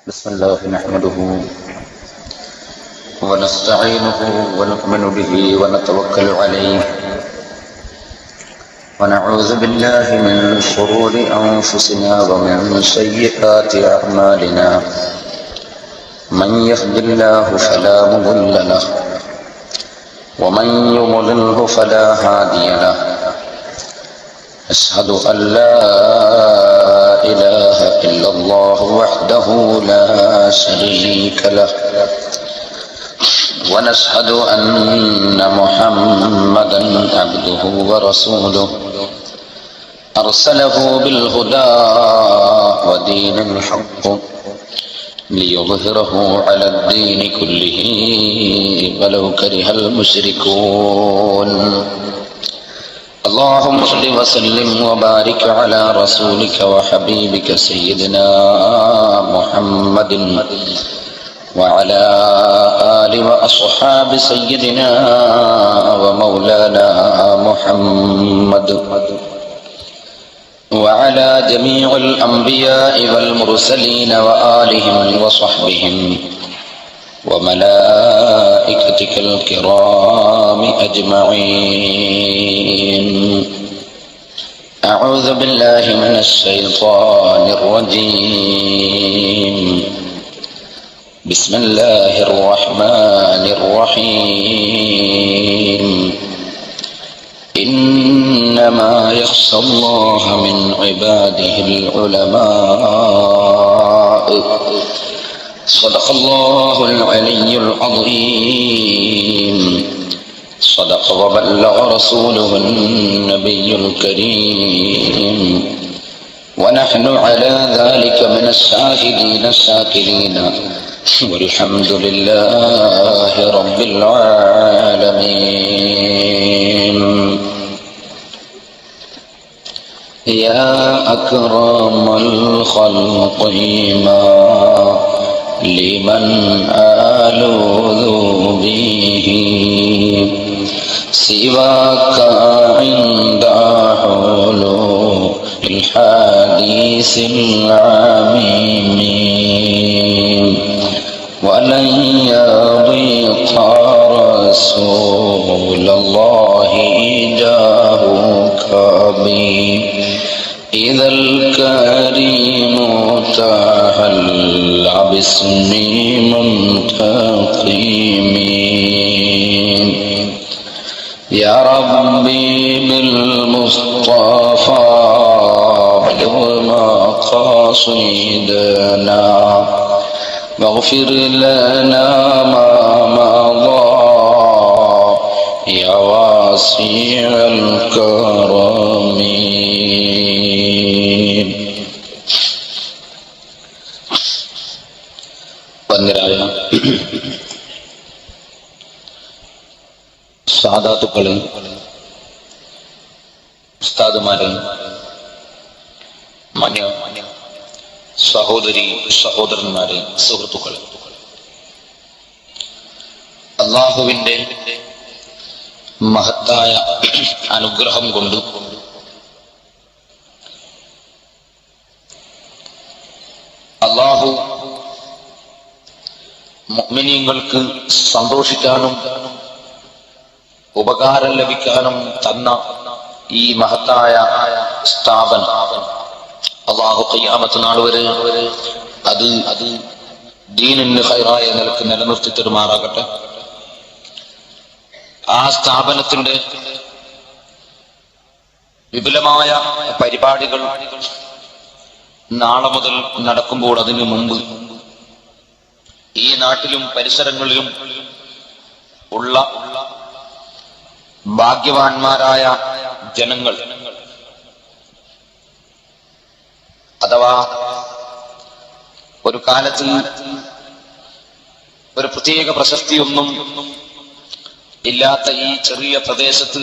بسم الله نحمده ونستعينه ونؤمن به ونتوكل عليه ونعوذ بالله من شرور أنفسنا ومن سيئات أعمالنا من يهد الله فلا مضل له ومن يضلله فلا هادي له أشهد أن لا إله إلا الله وحده لا شريك له ونشهد أن محمدا عبده ورسوله أرسله بالهدى ودين الحق ليظهره على الدين كله ولو كره المشركون اللهم صل وسلم وبارك على رسولك وحبيبك سيدنا محمد وعلى آل وأصحاب سيدنا ومولانا محمد وعلى جميع الأنبياء والمرسلين وآلهم وصحبهم وملائكتك الكرام أجمعين. أعوذ بالله من الشيطان الرجيم. بسم الله الرحمن الرحيم. إنما يخشى الله من عباده العلماء. صدق الله العلي العظيم. صدق وبلغ رسوله النبي الكريم ونحن على ذلك من الشاهدين الشاكرين والحمد لله رب العالمين. يا أكرم الخلق ما لمن آلوذ به سواك عند حلول الحديث العميم ولن يضيق رسول الله جاهك بي إذا الكريم تحلى باسم منتقم. يا ربي بالمصطفى بلغ مقاصدنا واغفر لنا ما مضى يا واسع الكرم. വന്ദരായ സാദാത്തുക്കളെ, ഉസ്താദുമാരെ, മാന്യ സഹോദരി സഹോദരന്മാരെ, സുഹൃത്തുക്കളെ, അല്ലാഹുവിന്റെ മഹത്തായ അനുഗ്രഹം കൊണ്ട് അല്ലാഹു മുഅ്മിനീങ്ങൾക്ക് സന്തോഷിക്കാനും ഉപകാരം ലഭിക്കാനും തന്ന ഈ മഹത്തായ സ്ഥാപനം അല്ലാഹു ഖിയാമത്ത് നാൾ വരെ അത് ദീനിന് ഖൈറായ നിലക്ക് നിലനിർത്തി തരുമാറാകട്ടെ. ആ സ്ഥാപനത്തിന്റെ വിപുലമായ പരിപാടികൾ നാളെ മുതൽ നടക്കുമ്പോൾ അതിനു മുമ്പ് ഈ നാട്ടിലും പരിസരങ്ങളിലും ഉള്ള ഭാഗ്യവാന്മാരായ ജനങ്ങൾ അഥവാ ഒരു കാലത്ത് ഒരു പ്രത്യേക പ്രശസ്തിയൊന്നും ഇല്ലാത്ത ഈ ചെറിയ പ്രദേശത്ത്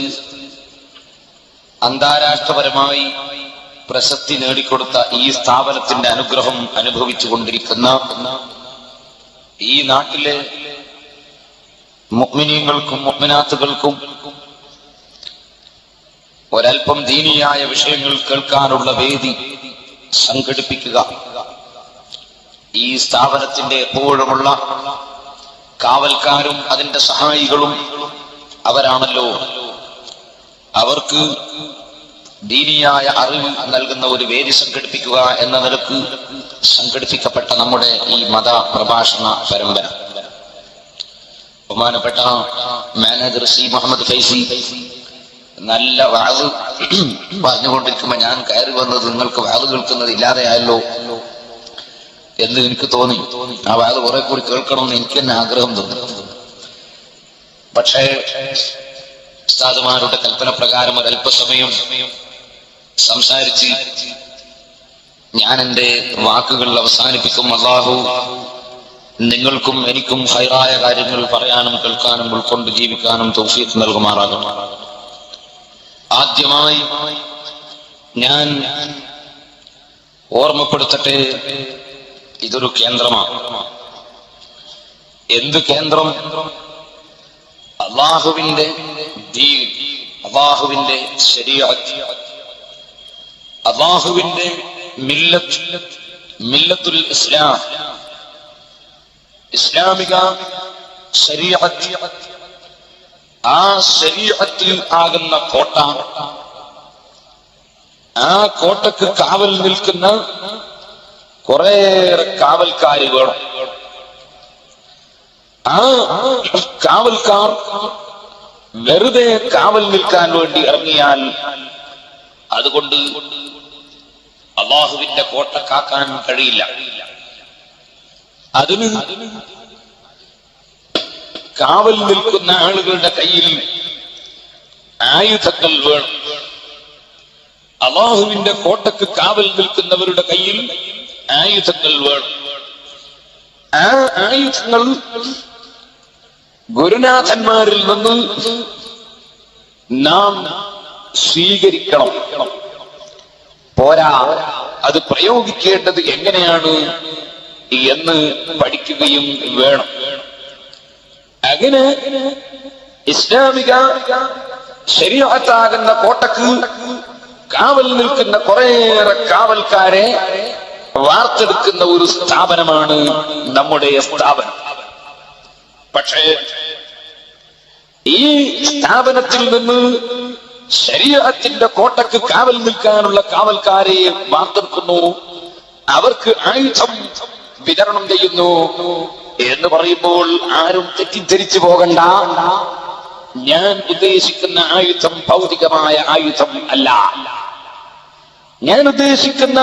അന്താരാഷ്ട്രപരമായി പ്രശസ്തി നേടിക്കൊടുത്ത ഈ സ്ഥാപനത്തിന്റെ അനുഗ്രഹം അനുഭവിച്ചു കൊണ്ടിരിക്കുന്ന ഈ നാട്ടിലെ മുഅ്മിനീങ്ങൾക്കും മുഅ്മിനാത്തുകൾക്കും ഒരൽപ്പം ദീനിയായ വിഷയങ്ങൾ കേൾക്കാനുള്ള വേദി സംഘടിപ്പിക്കുക ഈ സ്ഥാപനത്തിന്റെ എപ്പോഴുമുള്ള കാവൽക്കാരും അതിന്റെ സഹായികളും അവരാണല്ലോ. അവർക്ക് ദീനിയായ അറിവ് നൽകുന്ന ഒരു വേദി സംഘടിപ്പിക്കുക എന്ന നിലക്ക് സംഘടിപ്പിക്കപ്പെട്ട നമ്മുടെ ഈ മത പ്രഭാഷണ പരമ്പര ബഹുമാനപ്പെട്ട മാനേജർ സി മുഹമ്മദ് ഫൈസി നല്ല വാത് പറഞ്ഞുകൊണ്ടിരിക്കുമ്പോ ഞാൻ കയറി വന്നത് നിങ്ങൾക്ക് വാത് കേൾക്കുന്നത് ഇല്ലാതെയായല്ലോ എന്ന് എനിക്ക് തോന്നി. ആ വാത് കുറെ കൂടി കേൾക്കണമെന്ന് എനിക്ക് തന്നെ ആഗ്രഹം തോന്നി. പക്ഷേ ഉസ്താദുമാരുടെ കൽപ്പന പ്രകാരം ഒരല്പസമയം സംസാരിച്ച് ഞാൻ എന്റെ വാക്കുകൾ അവസാനിപ്പിക്കും. അല്ലാഹു നിങ്ങൾക്കും എനിക്കും ഹൈറായ കാര്യങ്ങൾ പറയാനും കേൾക്കാനും ഉൾക്കൊണ്ട് ജീവിക്കാനും തൗഫീഖ് നൽകുമാറാകട്ടെ. ആദ്യമായി ഞാൻ ഓർമ്മപ്പെടുത്തട്ടെ, ഇതൊരു കേന്ദ്രമാണ്. എന്ത് കേന്ദ്രം? അല്ലാഹുവിന്റെ ദീൻ, അല്ലാഹുവിന്റെ ശരീഅത്ത്, അല്ലാഹുവിന്റെ മില്ലത്തുൽ ഇസ്ലാം, ഇസ്ലാമിക ശരീഅത്ത്. ആ ശരീഅത്തിൽ ആകുന്ന കോട്ട, ആ കോട്ടക്ക് കാവൽ നിൽക്കുന്ന കുറേയേറെ കാവൽക്കാർ വേണം. ആ കാവൽക്കാർ വെറുതെ കാവൽ നിൽക്കാൻ വേണ്ടി ഇറങ്ങിയാൽ അതുകൊണ്ട് അല്ലാഹുവിന്റെ കോട്ട കാക്കാൻ കഴിയില്ല. അതിന് കാവൽ നിൽക്കുന്ന ആളുകളുടെ കയ്യിൽ ആയുധങ്ങൾ വേണം. അല്ലാഹുവിന്റെ കോട്ടക്ക് കാവൽ നിൽക്കുന്നവരുടെ കയ്യിൽ ആയുധങ്ങൾ വേണം. ആ ആയുധങ്ങൾ ഗുരുനാഥന്മാരിൽ നിന്ന് നാം സ്വീകരിക്കണം. പോരാ, അത് പ്രയോഗിക്കേണ്ടത് എങ്ങനെയാണ് എന്ന് പഠിക്കുകയും വേണം. അങ്ങനെ ഇസ്ലാമിക ശരീഅത്താകുന്ന കോട്ടക്ക് കാവൽ നിൽക്കുന്ന കുറേയേറെ കാവൽക്കാരെ വാർത്തെടുക്കുന്ന ഒരു സ്ഥാപനമാണ് നമ്മുടെ സ്ഥാപനം. പക്ഷേ ഈ സ്ഥാപനത്തിൽ നിന്ന് ശരീഅത്തിന്റെ കോട്ടക്ക് കാവൽ നിൽക്കാനുള്ള കാവൽക്കാരെ വാർത്തെടുക്കുന്നു, അവർക്ക് ആയുധം വിതരണം ചെയ്യുന്നു എന്ന് പറയുമ്പോൾ ആരും തെറ്റിദ്ധരിച്ചു പോകണ്ട. ഞാൻ ഉദ്ദേശിക്കുന്ന ആയുധം ഭൗതികമായ ആയുധം അല്ല. ഞാൻ ഉദ്ദേശിക്കുന്ന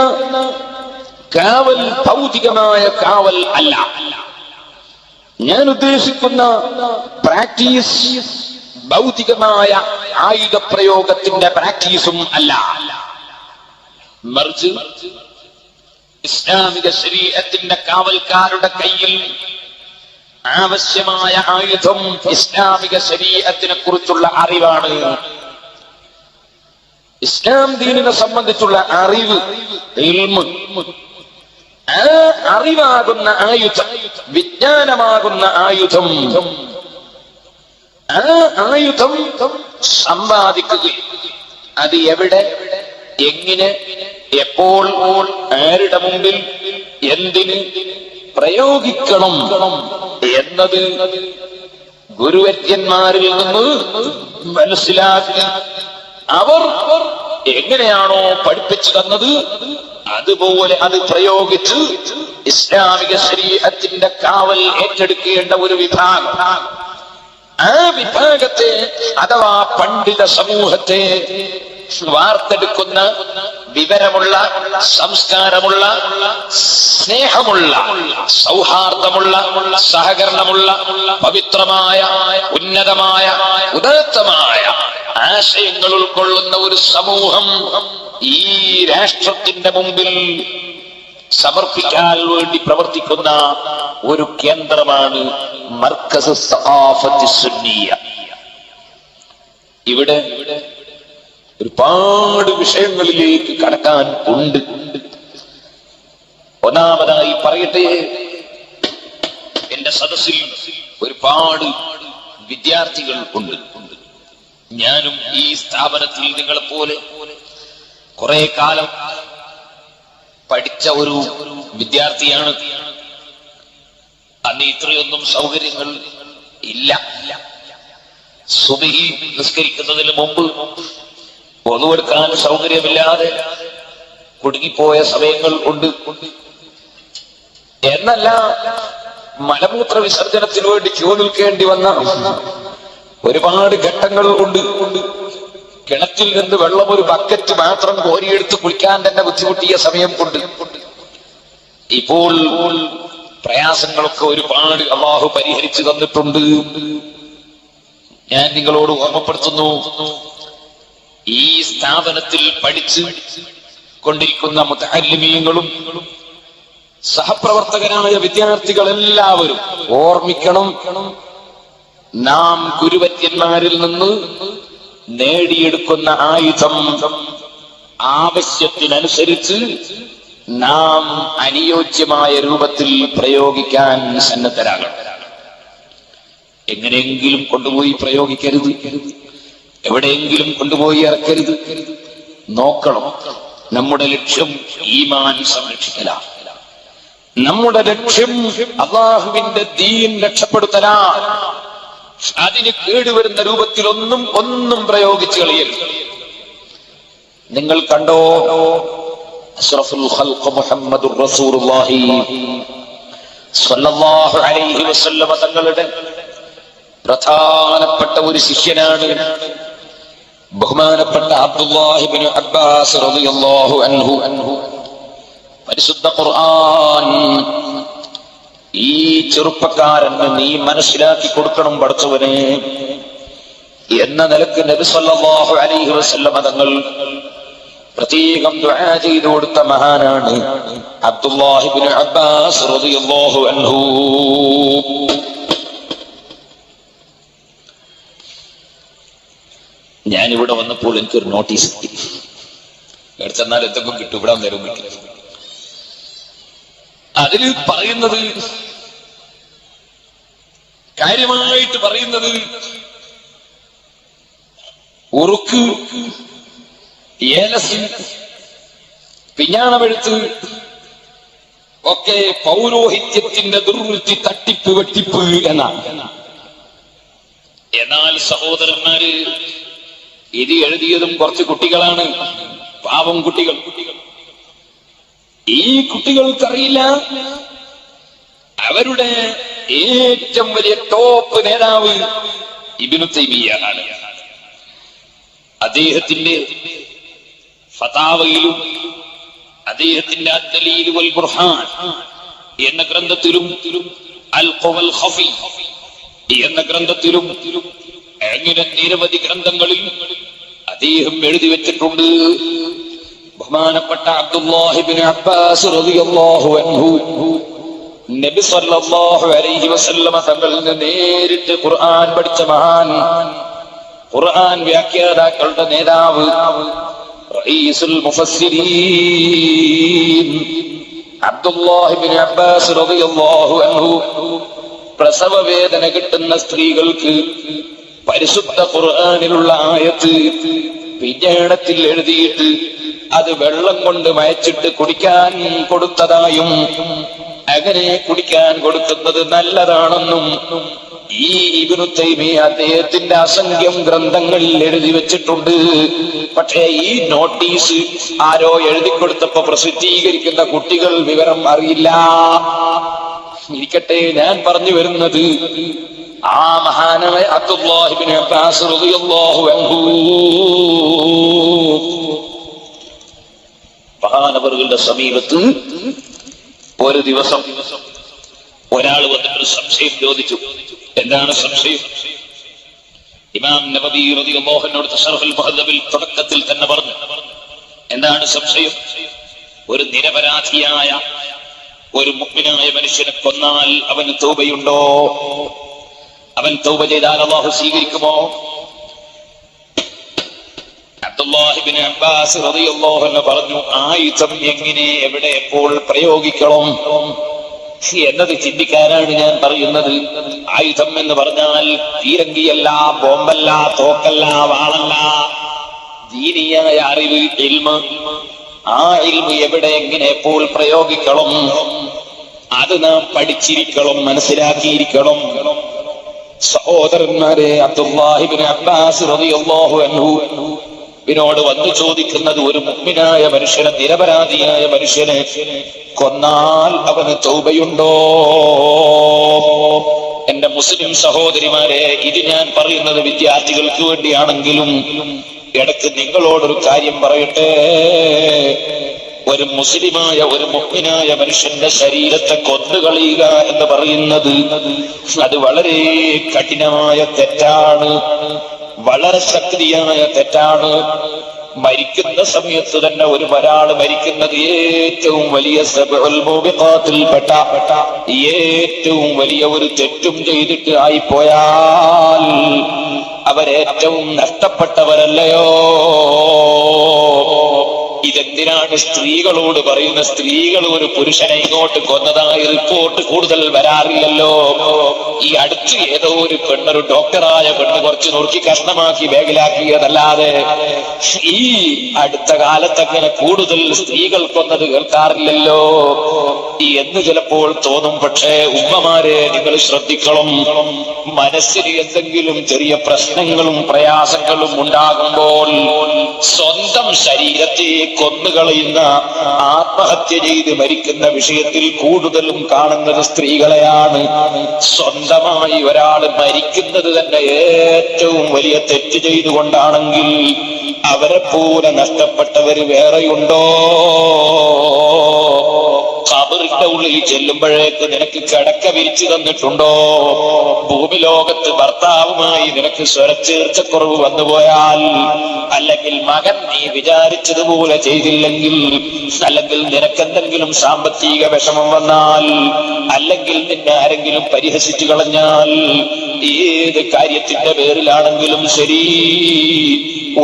കാവൽ ഭൗതികമായ കാവൽ അല്ല. ഞാൻ ഉദ്ദേശിക്കുന്ന പ്രാക്ടീസ് ഭൗതികമായ ആയുധപ്രയോഗത്തിന്റെ പ്രാക്ടീസും അല്ല. മറിച്ച് ഇസ്ലാമിക ശരീഅത്തിന്റെ കാവൽക്കാരുടെ കയ്യിൽ ആവശ്യമായ ആയുധം ഇസ്ലാമിക ശരീഅത്തിനെ കുറിച്ചുള്ള അറിവാണ്. ഇസ്ലാം ദീനിനെ സംബന്ധിച്ചുള്ള അറിവ്, ഇൽമ്. ആ അറിവാകുന്ന ആയുധം, വിജ്ഞാനമാകുന്ന ആയുധം, ആ ആയുധം സമ്പാദിക്കുകയും അത് എവിടെ, എങ്ങനെ, എപ്പോൾ, ആരുടെ മുമ്പിൽ, എന്തിന് പ്രയോഗിക്കണം എന്നത് ഗുരുവര്യന്മാരിൽ നിന്ന് മനസ്സിലാക്കി അവർ എങ്ങനെയാണോ പഠിപ്പിച്ചു തന്നത് അതുപോലെ അത് പ്രയോഗിച്ച് ഇസ്ലാമിക ശരീഅത്തിന്റെ കാവൽ ഏറ്റെടുക്കേണ്ട ഒരു വിഭാഗം, ആ വിഭാഗത്തെ അഥവാ പണ്ഡിത സമൂഹത്തെ വാർത്തെടുക്കുന്ന വിവരമുള്ള, സംസ്കാരമുള്ള, സ്നേഹമുള്ള, സൗഹാർദ്ദമുള്ള, സഹകരണമുള്ള, പവിത്രമായ, ഉന്നതമായ, ഉദാത്തമായ ആശയങ്ങൾ ഉൾക്കൊള്ളുന്ന ഒരു സമൂഹം ഈ രാഷ്ട്രത്തിന്റെ മുമ്പിൽ സമർപ്പിക്കാൻ വേണ്ടി പ്രവർത്തിക്കുന്ന ഒരു കേന്ദ്രമാണ് മർക്കസ് സഖാഫത്ത് സുന്നിയ. ഇവിടെ ഒരുപാട് വിഷയങ്ങളിലേക്ക് കടക്കാൻ ഉണ്ട്. ഒന്നാമതായി പറയട്ടെ, എന്റെ സദസ്സിൽ ഒരുപാട് വിദ്യാർത്ഥികൾ ഉണ്ട്. ഞാനും ഈ സ്ഥാപനത്തിൽ നിങ്ങളെ പോലെ കുറെ കാലം പഠിച്ച ഒരു വിദ്യാർത്ഥിയാണ്. അന്ന് ഇത്രയൊന്നും സൗകര്യങ്ങൾ ഇല്ല. സുബഹി നിസ്കരിക്കുന്നതിന് മുമ്പ് ഒന്നുവെടുക്കാൻ സൗകര്യമില്ലാതെ കുടുങ്ങിപ്പോയ സമയങ്ങൾ ഉണ്ട്. എന്നല്ല, മലമൂത്ര വിസർജനത്തിന് വേണ്ടി ക്യൂ നിൽക്കേണ്ടി വന്ന ഒരുപാട് ഘട്ടങ്ങൾ ഉണ്ട്. കിണറ്റിൽ നിന്ന് വെള്ളം ഒരു ബക്കറ്റ് മാത്രം കോരിയെടുത്ത് കുളിക്കാൻ തന്നെ ബുദ്ധിമുട്ടിയ സമയം കൊണ്ട് ഇപ്പോൾ പ്രയാസങ്ങളൊക്കെ ഒരുപാട് അല്ലാഹു പരിഹരിച്ചു തന്നിട്ടുണ്ട്. ഞാൻ നിങ്ങളോട് ഓർമ്മപ്പെടുത്തുന്നു, ഈ സ്ഥാപനത്തിൽ പഠിച്ച് കൊണ്ടിരിക്കുന്ന മുതഅല്ലിമീങ്ങളും സഹപ്രവർത്തകരായ വിദ്യാർത്ഥികളെല്ലാവരും ഓർമ്മിക്കണം, നാം ഗുരുവര്യന്മാരിൽ നിന്ന് നേടിയെടുക്കുന്ന ആയുധം ആവശ്യത്തിനനുസരിച്ച് നാം അനുയോജ്യമായ രൂപത്തിൽ പ്രയോഗിക്കാൻ സന്നദ്ധരാകണം. എങ്ങനെയെങ്കിലും കൊണ്ടുപോയി പ്രയോഗിക്കരുത്, എവിടെയെങ്കിലും കൊണ്ടുപോയി ഇറക്കരുത്. നോക്കണം, നമ്മുടെ ലക്ഷ്യം ഈമാൻ സംരക്ഷിക്കലാണ്. നമ്മുടെ ലക്ഷ്യം അല്ലാഹുവിന്റെ ദീൻ രക്ഷപ്പെടുത്തലാണ്. അതിന് കേടുവരുന്ന രൂപത്തിൽ ഒന്നും പ്രയോഗിച്ചു കളയരുത്. നിങ്ങൾ കണ്ടോ, അഷ്റഫുൽ ഖൽഖ് മുഹമ്മദുർ റസൂലുള്ളാഹി സ്വല്ലല്ലാഹു അലൈഹി വസല്ലമ തങ്ങളുടെ പ്രധാനപ്പെട്ട ഒരു ശിഷ്യനാണ് ബഹുമാനപ്പെട്ട അബ്ദുല്ലാഹി ഇബ്നു അബ്ബാസ് റളിയല്ലാഹു അൻഹു. പരിശുദ്ധ ഖുർആൻ ഈ ചെറുപ്പക്കാരന് നീ മനസ്സിലാക്കി കൊടുക്കണം പടച്ചവനെ എന്ന നിലക്ക് നബി സല്ലല്ലാഹു അലൈഹി വസല്ലമ തങ്ങൾ പ്രത്യേകം ദുആ ചെയ്തു കൊടുത്ത മഹാനാണ് അബ്ദുല്ലാഹി ഇബ്നു അബ്ബാസ് റളിയല്ലാഹു അൻഹു. ഞാനിവിടെ വന്നപ്പോൾ എനിക്കൊരു നോട്ടീസ് കിട്ടി. എടുത്തെന്നാൽ എന്തൊക്കെ കിട്ടും, ഇവിടെ നേരം കിട്ടും. അതിൽ പറയുന്നത്, കാര്യമായിട്ട് പറയുന്നത്, ഉറുക്ക്, ഏലസ്, പിഞ്ഞാണമെഴുത്ത് ഒക്കെ പൗരോഹിത്യത്തിന്റെ ദുർവൃത്തി, തട്ടിപ്പ്, വെട്ടിപ്പ് എന്നാണ്. എന്നാൽ സഹോദരന്മാര്, ഇത് എഴുതിയതും കുറച്ച് കുട്ടികളാണ്, പാവം കുട്ടികൾ. ഈ കുട്ടികൾക്കറിയില്ല അവരുടെ ഏറ്റവും വലിയ ടോപ്പ് നേതാവ് ഇബ്നു തൈമിയ്യ ആണ്. അദ്ദേഹത്തിന്റെ ഫതാവയിലും അദ്ദേഹത്തിന്റെ അദ്ദലീൽ വൽ ബുർഹാൻ എന്ന ഗ്രന്ഥത്തിലും അൽ ഖവൽ ഖഫി എന്ന ഗ്രന്ഥത്തിലും അങ്ങനെ നിരവധി ഗ്രന്ഥങ്ങളിൽ അദ്ദേഹം എഴുതി വെച്ചിട്ടുണ്ട്. ബഹുമാനപ്പെട്ട അബ്ദുല്ലാഹി ഇബ്നു അബ്ബാസ് റളിയല്ലാഹു അൻഹു നബി സല്ലല്ലാഹു അലൈഹി വസല്ലമ തങ്ങളിൽ നിന്ന് നേരിട്ട് ഖുർആൻ പഠിച്ച മഹാൻ, ഖുർആൻ വ്യാഖ്യാതാക്കളുടെ നേതാവ്, റഈസുൽ മുഫസ്സിരീൻ അബ്ദുല്ലാഹി ഇബ്നു അബ്ബാസ് റളിയല്ലാഹു അൻഹു പ്രസവ വേദന കിട്ടുന്ന സ്ത്രീകൾക്ക് പരിശുദ്ധ ഖുർആനിലുള്ള ആയത്ത് പിഞ്ഞേടത്തിൽ എഴുതിയിട്ട് അത് വെള്ളം കൊണ്ട് മയച്ചിട്ട് കുടിക്കാൻ കൊടുത്തതായും അങ്ങനെ കുടിക്കാൻ കൊടുക്കുന്നത് നല്ലതാണെന്നും ഈ ഇബ്നു തൈമിയ്യ അദ്ദേഹത്തിന്റെ അസംഖ്യം ഗ്രന്ഥങ്ങളിൽ എഴുതി വെച്ചിട്ടുണ്ട്. പക്ഷേ ഈ നോട്ടീസ് ആരോ എഴുതി കൊടുത്തപ്പോ പ്രസിദ്ധീകരിക്കുന്ന കുട്ടികൾ വിവരം അറിയില്ല. ഇരിക്കട്ടെ, ഞാൻ പറഞ്ഞു വരുന്നത് ആ മഹാനായ അബ്ദുല്ലാഹി ഇബ്നു അബ്ബാസ് റളിയല്ലാഹു അൻഹു മഹാനവറുകളുടെ സമീപത്ത് ഒരു ദിവസം ഒരാൾ വന്നിട്ട് സംശയം ചോദിച്ചു. എന്താണ് സംശയം? ഇമാം നബവി റളിയല്ലാഹു അൻഹു തശറഹുൽ മുഹദ്ദബിൽ തുടക്കത്തിൽ തന്നെ പറഞ്ഞു. എന്താണ് സംശയം? ഒരു നിരപരാധിയായ ഒരു മുഅ്മിനായ മനുഷ്യനെ കൊന്നാൽ അവന് തൗബയുണ്ടോ? അവൻ തൗബ ചെയ്താൽ അല്ലാഹു സ്വീകരിക്കുമോ? അബ്ദുല്ലാഹി ഇബ്നു അബ്ബാസ് റളിയല്ലാഹു അൻഹു പറഞ്ഞു, ആയുധം എങ്ങനെ, എവിടെ, എപ്പോൾ പ്രയോഗിക്കണം എന്നത് ചിന്തിക്കാനാണ് ഞാൻ പറയുന്നത്. ആയുധം എന്ന് പറഞ്ഞാൽ പീരങ്കിയല്ല, ബോംബല്ല, തോക്കല്ല, വാളല്ല, ദീനിയായ അറിവ്, ഇൽമ്. ആ ഇൽമ് എവിടെ, എങ്ങനെ, എപ്പോൾ പ്രയോഗിക്കണം അത് നാം പഠിച്ചിരിക്കണം, മനസ്സിലാക്കിയിരിക്കണം. സഹോദരന്മാരെ, അബ്ദുല്ലാഹി ഇബ്നു അബ്ബാസ് റളിയല്ലാഹു അൻഹു ോട് വന്നു ചോദിക്കുന്നത്, ഒരു മുഅ്മിനായ മനുഷ്യനെ, നിരപരാധിയായ മനുഷ്യനെ കൊന്നാൽ അവന് തൗബയുണ്ടോ? എന്റെ മുസ്ലിം സഹോദരിമാരെ, ഇത് ഞാൻ പറയുന്നത് വിദ്യാർത്ഥികൾക്ക് വേണ്ടിയാണെങ്കിലും ഇടയ്ക്ക് നിങ്ങളോടൊരു കാര്യം പറയട്ടെ. ഒരു മുസ്ലിമായ, ഒരു മുഅ്മിനായ മനുഷ്യന്റെ ശരീരത്തെ കൊന്നുകളയുക എന്ന് പറയുന്നത് അത് വളരെ കഠിനമായ തെറ്റാണ്, വളരെ ശക്തിയായ തെറ്റാണ്. മരിക്കുന്ന സമയത്ത് തന്നെ ഒരാൾ മരിക്കുന്നത് ഏറ്റവും വലിയ സബഉൽ മൂബിഖാത്തിൽപ്പെട്ട ഏറ്റവും വലിയ ഒരു തെറ്റും ചെയ്തിട്ട് ആയിപ്പോയാൽ അവരേറ്റവും നഷ്ടപ്പെട്ടവരല്ലയോ? ഇതെന്തിനാണ് സ്ത്രീകളോട് പറയുന്ന? സ്ത്രീകൾ ഒരു പുരുഷനെ ഇങ്ങോട്ട് കൊന്നതായി റിപ്പോർട്ട് കൂടുതൽ വരാറില്ലല്ലോ. ഈ അടുത്ത് ഏതോ ഒരു പെണ്ണൊരു ഡോക്ടറായ പെണ്ണ് കുറച്ച് നുറുക്കി കഷ്ണമാക്കി ബാഗിലാക്കിയതല്ലാതെ ഈ അടുത്ത കാലത്തങ്ങനെ കൂടുതൽ സ്ത്രീകൾ കൊന്നത് കേൾക്കാറില്ലല്ലോ എന്ന് ചിലപ്പോൾ തോന്നും. പക്ഷേ ഉമ്മമാരെ, നിങ്ങൾ ശ്രദ്ധിക്കണം. മനസ്സിന് എന്തെങ്കിലും ചെറിയ പ്രശ്നങ്ങളും പ്രയാസങ്ങളും ഉണ്ടാകുമ്പോൾ സ്വന്തം ശരീരത്തെ കൊന്നുകളയുന്ന, ആത്മഹത്യ ചെയ്ത് മരിക്കുന്ന വിഷയത്തിൽ കൂടുതലും കാണുന്നത് സ്ത്രീകളെയാണ്. സ്വന്തമായി ഒരാൾ മരിക്കുന്നത് തന്നെ ഏറ്റവും വലിയ തെറ്റ് ചെയ്തുകൊണ്ടാണെങ്കിൽ അവരെ പോലെ നഷ്ടപ്പെട്ടവര് വേറെയുണ്ടോ? ഖബറിന്റെ ഉള്ളിൽ ചെല്ലുമ്പോഴേക്ക് നിനക്ക് കിടക്ക വിരിച്ചു തന്നിട്ടുണ്ടോ? ഭൂമി ലോകത്ത് ഭർത്താവുമായി നിനക്ക് സ്വരച്ചേർച്ചക്കുറവ് വന്നുപോയാൽ, അല്ലെങ്കിൽ മകൻ നീ വിചാരിച്ചതുപോലെ ചെയ്തില്ലെങ്കിൽ, അല്ലെങ്കിൽ നിനക്കെന്തെങ്കിലും സാമ്പത്തിക വിഷമം വന്നാൽ, അല്ലെങ്കിൽ നിന്നെ ആരെങ്കിലും പരിഹസിച്ചു കളഞ്ഞാൽ, ഏത് കാര്യത്തിന്റെ പേരിലാണെങ്കിലും ശരി,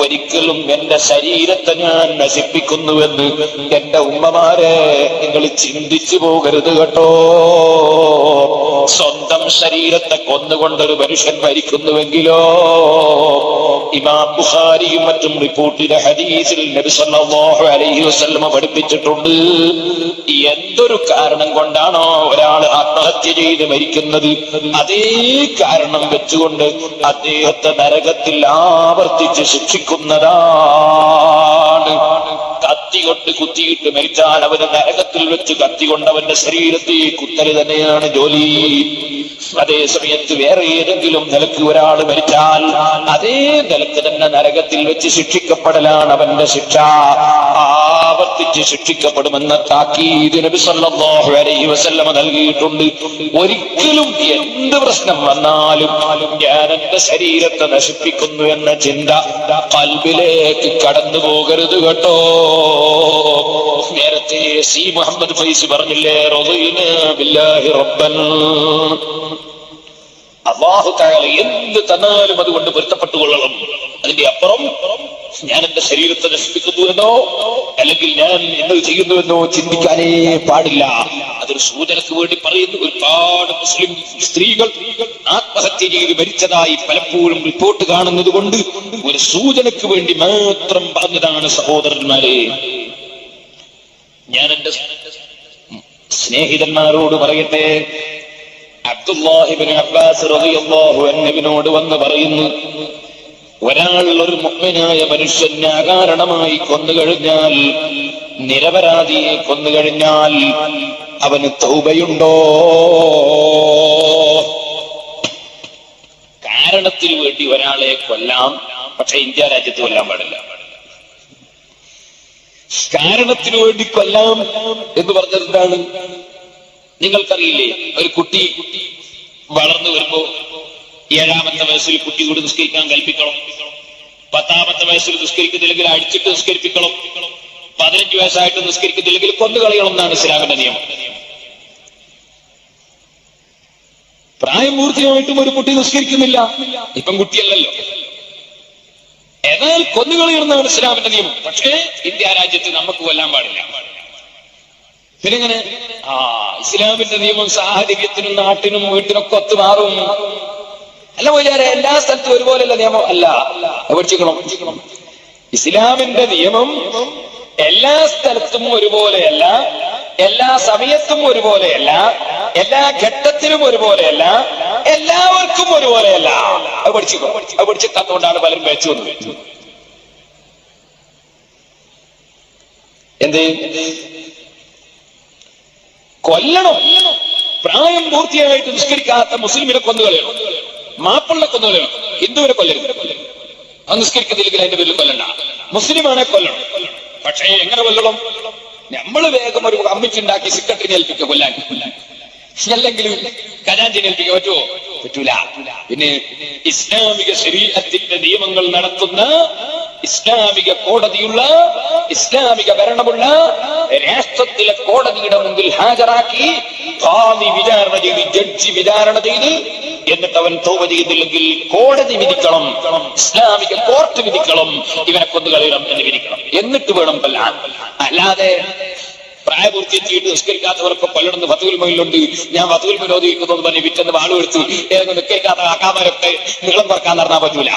ഒരിക്കലും എന്റെ ശരീരത്തെ ഞാൻ നശിപ്പിക്കുന്നുവെന്ന് എന്റെ ഉമ്മമാരെ നിങ്ങൾ ചിന്തിച്ചു പോകരുത് കേട്ടോ. സ്വന്തം ശരീരത്തെ കൊന്നുകൊണ്ടൊരു മനുഷ്യൻ മരിക്കുന്നുവെങ്കിലോ, ഇമാം ബുഖാരിയും മറ്റും റിപ്പോർട്ടിലെ ഹദീസിൽ നബി സല്ലല്ലാഹു അലൈഹി വസല്ലം പഠിപ്പിച്ചിട്ടുണ്ട്, എന്തൊരു കാരണം കൊണ്ടാണോ ഒരാൾ ആത്മഹത്യ ചെയ്ത് മരിക്കുന്നത്, അതേ കാരണം വെച്ചുകൊണ്ട് അദ്ദേഹത്തെ നരകത്തിൽ ആവർത്തിച്ച് ശിക്ഷിക്കുന്നതാണ്. കത്തി കൊണ്ട് കുത്തിയിട്ട് മരിച്ചാൽ അവന് നരകത്തിൽ വെച്ച് കത്തി കൊണ്ട് അവന്റെ ശരീരത്തെ കുത്തല് തന്നെയാണ് ജോലി. അതേ സമയത്ത് വേറെ ഏതെങ്കിലും നിലക്ക് ഒരാൾ മരിച്ചാൽ അതേ നിലക്ക് തന്നെ നരകത്തിൽ വെച്ച് ശിക്ഷിക്കപ്പെടലാണ് അവന്റെ ശിക്ഷ. ആവർത്തിച്ച് ശിക്ഷിക്കപ്പെടുമെന്ന താക്കീത് നബി സല്ലല്ലാഹു അലൈഹി വസല്ലം നൽകിയിട്ടുണ്ട്. ഒരിക്കലും എന്ത് പ്രശ്നം വന്നാലും ഞാൻ എന്റെ ശരീരത്തെ നശിപ്പിക്കുന്നു എന്ന ചിന്ത ഖൽബിലേക്ക് കടന്നു പോകരുത് കേട്ടോ. നേരത്തെ സി മുഹമ്മദ് ഫൈസി പറഞ്ഞില്ലേ, റളിനാ ബില്ലാഹി റബ്ബൻ, അല്ലാഹു തആല എന്ത് തന്നാലും അതുകൊണ്ട് പൊരുത്തപ്പെട്ടുകൊള്ളണം. അതിന്റെ അപ്പുറം ഞാൻ എന്റെ ശരീരത്തെ നശിപ്പിക്കുന്നുവെന്നോ അല്ലെങ്കിൽ ഞാൻ എന്നത് ചെയ്യുന്നുവെന്നോ ചിന്തിക്കാനേ പാടില്ല. അതൊരു സൂചനക്ക് വേണ്ടി പറയുന്നു. ഒരുപാട് മുസ്ലിം സ്ത്രീകൾ ആത്മഹത്യ ചെയ്ത് മരിച്ചതായി പലപ്പോഴും റിപ്പോർട്ട് കാണുന്നത് കൊണ്ട് ഒരു സൂചനക്ക് വേണ്ടി മാത്രം പറഞ്ഞതാണ് സഹോദരന്മാരെ. ഞാൻ എന്റെ സ്നേഹിതന്മാരോട് പറയട്ടെ, അബ്ദുല്ലാഹി ഇബ്നു അബ്ബാസ് റളിയല്ലാഹു അൻഹുവിനോട് വന്ന് പറയുന്നു, ഒരാൾ ഒരു മുഅ്മിനായ മനുഷ്യനെ അകാരണമായി കൊന്നുകഴിഞ്ഞാൽ, നിരപരാധിയെ കൊന്നുകഴിഞ്ഞാൽ അവന് തൗബയുണ്ടോ? കാരണത്തിന് വേണ്ടി ഒരാളെ കൊല്ലാം, പക്ഷെ ഇന്ത്യ രാജ്യത്ത് കൊല്ലാൻ പാടില്ല. കാരണത്തിന് വേണ്ടി കൊല്ലാം എന്ന് പറഞ്ഞത് എന്താണ്? നിങ്ങൾക്കറിയില്ലേ, ഒരു കുട്ടി വളർന്നു വരുമ്പോ 7ാമത്തെ വയസ്സിൽ കുട്ടിയോട് നിസ്കരിക്കാൻ കൽപ്പിക്കണം, 10ാമത്തെ വയസ്സിൽ നിസ്കരിക്കുന്നില്ലെങ്കിൽ അടിച്ചിട്ട് നിസ്കരിപ്പിക്കണം, 15 വയസ്സായിട്ട് നിസ്കരിക്കുന്നില്ലെങ്കിൽ കൊന്നുകളയണം എന്നാണ് ഇസ്ലാമിന്റെ നിയമം. പ്രായപൂർത്തിയായിട്ടും ഒരു കുട്ടി നിസ്കരിക്കുന്നില്ല, ഇപ്പം കുട്ടിയല്ലല്ലോ, എന്നാൽ കൊന്നുകളയണമെന്നാണ് ഇസ്ലാമിന്റെ നിയമം. പക്ഷേ ഇന്ത്യ രാജ്യത്ത് നമുക്ക് കൊല്ലാൻ പാടില്ല. പിന്നെ ഇങ്ങനെ ഇസ്ലാമിന്റെ നിയമം സാഹചര്യത്തിനും നാട്ടിനും വീട്ടിനൊക്കെ ഒത്തുമാറും. അല്ല പോയാരെ, എല്ലാ സ്ഥലത്തും ഒരുപോലെയല്ല നിയമം. അല്ല, പഠിച്ചിക്കണം. ഇസ്ലാമിന്റെ നിയമം എല്ലാ സ്ഥലത്തും ഒരുപോലെയല്ല. എല്ലാ സമയത്തും ഒരുപോലെയല്ല, എല്ലാ ഘട്ടത്തിലും ഒരുപോലെയല്ല, എല്ലാവർക്കും ഒരുപോലെയല്ല. അത് പഠിച്ചിട്ടാത്തോണ്ടാണ് പലരും വെച്ചു വന്നത്. എന്ത് കൊല്ലണം? പ്രായം പൂർത്തിയായിട്ട് നിസ്കരിക്കാത്ത മുസ്ലിമിനെ കൊന്നുകളയണം, മാപ്പിളെ കൊന്നുകളയണം, ഹിന്ദുവിനെ കൊല്ലരുത്. അത് നിസ്കരിക്കുന്നില്ലെങ്കിൽ അതിന്റെ പേരിൽ കൊല്ലണ്ട. മുസ്ലിമാനെ കൊല്ലണം. പക്ഷേ എങ്ങനെ കൊല്ലണം? നമ്മൾ വേഗം ഒരു അമ്മിച്ചുണ്ടാക്കി സെക്രട്ടറിനെ ഏൽപ്പിക്കുക കൊല്ലാൻ, അല്ലെങ്കിൽ ഖജാൻജിനെ ഏൽപ്പിക്കാൻ പറ്റുമോ? പറ്റൂല. പിന്നെ ഇസ്ലാമിക ശരീഅത്തിന്റെ നിയമങ്ങൾ നടത്തുന്ന, ഇസ്ലാമിക കോടതിയുള്ള, ഇസ്ലാമിക ഭരണമുള്ള രാഷ്ട്രത്തിലെ കോടതിയുടെ മുമ്പിൽ ഹാജരാക്കി ഖാദി വിചാരണ ചെയ്ത്, ജഡ്ജി വിചാരണ ചെയ്ത്, എന്നിട്ട് അവൻ തൗബ ചെയ്തില്ലെങ്കിൽ കോടതി വിധിക്കണം, ഇസ്ലാമിക കോർട്ട് വിധിക്കണം, ഇവനെ കൊന്നുകളയണം എന്ന് വിധിക്കണം. എന്നിട്ട് വേണം കൊല്ലാൻ. അല്ലാതെ പ്രായപൂർത്തി എത്തിയിട്ട് നിസ്കരിക്കാത്തവരൊക്കെ കൊല്ലണമെന്ന് ഫത്വൽ മൊയിലുണ്ട്, ഞാൻ ഫത്വൽ മൊയിൽ ഓതിയിരിക്കുന്നത് പറഞ്ഞ് വിറ്റെന്ന് വാളുവെടുത്ത് ഏതെങ്കിലും നിസ്കരിക്കാത്ത കാക്കാമാരൊക്കെ നീളം കുറക്കാൻ നടന്നാൽ പറ്റൂല.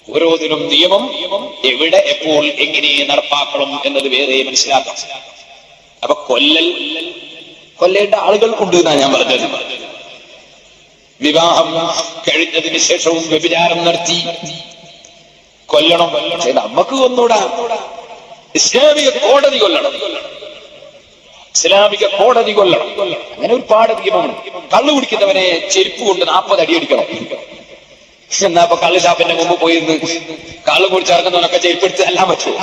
ഓരോന്നിനും നിയമം എവിടെ, എപ്പോൾ, എങ്ങനെ നടപ്പാക്കണം എന്നത് വേറെ മനസ്സിലാക്കാം. അപ്പൊ കൊല്ലേണ്ട ആളുകൾ ഉണ്ട് എന്നാണ് ഞാൻ പറഞ്ഞത്. വിവാഹം കഴിഞ്ഞതിന് ശേഷവും വ്യഭിചാരം നടത്തി കൊല്ലണം. നമുക്ക് ഒന്നൂടാ, ഇസ്ലാമിക കോടതി കൊല്ലണം, ഇസ്ലാമിക കോടതി കൊല്ലണം. അങ്ങനെ ഒരുപാട് നിയമമാണ്. കള്ളു കുടിക്കുന്നവനെ ചെരുപ്പ് കൊണ്ട് 40 അടി അടിക്കണം. എന്നാ ഇപ്പൊ കള്ള് ഷാപ്പിന്റെ മുമ്പ് പോയിരുന്ന് കള്ളു കുടിച്ചിറങ്ങുന്നവനൊക്കെ ചെരുപ്പെടുത്ത് തല്ലാൻ പറ്റുമോ?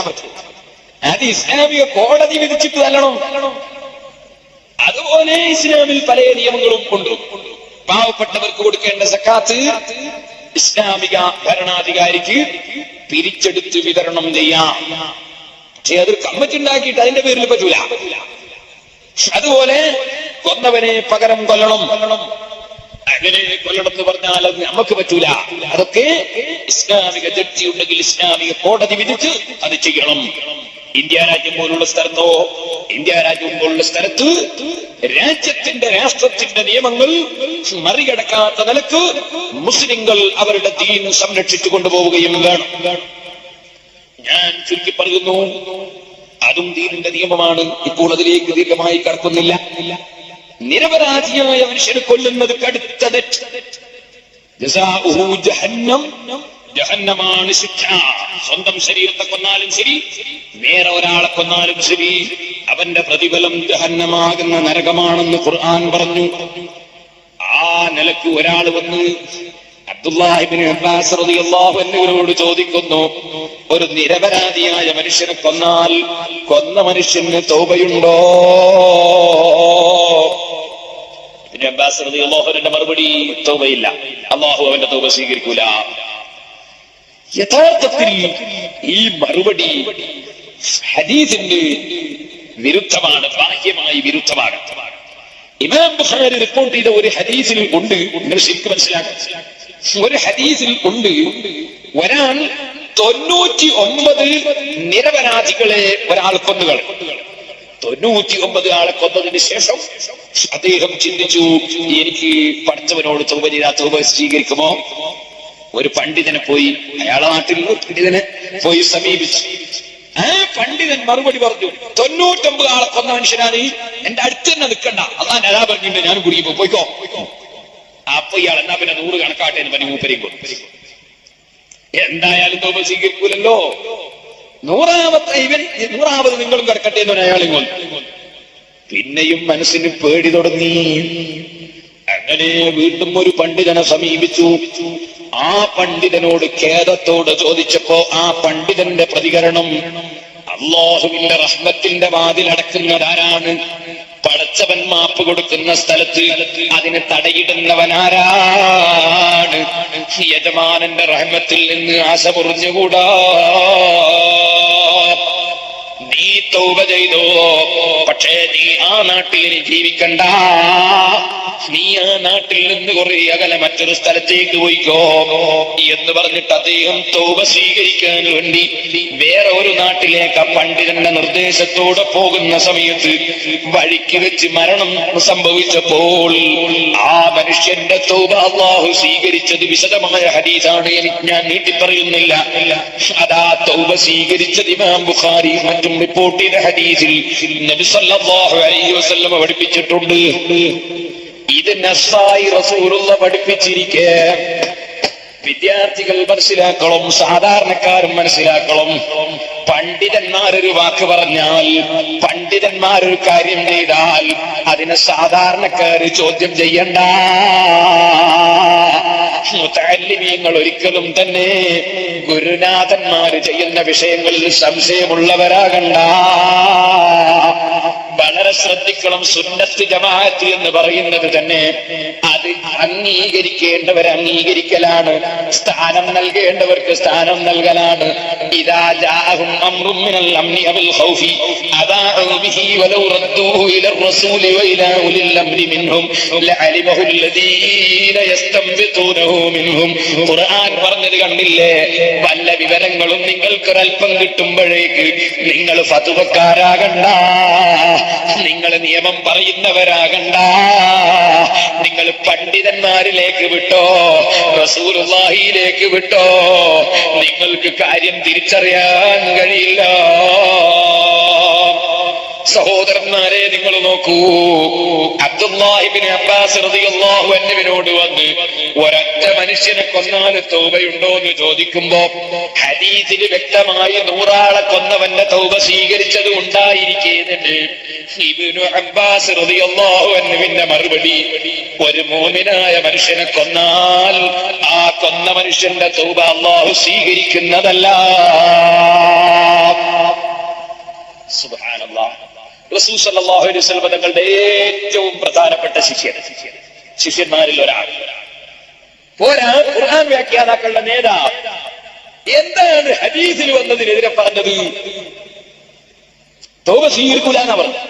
അത് ഇസ്ലാമിക കോടതി വിധിച്ചിട്ട് തല്ലണം. അതുപോലെ ഇസ്ലാമിൽ പല നിയമങ്ങളും ഉണ്ട്. പാവപ്പെട്ടവർക്ക് കൊടുക്കേണ്ട സക്കാത്ത് ഇസ്ലാമിക ഭരണാധികാരിക്ക് പിരിച്ചെടുത്ത് വിതരണം ചെയ്യാം. പക്ഷെ അത് കമ്മിറ്റി ഉണ്ടാക്കിയിട്ട് അതിന്റെ പേരിൽ പറ്റൂല. അതുപോലെ കൊന്നവനെ പകരം കൊല്ലണം. അങ്ങനെ കൊല്ലണം എന്ന് പറഞ്ഞാൽ അത് നമുക്ക് പറ്റൂല. അതൊക്കെ ഇസ്ലാമിക ജഡ്ജി ഉണ്ടെങ്കിൽ ഇസ്ലാമിക കോടതി വിധിച്ച് അത് ചെയ്യണം. ഇന്ത്യ രാജ്യം പോലുള്ള സ്ഥലത്തോ, ഇന്ത്യ രാജ്യം പോലുള്ള സ്ഥലത്ത് രാജ്യത്തിന്റെ, രാഷ്ട്രത്തിന്റെ നിയമങ്ങൾ മറികടക്കാത്ത നിലക്ക് മുസ്ലിങ്ങൾ അവരുടെ ദീൻ സംരക്ഷിച്ചു കൊണ്ടുപോവുകയും വേണം. ഞാൻ ചുരുക്കി പറയുന്നു, അതും ദീനിന്റെ നിയമമാണ്. ഇപ്പോൾ അതിലേക്ക് ദീർഘമായി കടക്കുന്നില്ല. നിരപരാധിയായ മനുഷ്യനെ കൊല്ലുന്നത് കടുത്ത തെറ്റ്. ജസാഉഹു ജഹന്നം, ജഹന്നമാണ് ശിക്ഷ. സ്വന്തം ശരീരത്തെ കൊന്നാലും ശരി, വേറെ ഒരാളെ കൊന്നാലും ശരി, അവന്റെ പ്രതിഫലം ജഹന്നമാകുന്ന നരകമാണെന്ന് ഖുർആൻ പറഞ്ഞു. ആ നിലയ്ക്ക് ഒരാൾ വന്ന് അബ്ദുല്ലാഹി ഇബ്നു അബ്ബാസ് റളിയല്ലാഹു അൻഹുവിനോട് ചോദിക്കുന്നു, ഒരു നിരപരാധിയായ മനുഷ്യനെ കൊന്നാൽ കൊന്ന മനുഷ്യന് തൗബയുണ്ടോ? ഇബ്നു അബ്ബാസ് റളിയല്ലാഹു അൻഹുവിന്റെ മറുപടി, തൗബയില്ല, അല്ലാഹു അവന്റെ തൗബ സ്വീകരിക്കൂല. യഥാർത്ഥത്തിൽ ഈ മറുപടി ഹദീസിന്റെ വിരുദ്ധമാണ്, ബാഹ്യമായി വിരുദ്ധമാണ്. ഇമാം ബുഖാരി റിപ്പോർട്ട് ചെയ്ത ഒരു ഹദീസിൽ ഉണ്ട്, ശരിക്കും മനസ്സിലാക്കാം. ഒരു ഹദീസിൽ ഉണ്ട്, ഒരാൾ 99 നിരപരാധികളെ ഒരാൾ കൊന്നുകൾ. 99 ആളെ കൊന്നതിന് ശേഷം അദ്ദേഹം ചിന്തിച്ചു, എനിക്ക് പഠിച്ചവനോട് തൗബ ചെയ്താൽ തൗബ സ്വീകരിക്കുമോ? ഒരു പണ്ഡിതനെ പോയി, അയാളെ നാട്ടിൽ പണ്ഡിതനെ പോയി സമീപിച്ചു. ആ പണ്ഡിതൻ മറുപടി പറഞ്ഞു, 99 ആളെ കൊന്ന മനുഷ്യനാണ്, എന്റെ അടുത്ത് തന്നെ നിൽക്കണ്ട, അതാ ഞാൻ പറഞ്ഞിട്ടുണ്ട്, ഞാൻ കുടുങ്ങിപ്പോ പോയിക്കോ. അപ്പൊ ഇയാൾ എന്നാ പിന്നെ 100 കണക്കാട്ടെ എന്ന് പറഞ്ഞ് മൂപ്പരെയും കൊന്നു. എന്തായാലും തൗബ സ്വീകരിക്കൂലല്ലോ. 100ാമത് നിങ്ങളും കിടക്കട്ടെ എന്ന് പറഞ്ഞ അയാളെ കൊന്നു. പിന്നെയും മനസ്സിന് പേടി തുടങ്ങി. അങ്ങനെ വീണ്ടും ഒരു പണ്ഡിതനെ സമീപിച്ചു. ആ പണ്ഡിതനോട് ഖേദത്തോട് ചോദിച്ചപ്പോ ആ പണ്ഡിതന്റെ പ്രതികരണം, അല്ലാഹുവിന്റെ റഹ്മത്തിന്റെ വാതിലടക്കുന്നതാരാണ്? പടച്ചവൻ മാപ്പ് കൊടുക്കുന്ന സ്ഥലത്ത് അതിന് തടയിടുന്നവനാരാണ്? യജമാനന്റെ റഹ്മത്തിൽ നിന്ന് ആശ മുറിഞ്ഞുകൂടാ. നീ തൗബ ചെയ്തോ, പക്ഷേ നീ ആ നാട്ടിൽ ജീവിക്കണ്ട. നീ ആ നാട്ടിൽ നിന്ന് കുറെ അകലെ മറ്റൊരു സ്ഥലത്തേക്ക് പോയിക്കോ എന്ന് പറഞ്ഞിട്ട് അദ്ദേഹം തൗബ സ്വീകരിക്കാൻ വേണ്ടി വേറെ ഒരു നാട്ടിലേക്ക് ആ പണ്ഡിതന്റെ നിർദ്ദേശത്തോടെ പോകുന്ന സമയത്ത് വഴിക്ക് വെച്ച് മരണം സംഭവിച്ചപ്പോൾ ആ മനുഷ്യന്റെ തൗബ അല്ലാഹു സ്വീകരിച്ചത് വിശദമായ ഹദീസാണ്. ഞാൻ നീട്ടി പറയുന്നില്ല. അതാ തൗബ സ്വീകരിച്ചത് ഇമാം ബുഖാരി മറ്റും റിപ്പോർട്ട് ചെയ്ത ഹദീസിൽ നബി സല്ലല്ലാഹു അലൈഹി വസല്ലം പഠിപ്പിച്ചിട്ടുണ്ട്. ഇത് നസ്സായി റസൂലുള്ള പഠിപ്പിച്ചിരിക്കെ വിദ്യാർത്ഥികൾ മനസ്സിലാക്കണം, സാധാരണക്കാരും മനസ്സിലാക്കണം. പണ്ഡിതന്മാരൊരു വാക്ക് പറഞ്ഞാൽ, പണ്ഡിതന്മാരൊരു കാര്യം ചെയ്താൽ അതിനെ സാധാരണക്കാര് ചോദ്യം ചെയ്യണ്ട. മുതഅല്ലിമീങ്ങൾ ഒരിക്കലും തന്നെ ഗുരുനാഥന്മാര് ചെയ്യുന്ന വിഷയങ്ങളിൽ സംശയമുള്ളവരാകണ്ട. വളരെ ശ്രദ്ധിക്കണം. സുന്നത്ത് ജമാഅത്ത് എന്ന് പറയുന്നത് തന്നെ അത് അംഗീകരിക്കേണ്ടവർ അംഗീകരിക്കലാണ്, സ്ഥാനം നൽകേണ്ടവർക്ക് സ്ഥാനം നൽകലാണ്. ഇദാ ജാഅഹും അംറുൻ മിനൽ അംനി അവൽ ഖൗഫി അദാഉ ബിഹി വലൗ റദ്ദൂഹു ഇലർ റസൂലി വഇലാ ഉലിൽ അംരി മിൻഹും ലഅലിമഹു അല്ലദീന യസ്തംബിതൂനഹു മിൻഹും. ഖുർആൻ പറഞ്ഞത് കണ്ടില്ലേ? വല്ല വിവരങ്ങളും നിങ്ങൾക്കൊരൽപ്പം കിട്ടുമ്പോഴേക്ക് നിങ്ങൾ ഫത്വക്കാരാകണ്ട, നിങ്ങൾ നിയമം പറയുന്നവരാകണ്ട, നിങ്ങൾ പണ്ഡിതന്മാരിലേക്ക് വിട്ടോ, റസൂലുള്ളാഹിയിലേക്ക് വിട്ടോ. നിങ്ങൾക്ക് കാര്യം തിരിച്ചറിയാൻ കഴിയില്ല. സഹോദരന്മാരെ, നിങ്ങൾ നോക്കൂ. അബ്ദുല്ലാഹി ഇബ്നു അബ്ബാസ് റളിയല്ലാഹു അൻഹുവിനോട് വന്ന് ഒരൊറ്റ മനുഷ്യനെ കൊന്നാൽ തൗബയുണ്ടോ എന്ന് ചോദിക്കുമ്പോ ഹദീസിൽ വ്യക്തമായി 100 ആളെ കൊന്നവന്റെ തൗബ സ്വീകരിച്ചത് ഉണ്ടായിരിക്കേന്നുണ്ട്. ഇബ്നു അബ്ബാസ് റളിയല്ലാഹു അൻഹുവിന്റെ മറുപടി, ഒരു മോമിനായ മനുഷ്യനെ കൊന്നാൽ ആ കൊന്ന മനുഷ്യന്റെ തൗബ അല്ലാഹു സ്വീകരിക്കുന്നതല്ല. സുബ്ഹാനല്ലാഹ്. റസൂൽ സല്ലല്ലാഹു അലൈഹി വസല്ലം തങ്ങളുടെ ഏറ്റവും പ്രധാനപ്പെട്ട ശിഷ്യന്മാരിൽ ഒരാൾ, ഖുർആൻ വ്യാഖ്യാതാക്കളുടെ നേതാവ്. എന്താണ് ഹദീസിൽ വന്നതിനെതിരെ പറഞ്ഞത്? തൗബ സ്വീകരിക്കൂലെന്നാ പറഞ്ഞത്.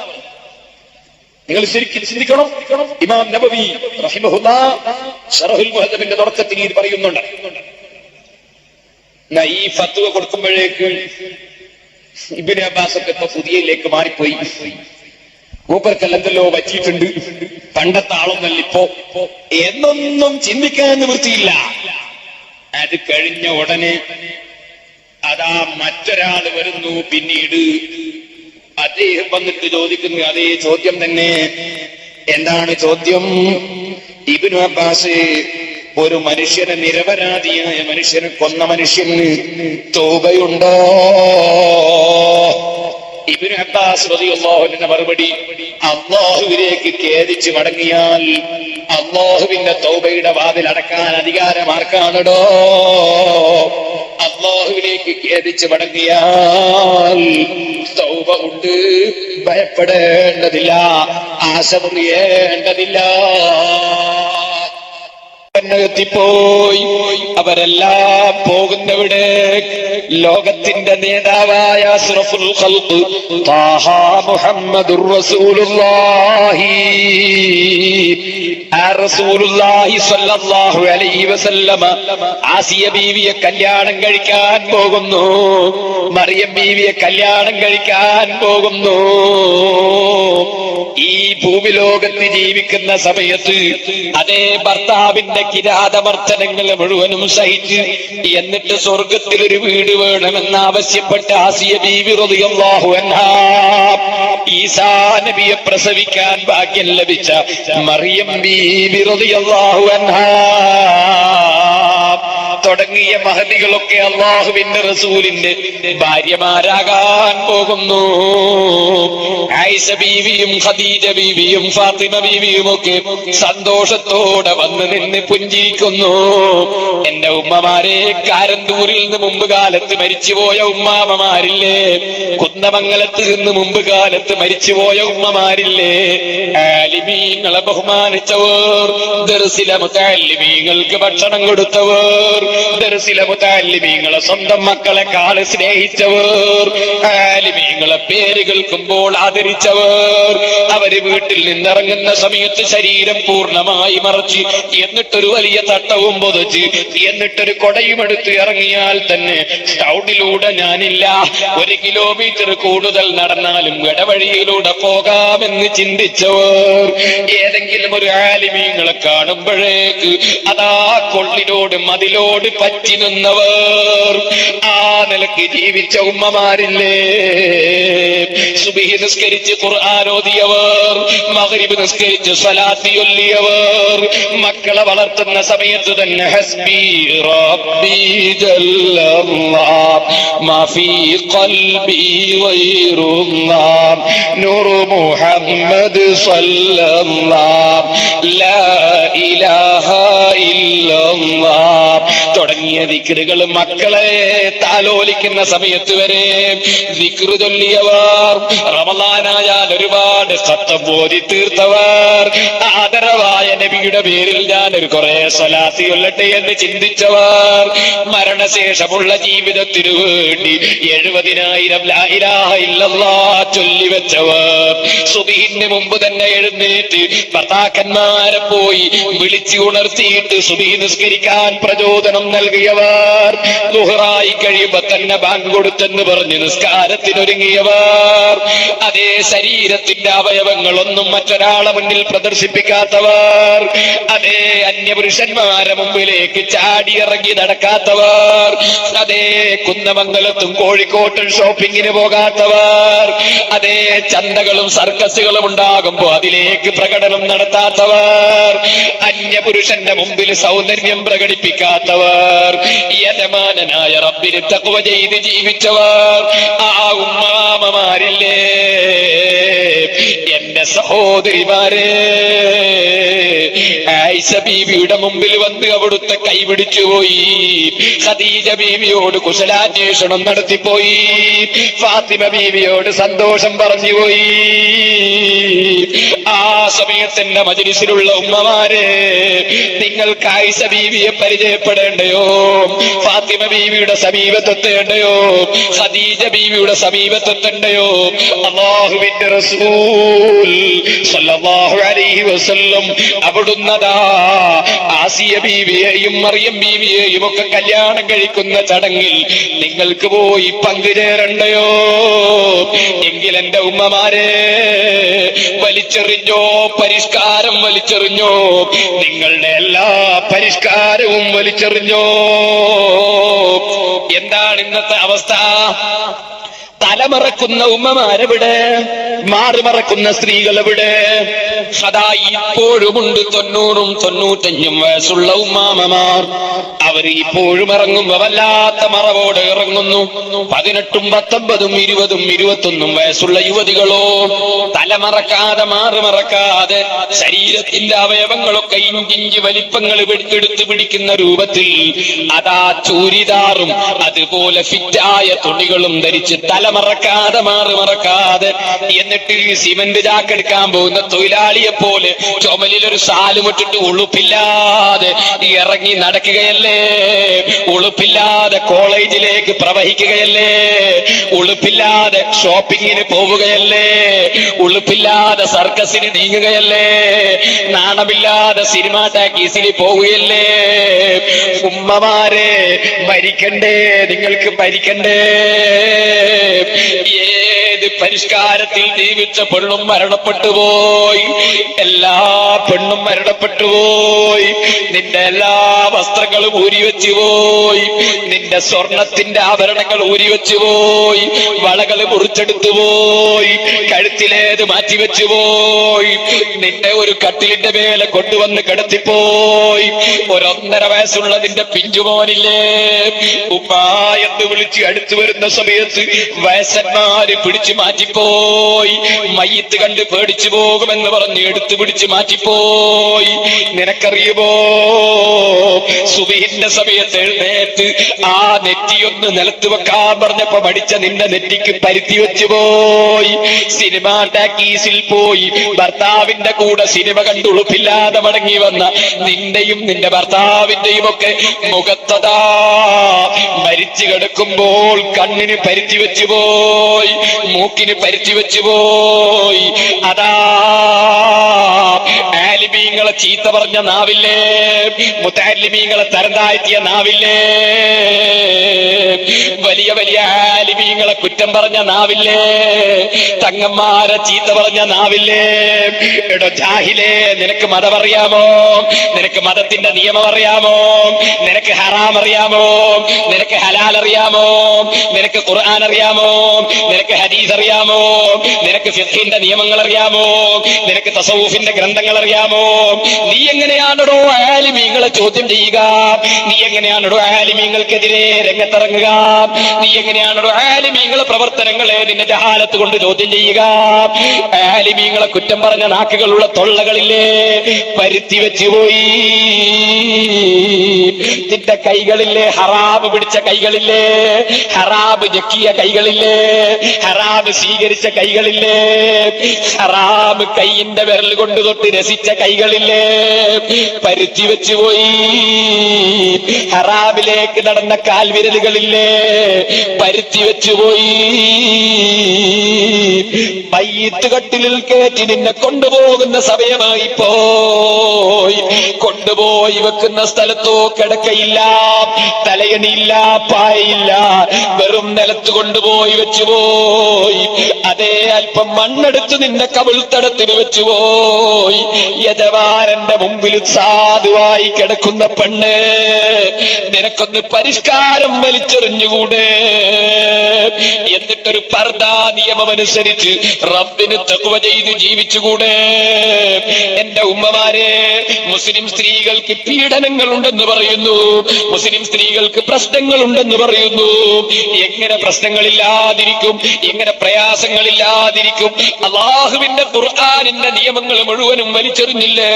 നിങ്ങൾ ശരിക്കും ചിന്തിക്കണം. ഇമാം നബവി റഹിമഹുല്ലാഹ് ശറഹുൽ മുഹദ്ദബിന്റെ തുടക്കത്തിൽ ഇത് പറയുന്നുണ്ട്. ഈ ഫത്വ കൊടുക്കുമ്പോഴേക്ക് ഇബ്നു അബ്ബാസ് ഒക്കെ ഇപ്പൊ പുതിയയിലേക്ക് മാറിപ്പോയി. മൂപ്പർക്കെല്ലാം എന്തെല്ലോ പറ്റിയിട്ടുണ്ട്, പണ്ടത്തെ ആളൊന്നല്ല ഇപ്പോ എന്നൊന്നും ചിന്തിക്കാൻ നിവൃത്തിയില്ല. അത് കഴിഞ്ഞ ഉടനെ അതാ മറ്റൊരാൾ വരുന്നു. പിന്നീട് അദ്ദേഹം വന്നിട്ട് ചോദിക്കുന്നു അതേ ചോദ്യം തന്നെ. എന്താണ് ചോദ്യം? ഇബ്നു അബ്ബാസ്, ഒരു മനുഷ്യനെ, നിരപരാധിയായ മനുഷ്യനെ കൊന്ന മനുഷ്യന് തൗബയുണ്ടോ? ഇബ്നു അബ്ബാസ് റളിയല്ലാഹു അൻഹു മറുപടി, അല്ലാഹുവിലേക്ക് ഖേദിച്ച് മടങ്ങിയാൽ അല്ലാഹുവിന്റെ തൗബയുടെ വാതിൽ അടക്കാൻ അധികാരമാർക്കാണോ? അല്ലാഹുവിലേക്ക് ഖേദിച്ച് മടങ്ങിയാൽ തൗബ ഉണ്ട്, ഭയപ്പെടേണ്ടതില്ല, ആശ മുറിയേണ്ടതില്ല. എത്തിപ്പോയി. അവരെല്ലാം പോകുന്നവിടെ ലോകത്തിന്റെ നേതാവായ അസ്റഫുൽ ഖൽഖ് ത്വാഹ മുഹമ്മദുർ റസൂലുള്ളാഹി, ആ റസൂലുള്ളാഹി സ്വല്ലല്ലാഹു അലൈഹി വസല്ലമ ആസിയ ബീവിയെ കല്യാണം കഴിക്കാൻ പോകുന്നു, മറിയം ബീവിയെ കല്യാണം കഴിക്കാൻ പോകുന്നു. ഈ ഭൂമിലോകത്ത് ജീവിക്കുന്ന സമയത്ത് അതേ ഭർത്താവിന്റെ കിരാതമർദ്ദനങ്ങൾ മുഴുവനും സഹിച്ച് എന്നിട്ട് സ്വർഗത്തിൽ ഒരു വീട് വേണമെന്ന് ആവശ്യപ്പെട്ട് ആസിയ ബീവി റളിയല്ലാഹു അൻഹാ ഈസാ നബിയെ പ്രസവിക്കാൻ ഭാഗ്യം ലഭിച്ച മറിയം ബീവി റളിയല്ലാഹു അൻഹാ തുടങ്ങിയ മഹദികളൊക്കെ അല്ലാഹുവിന്റെ റസൂലിന്റെ ഭാര്യമാരാകാൻ പോകുന്നു. ആയിഷ ബീവിയും ഖദീജ ബീവിയും ഫാത്തിമ ബീവിയും ഒക്കെ സന്തോഷത്തോടെ വന്ന് നിന്ന് പുഞ്ചിരിക്കുന്നു. എന്റെ ഉമ്മമാരെ, കാരന്തൂരിൽ നിന്ന് മുമ്പ് കാലത്ത് മരിച്ചുപോയ ഉമ്മാമമാരില്ലേ, കുന്നമംഗലത്ത് നിന്ന് മുമ്പ് കാലത്ത് മരിച്ചുപോയ ഉമ്മമാരില്ലേ, ആലിമീങ്ങളെ ബഹുമാനിച്ചവർ, ദർസിലെ മുതഅല്ലിമീങ്ങൾക്ക് ഭക്ഷണം കൊടുത്തവർ, ദർസിലെ മുതഅല്ലിമീങ്ങളെ സ്വന്തം മക്കളെക്കാൾ സ്നേഹിച്ചവർ, ആലിമീങ്ങളെ പേര് കേൾക്കുമ്പോൾ ആദരിച്ചവർ, അവര് വീട്ടിൽ നിന്നിറങ്ങുന്ന സമയത്ത് ശരീരം പൂർണ്ണമായി മറച്ച്, എന്നിട്ടൊരു വലിയ തട്ടവും പൊതിച്ച്, എന്നിട്ടൊരു കൊടയും എടുത്ത് ഇറങ്ങിയാൽ തന്നെ ടൗണിലൂടെ ഞാനില്ല, 1 കിലോമീറ്റർ കൂടുതൽ നടന്നാലും ഇടവഴിയിലൂടെ പോകാമെന്ന് ചിന്തിച്ചവർ, ഏതെങ്കിലും ഒരു ആലിമീങ്ങളെ കാണുമ്പോഴേക്ക് അതാ കൊള്ളിനോട് മതിലോട് പറ്റി നിന്നവർ, ആ നിലക്ക് ജീവിച്ച ഉമ്മമാരില്ലേ? സുബ്ഹി നിസ്കരിച്ച് ഖുർആൻ ഓതിയവർ, മഗ്രിബ് നിസ്കരിച്ച് സ്വലാത്ത് ചൊല്ലിയവർ, മക്കളെ വളർത്തുന്ന സമയത്ത് തന്നെ ഹസ്ബി റബ്ബി ജല്ലല്ലാഹ് മാ ഫീ ഖൽബി ഗൈറുല്ലാഹ് നൂറു മുഹമ്മദ് സല്ലല്ലാഹ് ലാ ഇലാഹ ഇല്ലല്ലാഹ് തുടങ്ങിയ ദിക്റുകൾ മക്കളെ താലോലിക്കുന്ന സമയത്ത് വരെ ദിക്ർ ചൊല്ലിയവർ, റമളാനായാൽ ഒരുപാട് ഖത്തം ഓതി തീർത്തവർ, ആദരവായ നബിയുടെ പേരിൽ ഞാൻ ഒരു കുറെ സ്വലാത്ത് ചൊല്ലട്ടെ എന്ന് ചിന്തിച്ചവർ, മരണശേഷമുള്ള ജീവിതത്തിനു വേണ്ടി 70,000 ലാ ഇലാഹ ഇല്ലല്ലാഹ് ചൊല്ലിവെച്ചവർ, സുബ്ഹിന് മുമ്പ് തന്നെ എഴുന്നേറ്റ് ഭർത്താക്കന്മാരെ പോയി വിളിച്ചു ഉണർത്തിയിട്ട് സുബ്ഹി നിസ്കരിക്കാൻ പ്രചോദനം നൽകിയവർ, ളുഹറായി കഴിയുമ്പോ തന്നെ ബാങ്ക് കൊടുത്തെന്ന് പറഞ്ഞ് നിസ്കാരത്തിനൊരുങ്ങിയവർ, അതേ ശരീരത്തിന്റെ അവയവങ്ങളൊന്നും മറ്റൊരാളെ മുന്നിൽ പ്രദർശിപ്പിക്കാത്തവർ, അതേ അന്യപുരുഷന്മാരെ മുമ്പിലേക്ക് ചാടിയിറങ്ങി നടക്കാത്തവർ, അതേ കുന്നമംഗലത്തും കോഴിക്കോട്ടും ഷോപ്പിങ്ങിന് പോകാത്തവർ, അതേ ചന്തകളും സർക്കസുകളും ഉണ്ടാകുമ്പോ അതിലേക്ക് പ്രകടനം നടത്താത്തവർ, അന്യപുരുഷന്റെ മുമ്പിൽ സൗന്ദര്യം പ്രകടിപ്പിക്കാത്തവർ, യജമാനനായ റബ്ബിന് തഖ്വ ചെയ്ത് ജീവിച്ചവർ, ആ ഉമ്മാമമാരില്ലേ? എന്റെ സഹോദരിമാരെ, ആയിഷ ബീവിയുടെ മുമ്പിൽ വന്ന് അവിടുത്തെ കൈപിടിച്ചുപോയി, ഖദീജ ബീവിയോട് കുശലാന്വേഷണം നടത്തിപ്പോയി, ഫാത്തിമ ബീവിയോട് സന്തോഷം പറഞ്ഞുപോയി. ആ സമയത്തിന്റെ മജ്‌ലിസിലുള്ള ഉമ്മമാരെ, നിങ്ങൾക്ക് ആയിഷ ബീവിയെ പരിചയപ്പെടേണ്ടയോ? ഫാത്തിമ ബീവിയുടെ സമീപത്തെത്തേണ്ടയോ? ഖദീജ ബീവിയുടെ സമീപത്തെത്തേണ്ടയോ? അല്ലാഹുവിന്റെ റസൂൽ സല്ലല്ലാഹു അലൈഹി വസല്ലം അവിടുന്നതാ ആസിയ ബീവിയെയും മറിയം ബീവിയെയും ഒക്കെ കല്യാണം കഴിക്കുന്ന ചടങ്ങിൽ നിങ്ങൾക്ക് പോയി പങ്കുചേരണ്ടയോ? എങ്കിൽ എന്റെ ഉമ്മമാരെ, വലിച്ചെറിഞ്ഞോ പരിഷ്കാരം, വലിച്ചെറിഞ്ഞോ നിങ്ങളുടെ എല്ലാ പരിഷ്കാരവും വലിച്ചെറിഞ്ഞോ. എന്താണ് ഇന്നത്തെ അവസ്ഥ? തലമറക്കുന്ന ഉമ്മമാരെവിടെ? മാറുമറക്കുന്ന സ്ത്രീകളെവിടെ? സദാ ഇപ്പോഴുമുണ്ട് 90ഉം 95ഉം വയസ്സുള്ള ഉമ്മാമമാർ. അവർ ഇപ്പോഴും ഇറങ്ങുമ്പോ വല്ലാത്ത മറവോടെ ഇറങ്ങുന്നു. 18ഉം 19ഉം 20ഉം 21ഉം വയസ്സുള്ള യുവതികളോ തലമറക്കാതെ മാറുമറക്കാതെ ശരീരത്തിന്റെ അവയവങ്ങളൊക്കെ ഇഞ്ചിഞ്ച് വലിപ്പങ്ങൾ എടുത്തു പിടിക്കുന്ന രൂപത്തിൽ അതാ ചൂരിദാറും അതുപോലെ ഫിറ്റായ തുണികളും ധരിച്ച് തലമറക്കാതെ മാറുമറക്കാതെ, എന്നിട്ട് സിമന്റ് ചാക്കെടുക്കാൻ പോകുന്ന തൊഴിലാളിയെ പോലെ ചുമലിലൊരു സാലുമിട്ടിട്ട് ഉളുപ്പില്ലാതെ ഇറങ്ങി നടക്കുകയല്ലേ? ഉളുപ്പില്ലാതെ കോളേജിലേക്ക് പ്രവഹിക്കുകയല്ലേ? ഉളുപ്പില്ലാതെ ഷോപ്പിങ്ങിന് പോവുകയല്ലേ? ഉളുപ്പില്ലാതെ സർക്കസിന് നീങ്ങുകയല്ലേ? നാണമില്ലാതെ സിനിമാ ടാക്കീസിൽ പോവുകയല്ലേ? ഉമ്മമാരെ, ഭരിക്കണ്ടേ? നിങ്ങൾക്ക് ഭരിക്കണ്ടേ? ഏത് പരിഷ്കാരത്തിൽ ജീവിച്ച പെണ്ണും മരണപ്പെട്ടു പോയി. എല്ലാ പെണ്ണും മരണപ്പെട്ടു പോയി. നിന്റെ എല്ലാ വസ്ത്രങ്ങളും ഊരിവെച്ചു പോയി. നിന്റെ സ്വർണത്തിന്റെ ആഭരണങ്ങൾ ഊരിവെച്ചു പോയി. വളകൾ മുറിച്ചെടുത്തു പോയി. കഴുത്തിലേത് മാറ്റിവെച്ചു പോയി. നിന്റെ ഒരു കട്ടിലിന്റെ മേലെ കൊണ്ടുവന്ന് കിടത്തിപ്പോയി. 1.5 വയസ്സുള്ള നിന്റെ പിഞ്ചുമോനില്ലേ, ഉപ്പാ എന്ന് വിളിച്ച് അടുത്തു വരുന്ന സമയത്ത് വയസ്സന്മാര് പിടിച്ചു മാറ്റിപ്പോയി. മയ്യത്ത് കണ്ട് പേടിച്ചു പോകുമെന്ന് പറഞ്ഞ് എടുത്തു പിടിച്ച് മാറ്റിപ്പോയി. നിനക്കറിയുമോ, സുബഹിന്റെ സമയത്ത് എഴുന്നേറ്റ് ആ നെറ്റിയൊന്ന് നിലത്ത് വെക്കാൻ പറഞ്ഞപ്പോ മടിച്ച നിന്റെ നെറ്റിക്ക് പരുത്തി വെച്ചു പോയി. സിനിമാ ടാക്കീസിൽ പോയി ഭർത്താവിന്റെ കൂടെ സിനിമ കണ്ട് ഉളുപ്പില്ലാതെ മടങ്ങി വന്ന നിന്റെയും നിന്റെ ഭർത്താവിന്റെയും ഒക്കെ മുഖത്തതാ മരിച്ചു കിടക്കുമ്പോൾ കണ്ണിന് പരുത്തി വെച്ചു പോയി, മൂക്കിന് പരുത്തി വെച്ചു പോയി. അതാ ആലിമീങ്ങളെ ചീത്ത പറഞ്ഞ നാവില്ലേ, മുത്തഅല്ലിമീങ്ങളെ തരം താഴ്ത്തിയ നാവില്ലേ, വലിയ വലിയ ആലിമീങ്ങളെ കുറ്റം പറഞ്ഞ നാവില്ലേ, തങ്ങന്മാരെ ചീത്ത പറഞ്ഞ നാവില്ലേ. എടോ ജാഹിലേ, നിനക്ക് മതം അറിയാമോ? നിനക്ക് മതത്തിന്റെ നിയമം അറിയാമോ? നിനക്ക് ഹറാം അറിയാമോ? നിനക്ക് ഹലാൽ അറിയാമോ? നിനക്ക് ഖുർആൻ അറിയാമോ? നിനക്ക് ഹദീസ് അറിയാമോ? നിനക്ക് ഫിഖ്ഹിന്റെ നിയമങ്ങൾ അറിയാമോ? നിനക്ക് തസവൂഫിന്റെ ഗ്രന്ഥങ്ങൾ അറിയാമോ? നീ എങ്ങനെയാണോ ആലിമീങ്ങളെ ചോദ്യം ചെയ്യുക? നീ എങ്ങനെയാണോ ആലിമീങ്ങൾക്കെതിരെ രംഗത്തിറങ്ങുക? നീ എങ്ങനെയാണോ ആലിമീങ്ങളെ പ്രവർത്തനങ്ങളെ നിന്റെ ജഹാലത്ത് കൊണ്ട് ചോദ്യം ചെയ്യുക? ആലിമീങ്ങളെ കുറ്റം പറഞ്ഞ നാക്കുകളുള്ള തൊള്ളകളില്ലേ, പരുത്തി വെച്ചു പോയി. നിന്റെ കൈകളില്ലേ, ഹറാബ് പിടിച്ച കൈകളില്ലേ, ഹറാബ് ഞെക്കിയ കൈകളില്ലേ, ഹറാബ് സ്വീകരിച്ച കൈകളില്ലേ, ഹറാബ് കൈയിന്റെ വിരൽ കൊണ്ട് തൊട്ട് രസിച്ച കൈകളില്ലേ, പരുത്തി വെച്ചു പോയി. ഹറാബിലേക്ക് നടന്ന കാൽവിരലുകളില്ലേ, പരുത്തി വെച്ചുപോയി. മയ്യിത്ത് കട്ടിലിൽ കയറ്റി നിന്നെ കൊണ്ടുപോകുന്ന സമയമായി പോയി. കൊണ്ടുപോയി വെക്കുന്ന സ്ഥലത്തോ കിടക്കയില്ല, തലയണിയില്ല, പായയില്ല, വെറും നിലത്ത് കൊണ്ടുപോയി വെച്ചുപോയി. അതേ അല്പം മണ്ണെടുത്ത് നിന്നെ കവിൾത്തടത്തിന് വെച്ചുപോയി. യജമാനന്റെ മുമ്പിൽ സാധുവായി കിടക്കുന്ന പെണ്ണ്, നിനക്കൊന്ന് പരിഷ്കാരം വലിച്ചെറിഞ്ഞുകൂടെ? എന്നിട്ടൊരു പർദാ നിയമമനുസരിച്ച് റബ്ബിന് തഖ്വ ചെയ്ത് ജീവിച്ചുകൂടെ? എന്റെ ഉമ്മമാരെ, മുസ്ലിം സ്ത്രീകൾക്ക് പീഡനങ്ങൾ ഉണ്ടെന്ന് പറയുന്നു, മുസ്ലിം സ്ത്രീകൾക്ക് പ്രശ്നങ്ങൾ ഉണ്ടെന്ന് പറയുന്നു. എങ്ങനെ പ്രശ്നങ്ങളില്ലാതിരിക്കും? എങ്ങനെ പ്രയാസങ്ങളില്ലാതിരിക്കും? അല്ലാഹുവിന്റെ ഖുർആനിന്റെ നിയമങ്ങൾ മുഴുവനും വലിച്ചെറിഞ്ഞില്ലേ?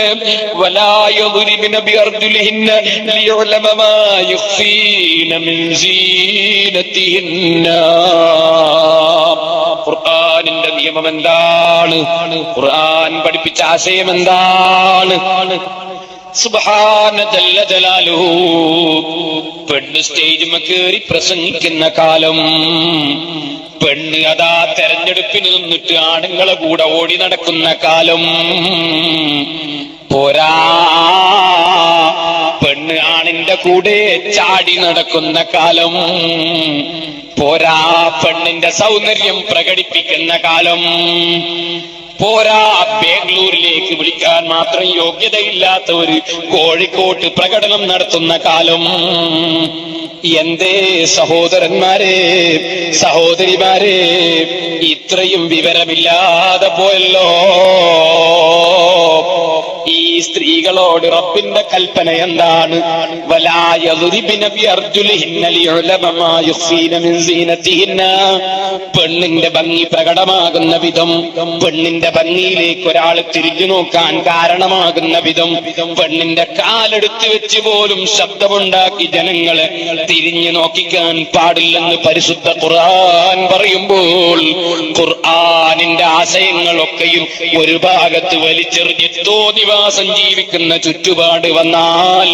വലാ യദ്രിബന ബിഅർജുലിഹിന്ന ലിയുഅലമ മാ യുഖ്ഫീന മിൻ സീനതിഹിന്ന. ഖുർആനിന്റെ നിയമം എന്താണ്? ഖുർആൻ പഠിപ്പിച്ച ആശയം എന്താണ്? സുബ്ഹാന ജല്ല ജലാലുഹു. പെണ്ണ് സ്റ്റേജിൽ കയറി പ്രസംഗിക്കുന്ന കാലം, പെണ്ണ് അതാ തെരഞ്ഞെടുപ്പിന് നിന്നിട്ട് ആണുങ്ങളെ കൂടെ ഓടി നടക്കുന്ന കാലം പോരാ, പെണ്ണ് ആണിന്റെ കൂടെ ചാടി നടക്കുന്ന കാലം പോരാ, പെണ്ണിന്റെ സൗന്ദര്യം പ്രകടിപ്പിക്കുന്ന കാലം പോരാ, ബാംഗ്ലൂരിലേക്ക് വിളിക്കാൻ മാത്രം യോഗ്യതയില്ലാത്ത ഒരു കോഴിക്കോട്ട് പ്രകടനം നടത്തുന്ന കാലം. എന്തേ സഹോദരന്മാരെ, സഹോദരിമാരെ, ഇത്രയും വിവരമില്ലാതെ പോയല്ലോ. ഈ സ്ത്രീകളോട് റബ്ബിന്റെ കൽപ്പന എന്താണ്? വലാ യദ്രിബന ബിഅർജുലിഹിന്ന ലിയുഅലമ മാ യുഖ്ഫീന മിൻ സീനതിഹിന്ന. പെണ്ണിന്റെ ഭംഗി പ്രകടമാകുന്ന വിധം, പെണ്ണിന്റെ ഭംഗിയിലേക്ക് ഒരാൾ തിരിഞ്ഞു നോക്കാൻ കാരണമാകുന്ന വിധം, പെണ്ണിന്റെ കാലെടുത്ത് വെച്ച് പോലും ശബ്ദമുണ്ടാക്കി ജനങ്ങളെ തിരിഞ്ഞു നോക്കിക്കാൻ പാടില്ലെന്ന് പരിശുദ്ധ ഖുർആൻ പറയുമ്പോൾ, ഖുർആനിന്റെ ആശയങ്ങളൊക്കെയും ഒരു ഭാഗത്ത് വലിച്ചെറിഞ്ഞ് തോന്നിവാസം ജീവിക്കുന്ന ചുറ്റുപാട് വന്നാൽ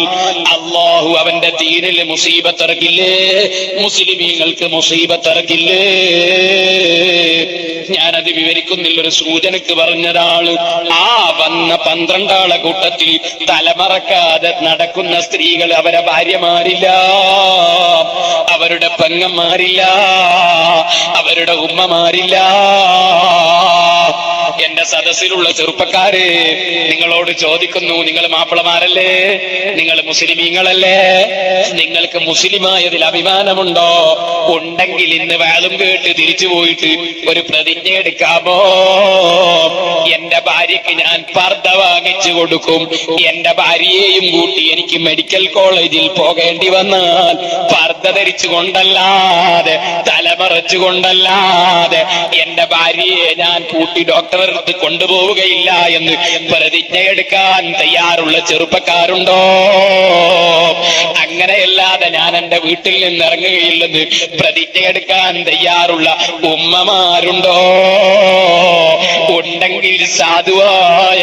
അല്ലാഹു അവന്റെ ദീനിൽ മുസീബത്ത് ഇറക്കില്ലേ? മുസ്ലിമീങ്ങൾക്ക് മുസീബത്ത് ഇറക്കില്ലേ? ഞാനത് വിവരിക്കുന്നില്ല, ഒരു സൂചനക്ക് പറഞ്ഞതാണ്. ആ വന്ന 12 ആളെ കൂട്ടത്തിൽ തലമറക്കാതെ നടക്കുന്ന സ്ത്രീകൾ അവരെ ഭാര്യമാരില്ല, അവരുടെ പെങ്ങന്മാരില്ല, അവരുടെ ഉമ്മമാരില്ല. എന്റെ സദസ്സിലുള്ള ചെറുപ്പക്കാരെ, നിങ്ങളോട് ചോദിക്കുന്നു, നിങ്ങൾ മാപ്പിളമാരല്ലേ? നിങ്ങൾ മുസ്ലിമീങ്ങളല്ലേ? നിങ്ങൾക്ക് മുസ്ലിമായതിൽ അഭിമാനമുണ്ടോ? ഉണ്ടെങ്കിൽ ഇന്ന് വേളും കേട്ട് തിരിച്ചു പോയിട്ട് ഒരു പ്രതിജ്ഞ എടുക്കാമോ? എന്റെ ഭാര്യയ്ക്ക് ഞാൻ പർദ്ദ വാങ്ങിച്ചു കൊടുക്കും, എന്റെ ഭാര്യയെയും കൂട്ടി എനിക്ക് മെഡിക്കൽ കോളേജിൽ പോകേണ്ടി വന്നാൽ പർദ്ദ ധരിച്ചുകൊണ്ടല്ലാതെ, തലമറച്ചുകൊണ്ടല്ലാതെ എന്റെ ഭാര്യയെ ഞാൻ കൂട്ടി ഡോക്ടറെ അടുത്ത് നിന്ന് കൊണ്ടുപോവുകയില്ല എന്ന് പ്രതിജ്ഞയെടുക്കാൻ തയ്യാറുള്ള ചെറുപ്പക്കാരുണ്ടോ? അങ്ങനെയല്ലാതെ ഞാൻ എന്റെ വീട്ടിൽ നിന്ന് ഇറങ്ങുകയില്ലെന്ന് പ്രതിജ്ഞയെടുക്കാൻ തയ്യാറുള്ള ഉമ്മമാരുണ്ടോ? ഉണ്ടെങ്കിൽ സാധുവായ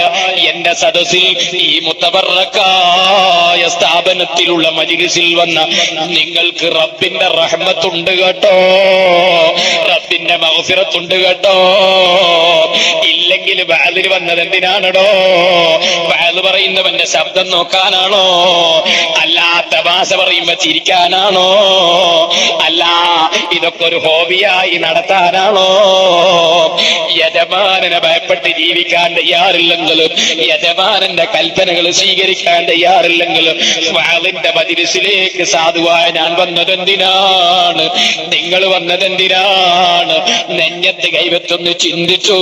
എന്റെ സദസ്സിൽ, ഈ മുത്തബറക്കായ സ്ഥാപനത്തിലുള്ള മജ്‌ലിസിൽ വന്ന നിങ്ങൾക്ക് റബ്ബിന്റെ റഹ്മത്തുണ്ട് കേട്ടോ, റബ്ബിന്റെ മഗ്ഫിറത്തുണ്ട് കേട്ടോ. ഇല്ലെങ്കിൽ വഅദിൽ വന്നത് എന്തിനാണോ? വഅദ് പറയുന്നവന്റെ ശബ്ദം നോക്കാനാണോ? അല്ല തമാശ പറയുമ്പോ ചിരിക്കാനാണോ? അല്ല ഇതൊക്കെ ഒരു ഹോബിയായി നടത്താനാണോ? യജമാനനെ ഭയപ്പെട്ട് ജീവിക്കാൻ തയ്യാറില്ലെങ്കിലും, യജമാനന്റെ കൽപ്പനകൾ സ്വീകരിക്കാൻ തയ്യാറില്ലെങ്കിലും വഅദിന്റെ മജ്‌ലിസിലേക്ക് സാധുവായ ഞാൻ വന്നതെന്തിനാണ്? നിങ്ങൾ വന്നതെന്തിനാണ്? നെഞ്ഞത്ത് കൈവത്തൊന്ന് ചിന്തിച്ചു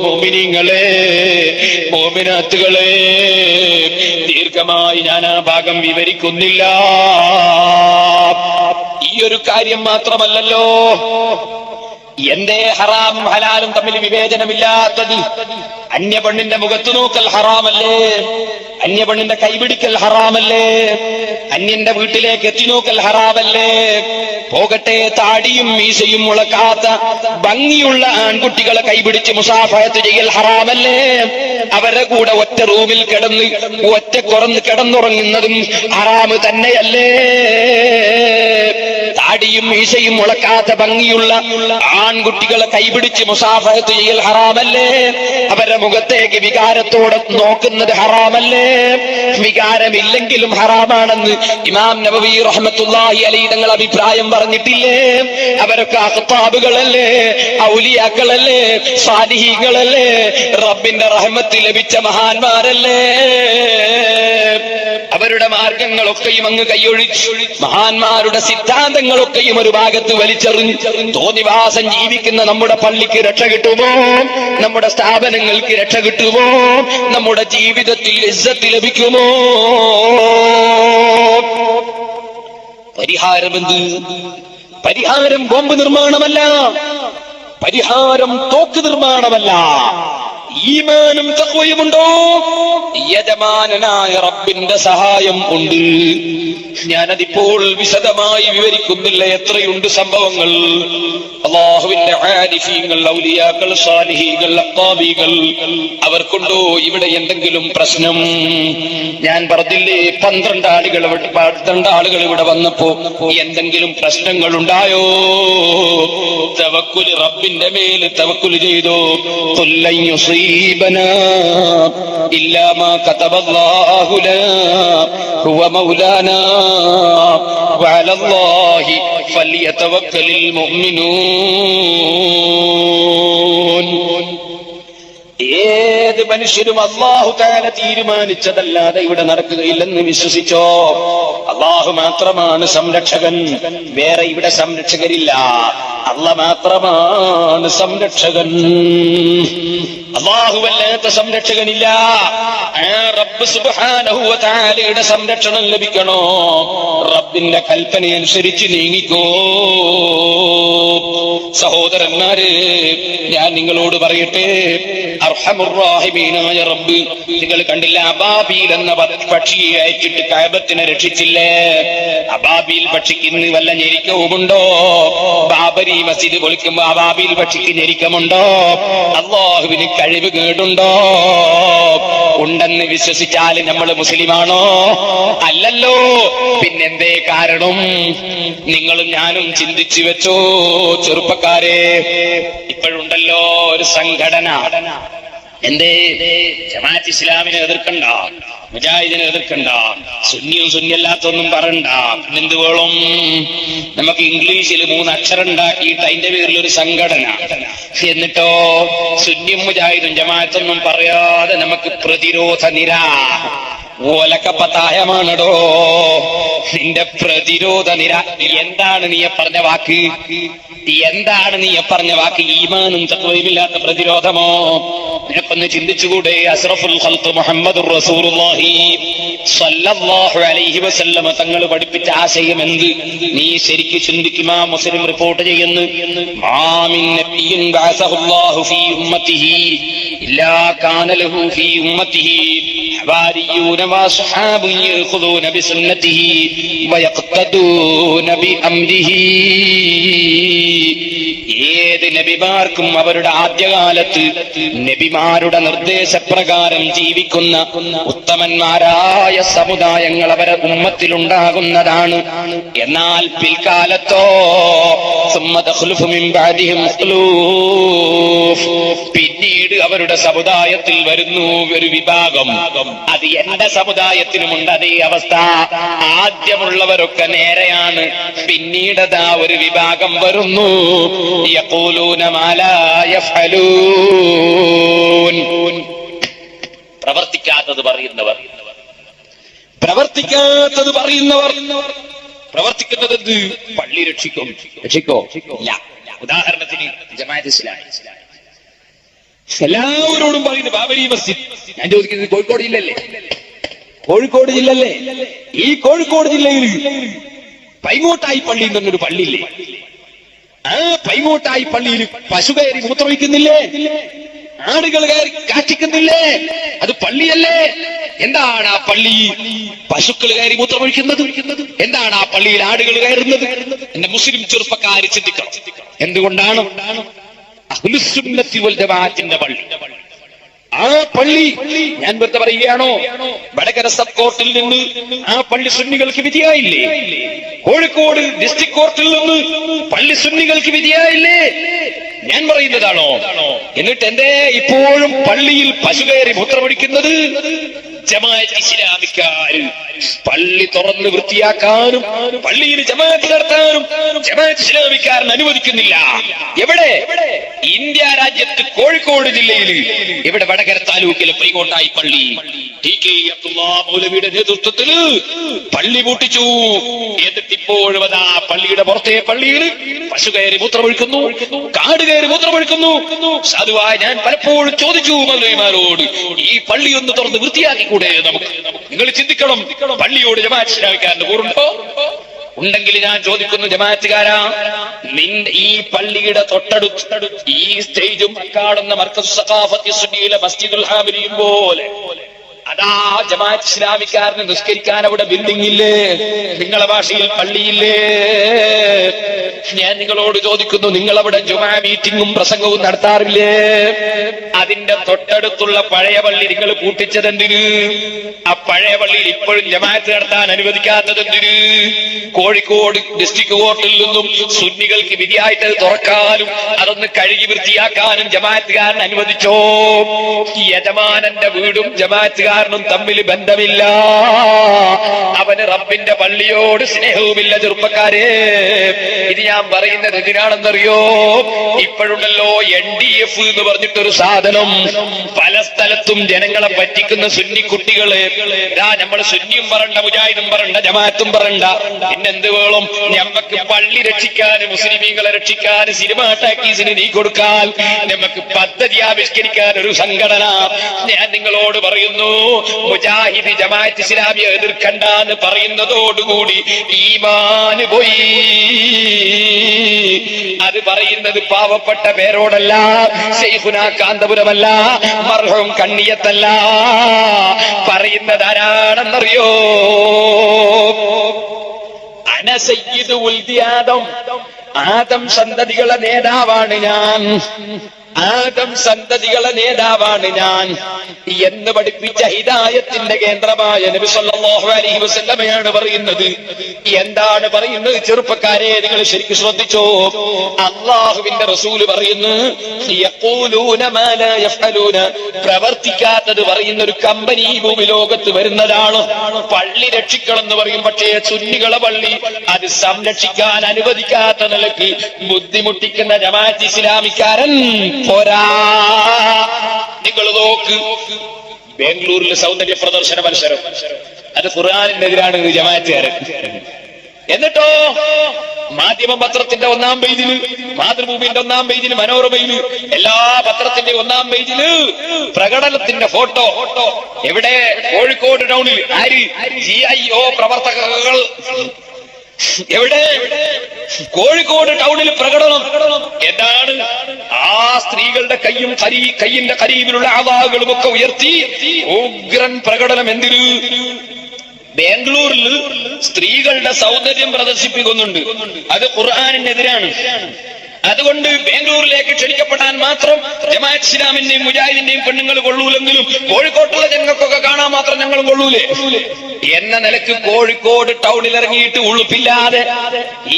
മുഅ്മിനീങ്ങളെ, മുഅ്മിനാത്തുകളെ. ദീർഘമായി ഞാൻ ആ ഭാഗം വിവരിക്കുന്നില്ല. ഈ ഒരു കാര്യം മാത്രമല്ലല്ലോ എന്തേ ഹറാമും ഹലാലും തമ്മിൽ വിവേചനമില്ലാത്തത്. അന്യപെണ്ണിന്റെ മുഖത്ത് നോക്കൽ ഹറാമല്ലേ? അന്യപെണ്ണിന്റെ കൈപിടിക്കൽ ഹറാമല്ലേ? അന്യന്റെ വീട്ടിലേക്ക് എത്തി നോക്കൽ ഹറാമല്ലേ? പോകട്ടെ, താടിയും മീശയും മുളക്കാത്ത ഭംഗിയുള്ള ആൺകുട്ടികളെ കൈപിടിച്ച് മുസാഫഹത്ത് ചെയ്യൽ ഹറാമല്ലേ? അവരുടെ കൂടെ ഒറ്റ റൂമിൽ ഒറ്റ കിടന്നുറങ്ങുന്നതും ഹറാമ് തന്നെയല്ലേ? താടിയും മീശയും മുളക്കാത്ത ഭംഗിയുള്ള ആൺകുട്ടികളെ കൈപിടിച്ച് മുസാഫഹത്ത് ചെയ്യൽ ഹറാമല്ലേ? അവരുടെ മുഖത്തേക്ക് വികാരത്തോടെ നോക്കുന്നത് ഹറാമല്ലേ? വികാരമില്ലെങ്കിലും ഹറാമാണെന്ന് ഇമാം നബവി റഹ്മത്തുള്ളാഹി അലൈഹി തങ്ങൾ അഭിപ്രായം പറഞ്ഞിട്ടില്ലേ? അവരൊക്കെ അഖ്താബുകളല്ലേ, ഔലിയാക്കളല്ലേ, സാലിഹീങ്ങളല്ലേ, റബ്ബിന്റെ റഹ്മത്ത് ലഭിച്ച മഹാന്മാരല്ലേ? അവരുടെ മാർഗങ്ങളൊക്കെയും അങ്ങ് കൈയൊഴിച്ചു, മഹാന്മാരുടെ സിദ്ധാന്തങ്ങളൊക്കെയും ഒരു ഭാഗത്ത് വലിച്ചെറിഞ്ഞു തോന്നിവാസം ജീവിക്കുന്ന നമ്മുടെ പള്ളിക്ക് രക്ഷ കിട്ടുമോ? നമ്മുടെ സ്ഥാപനങ്ങൾക്ക് രക്ഷ കിട്ടുമോ? നമ്മുടെ ജീവിതത്തിൽ ഇസ്സത്ത് ലഭിക്കുമോ? പരിഹാരമെന്ത്? പരിഹാരം ബോംബ് നിർമ്മാണമല്ല, പരിഹാരം തോക്ക് നിർമ്മാണമല്ല. ഈമാനും തഖ്വയുമുണ്ടോ? യജമാനനായ റബ്ബിന്റെ സഹായം ഉണ്ട്. ഞാനതിപ്പോൾ വിശദമായി വിവരിക്കുന്നില്ല. എത്രയുണ്ട് സംഭവങ്ങൾ. അല്ലാഹുവിന്റെ ആരിഫീങ്ങൾ, ഔലിയാക്കൾ, സാലിഹീകൾ, അഖ്താബികൾ, അവർക്കുണ്ടോ ഇവിടെ എന്തെങ്കിലും പ്രശ്നം? ഞാൻ പറഞ്ഞില്ലേ 12 ആളുകൾ ഇവിടെ വന്നപ്പോ എന്തെങ്കിലും പ്രശ്നങ്ങൾ ഉണ്ടായോ? തവക്കുൽ, റബ്ബിന്റെ മേൽ തവക്കുൽ ചെയ്തോ? ഖുല്ലൻ യുസീബനാ ഇല്ലാ മാ കതബല്ലാഹു ലനാ ഹുവ മൗലാനാ വഅലല്ലാഹി ഫലിയതവക്കലിൽ മുഅ്മിനൂൻ. ഏത് മനുഷ്യരും അല്ലാഹു തആല തീരുമാനിച്ചതല്ലാതെ ഇവിടെ നടക്കുകയില്ലെന്ന് വിശ്വസിച്ചോ? അല്ലാഹു മാത്രമാണ് സംരക്ഷകൻ, വേറെ ഇവിടെ സംരക്ഷകരില്ല. അല്ലാഹു മാത്രമാണ് സംരക്ഷകൻ. അല്ലാഹുവല്ലാത്ത സംരക്ഷകനില്ല. ആ റബ്ബ് സുബ്ഹാനഹു വ തആലയുടെ സംരക്ഷണം ലഭിക്കണോ? റബ്ബിന്റെ കൽപ്പനയനുസരിച്ച് നീങ്ങിക്കോ. സഹോദരന്മാരെ, ഞാൻ നിങ്ങളോട് പറയട്ടെ, അർഹമുർ റഹീമീനായ റബ്ബ്, നിങ്ങൾ കണ്ടില്ല അബാബീൽ എന്ന പക്ഷിയെ അയച്ചിട്ട് കഅബത്തിനെ രക്ഷിച്ചില്ലേ? അബാബീൽ പക്ഷിക്ക് ഇന്ന് വല്ല ഞെരുക്കവുമുണ്ടോ? ബാബരി മസ്ജിദ് പൊളിക്കുമ്പോ അബാബീൽ പക്ഷിക്ക് ഞെരുക്കമുണ്ടോ? അല്ലാഹുവിന് കഴിവ് കേടുണ്ടോ? ഉണ്ടെന്ന് വിശ്വസിച്ചാൽ നമ്മൾ മുസ്ലിമാണോ? അല്ലല്ലോ. പിന്നെന്തേ കാരണം? നിങ്ങളും ഞാനും ചിന്തിച്ചു വെച്ചോ ചെറുപ്പക്കാരെ. ഇപ്പോഴുണ്ടല്ലോ ഒരു സംഘടന. എന്തേ? ജമാഅത്ത് ഇസ്ലാമിനെ എതിർക്കണ്ട, മുജാഹിദിനെ എതിർക്കണ്ട, സുന്നിയും സുന്നിയല്ലാത്തൊന്നും പറയണ്ട. എന്ത് വേണം? നമുക്ക് ഇംഗ്ലീഷിൽ 3 അക്ഷരം ഉണ്ടാക്കിയിട്ട് അതിന്റെ പേരിൽ ഒരു സംഘടന. എന്നിട്ടോ സുന്നിയും മുജാഹിദും ജമാഅത്തൊന്നും പറയാതെ നമുക്ക് പ്രതിരോധ നിര. ഓലക്കപ്പത്തായമാണടോ നിന്റെ പ്രതിരോധ നിര. എന്താണ് നീ പറഞ്ഞ വാക്ക്? എന്താണ് നീ പറഞ്ഞ വാക്ക്? ഈമാനും തഖ്വയുമില്ലാത്ത പ്രതിരോധമോ? നിനക്കൊന്ന് ചിന്തിച്ചുകൂടെ? അസ്റഫുൽ ഖൽഖ് മുഹമ്മദുർ റസൂലുള്ളാഹി സ്വല്ലല്ലാഹു അലൈഹി വസല്ലമ തങ്ങൾ പഠിപ്പിച്ച ആശയം എന്ത്? നീ ശരിക്ക് ചിന്തിക്കുമാ. മുസ്ലിം റിപ്പോർട്ട് ചെയ്യുന്നു, മാ മിൻ നബിയ്യിൻ ബഅസഹുല്ലാഹു ഫീ ഉമ്മത്തിഹി ഇല്ലാ കാന ലഹു ഫീ ഉമ്മത്തിഹി ഹവാരിയൂന വഅസ്ഹാബു യഖുദൂന ബിസുന്നതിഹി വയഖ്തദൂന ബിഅംരിഹി. ഏത് നബിമാർക്കും അവരുടെ ആദ്യകാലത്ത് നബിമാരുടെ നിർദ്ദേശപ്രകാരം ജീവിക്കുന്ന ഉത്തമന്മാരായ സമുദായങ്ങൾ അവരുടെ ഉമ്മത്തിലുണ്ടാകുന്നതാണ്. എന്നാൽ പിൽക്കാലത്തോ പിന്നീട് അവരുടെ സമുദായത്തിൽ വരുന്നു ഒരു വിഭാഗം. അത് എന്റെ സമുദായത്തിനുമുണ്ട് അതേ അവസ്ഥ. ആദ്യമുള്ളവരൊക്കെ നേരെയാണ്, പിന്നീടതാ ഒരു വിഭാഗം വരുന്നു. യഖൂലൂന മാ ലാ യഫ്അലൂൻ. പ്രവർത്തിക്കാത്തത് പറയുന്നവർ, പ്രവർത്തിക്കാത്തത് പറയുന്നവർ. പ്രവർത്തിക്കുന്നത് എന്ത്? പള്ളി രക്ഷിക്കോ ഇല്ല. ഉദാഹരണത്തിന് ജമാഅത്ത് ഇസ്ലാമി എല്ലാവരോടും പറയുന്നു ബാബരി മസ്ജിദ്. ഞാൻ ചോദിക്കുന്നത് കോഴിക്കോട് ജില്ലല്ലേ? കോഴിക്കോട് ജില്ലല്ലേ? ഈ കോഴിക്കോട് ജില്ലയിൽ പൈങ്ങോട്ടായി പള്ളി എന്നൊരു പള്ളിയില്ലേ? ആ പൈങ്ങോട്ടായി പള്ളിയിൽ പശു കയറി മൂത്രമൊഴിക്കുന്നില്ലേ? ആടുകൾ കയറി കാഷ്ടിക്കുന്നില്ലേ? അത് പള്ളിയല്ലേ? എന്താണ് ആ പള്ളി പശുക്കൾ കയറി മൂത്രമൊഴിക്കുന്നത്? എന്താണ് ആ പള്ളിയിൽ ആടുകൾ കയറുന്നത്? എന്റെ മുസ്ലിം ചെറുപ്പക്കാര് ചിന്തിക്കണം. എന്തുകൊണ്ടാണ്? അഹ്ലുസുന്നത്തി വൽ ജമാഅത്തിന്റെ പള്ളി. ആ പള്ളി ഞാൻ വെറുതെ പറയുകയാണോ? വടകര സബ് കോർട്ടിൽ നിന്ന് ആ പള്ളി സുന്നികൾക്ക് വിധിയായില്ലേ? കോഴിക്കോട് ഡിസ്ട്രിക്ട് കോർട്ടിൽ നിന്ന് പള്ളി സുന്നികൾക്ക് വിധിയായില്ലേ? ഞാൻ പറയുന്നതാണോ? എന്നിട്ട് എന്തേ ഇപ്പോഴും പള്ളിയിൽ പശു കയറി മൂത്രമൊഴിക്കുന്നത്? ജമാഅത്ത് ഇസ്ലാമിക്കാര് പള്ളി തുറന്ന് വൃത്തിയാക്കാനും പള്ളിയിൽ ജമാഅത്ത് നടത്താനും ജമാഅത്ത് ഇസ്ലാമിക്കാരൻ അനുവദിക്കുന്നില്ല. എവിടെ? ഇന്ത്യ രാജ്യത്ത് കോഴിക്കോട് ജില്ലയിൽ ഇവിടെ വടകര താലൂക്കിലെ പൈങ്ങോട്ടായി പള്ളി ടി.കെ. അബ്ദുല്ലാഹ് മൗലവിയുടെ നേതൃത്വത്തിൽ പള്ളി പൂട്ടിച്ചു. എന്നിട്ടിപ്പോഴും അതാ പള്ളിയുടെ പുറത്തെ പള്ളിയിൽ പശു കയറി മൂത്രമൊഴിക്കുന്നു, കാട് കയറി മൂത്രമൊഴിക്കുന്നു. സാധുവായ ഞാൻ പലപ്പോഴും ചോദിച്ചു മൗലവിമാരോട്, ഈ പള്ളി ഒന്ന് തുറന്ന് വൃത്തിയാക്കിക്കൂടെ നമുക്ക്? നിങ്ങൾ ചിന്തിക്കണം, പള്ളിയോട് ജമാഅത്ത് ഇസ്ലാമിക്കാരന് കൂറുണ്ടോ? ഉണ്ടെങ്കിൽ ഞാൻ ചോദിക്കുന്നു, ജമാഅത്തുകാരാ, നിന്റെ ഈ പള്ളിയുടെ തൊട്ടടുത്ത് ഈ സ്റ്റേജും കാണുന്ന മർക്കസ് സഖാഫത്തി സുന്നിയിലെ മസ്ജിദുൽ ഹാമിരിയും പോലെ അതാ ജമാഅത്ത് ഇസ്ലാമിക്കാരന് നിസ്കരിക്കാൻ അവിടെ ബിൽഡിംഗ് ഇല്ലേ? നിങ്ങളെ ഭാഷയിൽ പള്ളിയില്ലേ? ഞാൻ നിങ്ങളോട് ചോദിക്കുന്നു, നിങ്ങളവിടെ ജുമാ മീറ്റിംഗും പ്രസംഗവും നടത്താറില്ലേ? അതിന്റെ തൊട്ടടുത്തുള്ള പഴയ പള്ളി നിങ്ങൾ പൂട്ടിച്ചതെന്തിന്? ആ പഴയ പള്ളിയിൽ ഇപ്പോഴും ജമാഅത്ത് നടത്താൻ അനുവദിക്കാത്തതെന്തിന്? കോഴിക്കോട് ഡിസ്ട്രിക്ട് കോർട്ടിൽ നിന്നും സുന്നികൾക്ക് വിധിയായിട്ട് തുറക്കാനും അതൊന്ന് കഴുകി വൃത്തിയാക്കാനും ജമാഅത്തുകാരൻ അനുവദിച്ചോ? യജമാനന്റെ വീടും ജമാഅത്തുകാരനും തമ്മിൽ ബന്ധമില്ല. അവന് റബ്ബിന്റെ പള്ളിയോട് സ്നേഹവുമില്ല. ചെറുപ്പക്കാരെ, ഇത് ഞാൻ പറയുന്നത് എന്തിനാണെന്നറിയോ? ഇപ്പോഴുണ്ടല്ലോ NDF എന്ന് പറഞ്ഞിട്ടൊരു സാധനം. പല സ്ഥലത്തും ജനങ്ങളെ പറ്റിക്കുന്ന സുന്നി കുട്ടികള്. നമ്മൾ സുന്നിയും പറയണ്ട, മുജാഹിദും പറയണ്ട, ജമാഅത്തും പറയണ്ട, പിന്നെന്ത് വേണം? ഞമ്മക്ക് പള്ളി രക്ഷിക്കാൻ, മുസ്ലിമീങ്ങളെ രക്ഷിക്കാൻ, സിനിമാ ടാക്കീസിന് നീ കൊടുക്കാൻ, നമുക്ക് പദ്ധതി ആവിഷ്കരിക്കാൻ ഒരു സംഘടന. ഞാൻ നിങ്ങളോട് പറയുന്നു, മുജാഹിദ് ജമാഅത്ത് ഇസ്ലാമിയെ എതിർക്കണ്ട എന്ന് പറയുന്നതോടുകൂടി ഈമാന് പോയി. അത് പറയുന്നത് പാവപ്പെട്ട പേരോടല്ല, ശൈഖുനാ കാന്തപുരമല്ല, മർഹൂം കണ്ണിയത്തല്ല. പറയുന്നത് ആരാണെന്നറിയോ? അന സയ്യിദു ഉൽദി ആദം. ആദം സന്തതികളെ നേതാവാണ് ഞാൻ. ആദം സന്തതികളെ നേതാവാണ് ഞാൻ എന്ന് പഠിപ്പിച്ച ഹിദായത്തിന്റെ കേന്ദ്രമായ നബി സല്ലല്ലാഹു അലൈഹി വസല്ലമയാണ് പറയുന്നത്. എന്താണ് പറയുന്നത്? ചെറുപ്പക്കാരെ, നിങ്ങൾ ശരിക്കും ശ്രദ്ധിച്ചോ. അല്ലാഹുവിന്റെ റസൂല് പറയുന്നു, യഖൂലൂന മാ ലാ യഫ്അലൂന. പ്രവർത്തിക്കാത്തത് പറയുന്ന ഒരു കമ്പനി ഭൂമി ലോകത്ത് വരുന്നതാണ്. പള്ളി രക്ഷിക്കണം എന്ന് പറയും, പക്ഷേ സുന്നികളെ പള്ളി അത് സംരക്ഷിക്കാൻ അനുവദിക്കാത്ത നിലയ്ക്ക് ബുദ്ധിമുട്ടിക്കുന്ന ജമാഅത്ത് ഇസ്ലാമിക്കാരൻ പോരാ. നിങ്ങൾ നോക്ക്, ബാംഗ്ലൂരിലെ സൗന്ദര്യ പ്രദർശന മത്സരം, അത് ഖുർആനിനെതിരാണ് ജമാഅത്തുകാരൻ. എന്നിട്ടോ മാധ്യമം പത്രത്തിന്റെ 1-ാം പേജില്, മാതൃഭൂമിന്റെ 1-ാം പേജില്, മനോരമയില്, എല്ലാ പത്രത്തിന്റെ 1-ാം പേജില് പ്രകടനത്തിന്റെ ഫോട്ടോ. എവിടെ? കോഴിക്കോട് ടൗണിൽ. ആര്? GIO പ്രവർത്തകർ. എവിടെ? കോഴിക്കോട് ടൗണിൽ പ്രകടനം. എന്താണ്? ആ സ്ത്രീകളുടെ കയ്യിന്റെ കരീബിലുള്ള ആവാകളും ഒക്കെ ഉയർത്തി ഉഗ്രൻ പ്രകടനം. എന്തിന്? ബാംഗ്ലൂരിൽ സ്ത്രീകളുടെ സൗന്ദര്യം പ്രദർശിപ്പിക്കുന്നുണ്ട്. അത് ഖുർആനിനെതിരാണ്. അതുകൊണ്ട് ബാംഗ്ലൂരിലേക്ക് ക്ഷണിക്കപ്പെടാൻ മാത്രം ജമാഅത്ത് ഇസ്ലാമിന്റെയും മുജാഹിദിന്റെയും പെണ്ണുങ്ങൾ കൊള്ളൂലെങ്കിലും കോഴിക്കോട്ടുള്ള ജനങ്ങൾക്കൊക്കെ കാണാൻ മാത്രം ഞങ്ങളും കൊള്ളൂലേ എന്ന നിലക്ക് കോഴിക്കോട് ടൗണിൽ ഇറങ്ങിയിട്ട് ഉളുപ്പില്ലാതെ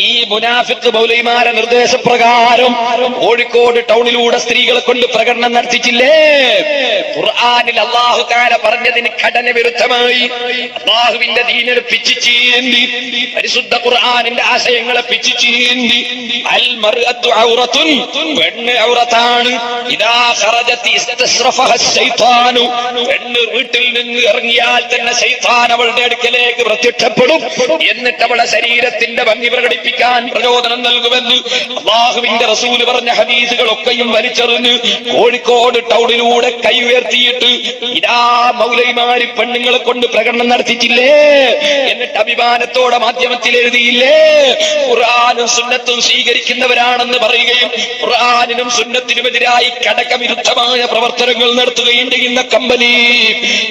ഈ മുനാഫിഖ് മൗലവിമാരെ നിർദ്ദേശപ്രകാരം കോഴിക്കോട് ടൗണിലൂടെ സ്ത്രീകളെ കൊണ്ട് പ്രകടനം നടത്തിച്ചില്ലേ? ഖുർആനിൽ അല്ലാഹു തആല പറഞ്ഞതിന് ഘടന വിരുദ്ധമായി അല്ലാഹുവിന്റെ ദീനിനെ പിച്ചിച്ചീന്തി, പരിശുദ്ധ ഖുർആനിന്റെ ആശയങ്ങളെ പിച്ചിച്ചീന്തി, അൽ മർഅത്തു ഔറത്തുൻ, പെണ്ണ് ഔറത്താണ്, ഇദാ ഖറജത് ഇസ്തസ്റഫഹ ശൈത്താനു, പെണ്ണ് വീട്ടിൽ നിന്ന് ഇറങ്ങിയാൽ തന്നെ ശൈത്താൻ അവളുടെ അടുക്കലേക്ക് പ്രത്യക്ഷപ്പെടും, എന്നിട്ട് അവളെ ശരീരത്തിന്റെ ഭംഗി പ്രകടിപ്പിക്കാൻ പ്രചോദനം നൽകുമെന്ന് അല്ലാഹുവിന്റെ റസൂൽ പറഞ്ഞ ഹദീസുകളൊക്കെയും വലിച്ചെറിഞ്ഞ് കോഴിക്കോട് ടൗണിലൂടെ കൈ ഉയർത്തിയിട്ട് ഇതാ മൗലവിമാര് പെണ്ണുങ്ങളെ കൊണ്ട് പ്രകടനം നടത്തിച്ചില്ലേ? എന്നിട്ട് അഭിമാനത്തോടെ മാധ്യമത്തിൽ എഴുതിയില്ലേ? ഖുർആനും സുന്നത്തും സ്വീകരിക്കുന്നവരാണെന്ന് പറയുകയും ഖുർആനിനും സുന്നത്തിനുമെതിരായി കടകവിരുദ്ധമായ പ്രവർത്തനങ്ങൾ നടത്തുകയും ചെയ്യുന്ന കമ്പനി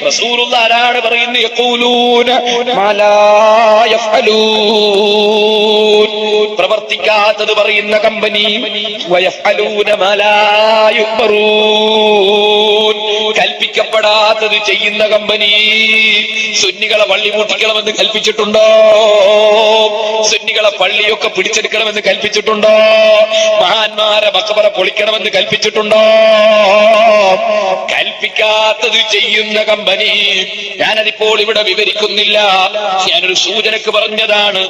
റസൂലുള്ളാഹി ആരാണ് പറയുന്നത്? യഖൂലൂന മാ ലാ യഫ്അലൂൻ, പ്രവർത്തിക്കാത്തത് പറയുന്ന കമ്പനി. വയഫ്അലൂന മാ ലാ യുഅ്മറൂൻ, കൽപ്പിക്കപ്പെടാത്തത് ചെയ്യുന്ന കമ്പനി. സുന്നികളെ പള്ളി പൂട്ടിക്കണമെന്ന് കൽപ്പിച്ചിട്ടുണ്ടോ? സുന്നികളെ പള്ളിയൊക്കെ പിടിച്ചെടുക്കണമെന്ന് കൽപ്പിച്ചിട്ടുണ്ടോ? മഹാന്മാരെ മഖബറ പൊളിക്കണമെന്ന് കൽപ്പിച്ചിട്ടുണ്ടോ? കൽപ്പിക്കാത്തത് ചെയ്യുന്ന കമ്പനി. ഞാനതിപ്പോൾ ഇവിടെ വിവരിക്കുന്നില്ല, ഞാനൊരു സൂചനക്ക് പറഞ്ഞതാണ്.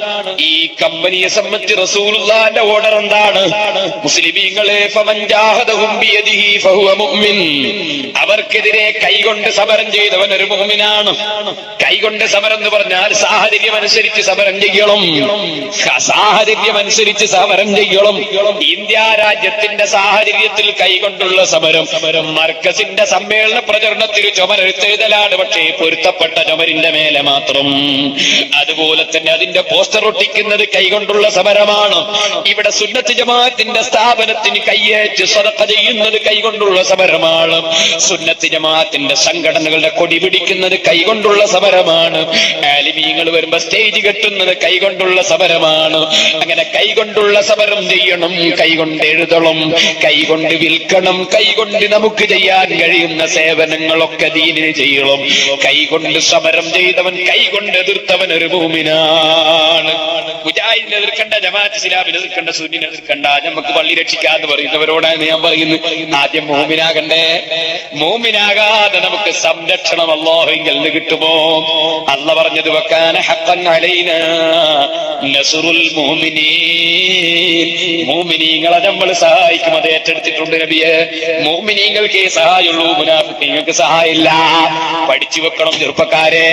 ഈ കമ്പനിയെ സംബന്ധിച്ച് റസൂലുള്ളാഹിന്റെ ഓർഡർ എന്താണ്? മുസ്ലിമീങ്ങളെ ഫമൻ ജാഹദഹും ബിയദിഹി ഫഹുവ മുഅ്മിൻ, അവർക്കെതിരെ കൈകൊണ്ട് സമരം ചെയ്തവൻ ഒരു മുഅ്മിനാണ്. കൈകൊണ്ട് സമരം എന്ന് പറഞ്ഞാൽ സാഹചര്യം അനുസരിച്ച് സമരം ചെയ്യണം. സാഹചര്യം അനുസരിച്ച് സമരം ചെയ്യണം. ഇന്ത്യ രാജ്യത്തിന്റെ സാഹചര്യത്തിൽ കൈകൊണ്ടുള്ള സമരം മർക്കസിന്റെ സമ്മേളന പ്രചരണത്തിന് ചുമരെഴുത്തെഴുതലാണ്, പക്ഷേ പൊരുത്തപ്പെട്ട ചുമരിന്റെ മേലെ മാത്രം. അതുപോലെ തന്നെ അതിന്റെ പോസ്റ്റർ ഒട്ടിക്കുന്നത് കൈകൊണ്ടുള്ള സമരമാണ്. ഇവിടെ സുന്നത്ത് ജമാഅത്തിന്റെ സ്ഥാപനത്തിന് കയ്യേറ്റ് സദഖ ചെയ്യുന്നത് കൈകൊണ്ടുള്ള സമരമാണ്. സുന്നത്ത് ജമാഅത്തിന്റെ സംഘടനകളുടെ കൊടി പിടിക്കുന്നത് കൈകൊണ്ടുള്ള സമരമാണ്. ആലിമീങ്ങൾ വരുമ്പോ സ്റ്റേജ് കെട്ടുന്നത് കൈകൊണ്ടുള്ള സമരമാണ്. അങ്ങനെ കൈകൊണ്ടുള്ള സമരം ചെയ്യണം, കൈകൊണ്ട് എഴുതണം, കൈകൊണ്ട് വിൽക്കണം, കൈകൊണ്ട് നമുക്ക് ചെയ്യാൻ കഴിയുന്ന സേവനങ്ങളൊക്കെ ദീനിന് ചെയ്യണം. കൈകൊണ്ട് സമരം ചെയ്തവൻ, കൈകൊണ്ട് എതിർത്തവൻ ഒരു മുഅ്മിനാണ്. മുജാഹിദിനെ എതിർക്കണ്ട, ജമാഅത്ത് ഇസ്ലാമിനെ എതിർക്കണ്ട, സുന്നിനെ എതിർക്കണ്ട, നമുക്ക് പള്ളി രക്ഷിക്കാന്ന് പറയുന്നവരോടാണ് ഞാൻ പറയുന്നത്. ആദ്യം മുഅ്മിനാകണ്ടേ. മുഅ്മിനാകാതെ നമുക്ക് സംരക്ഷണം അല്ലാഹുവിൽ നിന്ന് കിട്ടുമോ? അല്ലാഹ് പറഞ്ഞത് വകാന ഹഖൻ അലൈനാ നസ്റുൽ മുഅ്മിനീൻ, മുഅ്മിനീങ്ങളെ നമ്മൾ സഹായിക്കും, അത് ഏറ്റെടുത്തിട്ടുണ്ട് നബിയെ. മുഅ്മിനീങ്ങൾക്കേ സഹായമുള്ളൂ, മുനാഫിഖീങ്ങൾക്ക് സഹായമില്ല. പഠിച്ചു വെക്കണം ചെറുപ്പക്കാരെ.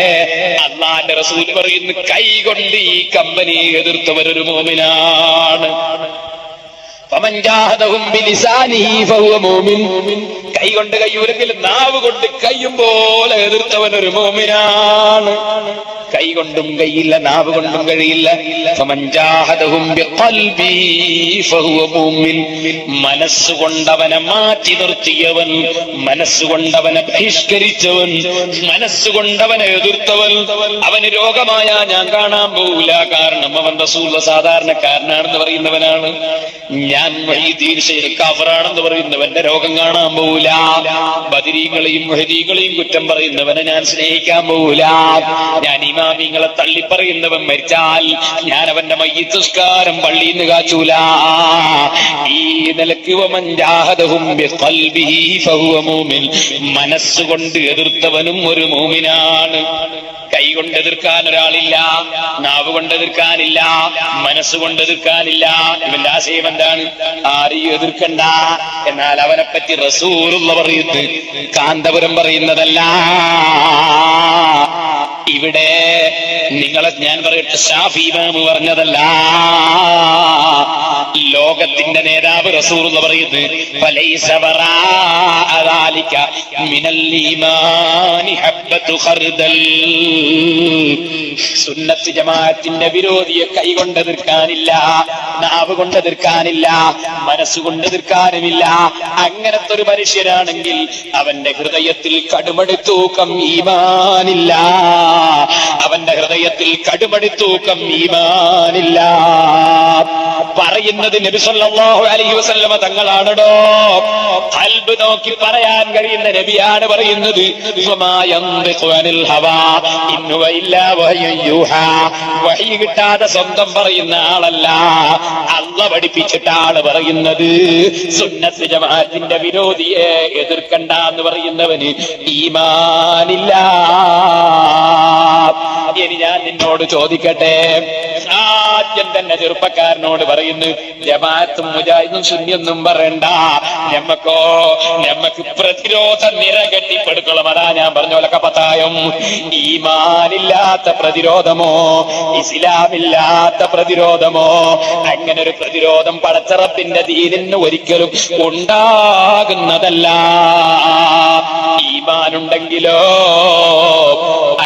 അല്ലാഹുവിന്റെ റസൂൽ പറയുന്നു കൈകൊണ്ട് ഈ കമ്പനി എതിർത്തവരൊരു മുഅ്മിനാണ്. ഫമൻ ജാഹദഹും ബിലിസാനിഹി ഫഹുവ മുഅ്മിൻ, കൈകൊണ്ട് കയ്യൂരെങ്കിൽ നാവ് കൊണ്ട് കയ്യും പോലെ എതിർത്തവനൊരു മുഅ്മിനാണ്. കൈ കൊണ്ടും കഴിയില്ല, നാവ് കൊണ്ടും കഴിയില്ല. ഫമൻ ജാഹദഹും ബിഖൽബിഹി ഫഹുവ മുഅ്മിൻ, മനസ്സുകൊണ്ടവനെ മാറ്റി നിർത്തിയവൻ, മനസ്സുകൊണ്ടവനെ ബഹിഷ്കരിച്ചവൻ, മനസ്സുകൊണ്ടവനെ എതിർത്തവൻ, അവന് രോഗമായ ഞാൻ കാണാൻ പോവില്ല, കാരണം അവൻ റസൂലുള്ള സാധാരണക്കാരനാണെന്ന് പറയുന്നവനാണ്. ഞാൻ മുഹീദ്ദീൻ ശൈഖ് കാഫറാണെന്ന് പറയുന്നവന്റെ രോഗം കാണാൻ പോവില്ല. ബദരീങ്ങളെയും മുഹദീങ്ങളെയും കുറ്റം പറയുന്നവനെ ഞാൻ സ്നേഹിക്കാൻ പോവില്ല. ഞാൻ ഇമാമിങ്ങളെ തള്ളിപ്പറയുന്നവൻ മരിച്ചാൽ ഞാൻ അവന്റെ മയ്യിത്ത് നിസ്കാരം പള്ളിയിൽ നിന്ന് കാച്ചൂല. ഈ നിലക്ക് വമൻ ജാഹദഹും ബിഖൽബിഹി ഫഹുവ മുഅ്മിൻ, മനസ്സുകൊണ്ട് എതിർത്തവനും ഒരു മുഅ്മിനാണ്. കൈ കൊണ്ട് എതിർക്കാൻ ഒരാളില്ല, നാവ് കൊണ്ട് എതിർക്കാനില്ല, മനസ്സുകൊണ്ട് എതിർക്കാനില്ല. ഇവന്റെ ആശയം എന്താണ്? ആരെയും എതിർക്കണ്ട. എന്നാൽ അവനെ പറ്റി റസൂലുള്ളാഹി പറയുന്നത് കാന്തപുരം പറയുന്നതല്ല. ഇവിടെ നിങ്ങളെ ഞാൻ പറയട്ടെ, ശാഫി ഇമാം പറഞ്ഞതല്ല, ലോകത്തിന്റെ നേതാവ് റസൂലുള്ളാഹി പറയുന്നത് ഫലൈസ വറാഅ ദാലിക മിനൽ ഈമാനി ഹബ്ബത്തു ഖർദൽ. സുന്നത്ത് ജമാഅത്തിന്റെ വിരോധിയെ കൈകൊണ്ട് എതിർക്കാനില്ല, നാവ് കൊണ്ട് എതിർക്കാനില്ല, മനസ്സുകൊണ്ട് എതിർക്കാനുമില്ല. അങ്ങനത്തെ ഒരു മനുഷ്യനാണെങ്കിൽ അവന്റെ ഹൃദയത്തിൽ കടുമടിത്തൂക്കം ഈമാനില്ല. അവന്റെ ഹൃദയത്തിൽ കടുമടിത്തൂക്കം ഈമാനില്ല. പറയുന്നത് നബി സല്ലല്ലാഹു അലൈഹി വസല്ലമ തങ്ങളാണോ? ഖൽബ് നോക്കി പറയാൻ കഴിയുന്ന നബിയാണ് പറയുന്നത്. വഹി കിട്ടാതെ സ്വന്തം പറയുന്ന ആളല്ല, അല്ലാഹു പഠിപ്പിച്ചിട്ടാണ് പറയുന്നത്. സുന്നത്ത് ജമാഅത്തിന്റെ വിരോധിയെ എതിർക്കണ്ട എന്ന് പറയുന്നവന് ഈമാനില്ല. ഇനി ഞാൻ നിന്നോട് ചോദിക്കട്ടെ, ആദ്യം തന്നെ ചെറുപ്പക്കാരനോട് പറയുന്നു, ജമാഅത്തും മുജാഹിദും സുന്നിയൊന്നും പറയണ്ട, നമ്മക്ക് പ്രതിരോധ നിര കെട്ടിപ്പടുക്കണം. അതാ ഞാൻ പറഞ്ഞോലൊക്കെ പത്തായം. ഈമാനില്ലാത്ത പ്രതിരോധമോ ഇസ്ലാമില്ലാത്ത പ്രതിരോധമോ? അങ്ങനെ ഒരു പ്രതിരോധം പടച്ചറപ്പിന്റെ ദീനിന് ഒരിക്കലും ഉണ്ടാകുന്നതല്ല. ഈമാനുണ്ടെങ്കിലോ